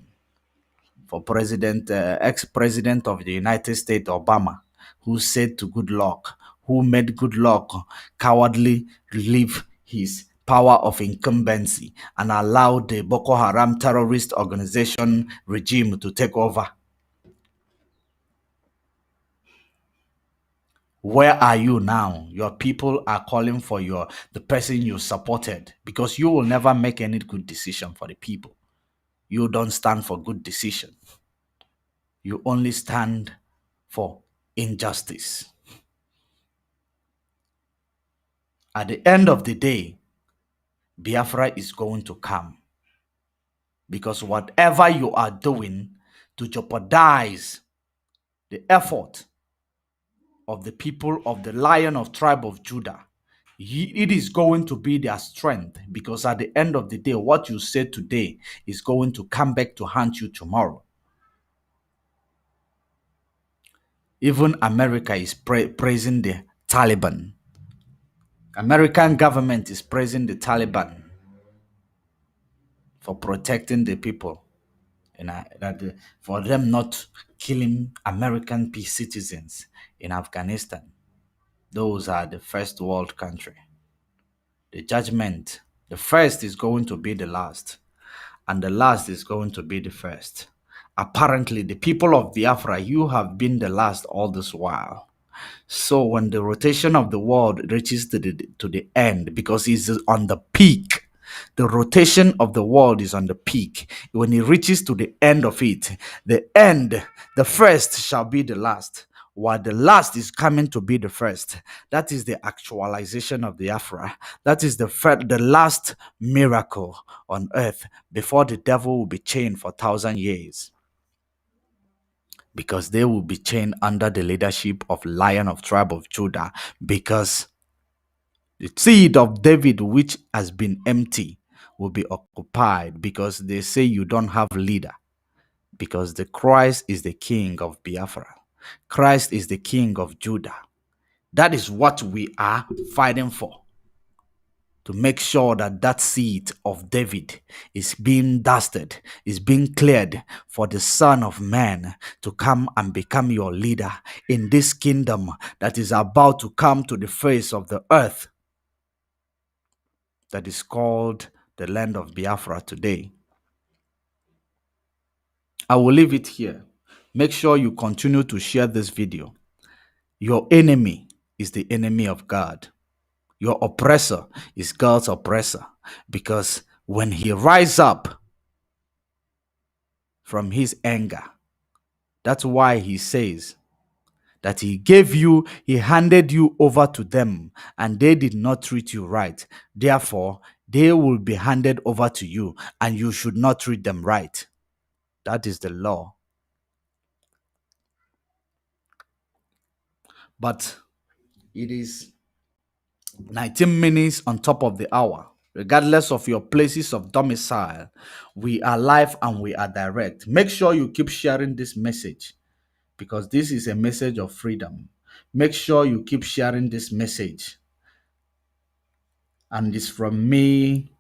For ex-president of the United States, Obama, who said to Goodluck, who made Goodluck cowardly leave his power of incumbency and allowed the Boko Haram terrorist organization regime to take over. Where are you now? Your people are calling for the person you supported, because you will never make any good decision for the people. You don't stand for good decision. You only stand for injustice. At the end of the day, Biafra is going to come. Because whatever you are doing to jeopardize the effort of the people of the Lion of Tribe of Judah, it is going to be their strength. Because at the end of the day, what you say today is going to come back to haunt you tomorrow. Even America is praising the Taliban. American government is praising the Taliban for protecting the people, and for them not killing American peace citizens in Afghanistan. Those are the first world country. The judgment, the first is going to be the last, and the last is going to be the first. Apparently, the people of Biafra, you have been the last all this while. So when the rotation of the world reaches to the end, because it's on the peak, the rotation of the world is on the peak. When it reaches to the end of it, the first shall be the last, while the last is coming to be the first. That is the actualization of the Biafra. That is the last miracle on earth before the devil will be chained for 1,000 years. Because they will be chained under the leadership of Lion of Tribe of Judah, because the seed of David, which has been empty, will be occupied, because they say you don't have leader. Because the Christ is the king of Biafra. Christ is the king of Judah. That is what we are fighting for. To make sure that that seed of David is being dusted, is being cleared for the Son of Man to come and become your leader in this kingdom that is about to come to the face of the earth, that is called the land of Biafra today. I will leave it here. Make sure you continue to share this video. Your enemy is the enemy of God. Your oppressor is God's oppressor, because when he rises up from his anger, that's why he says that he handed you over to them, and they did not treat you right. Therefore, they will be handed over to you, and you should not treat them right. That is the law. But it is 19 minutes on top of the hour. Regardless of your places of domicile, we are live and we are direct. Make sure you keep sharing this message because this is a message of freedom. Make sure you keep sharing this message. And it's from me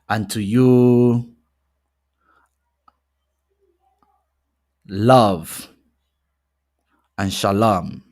and to you. Love and shalom.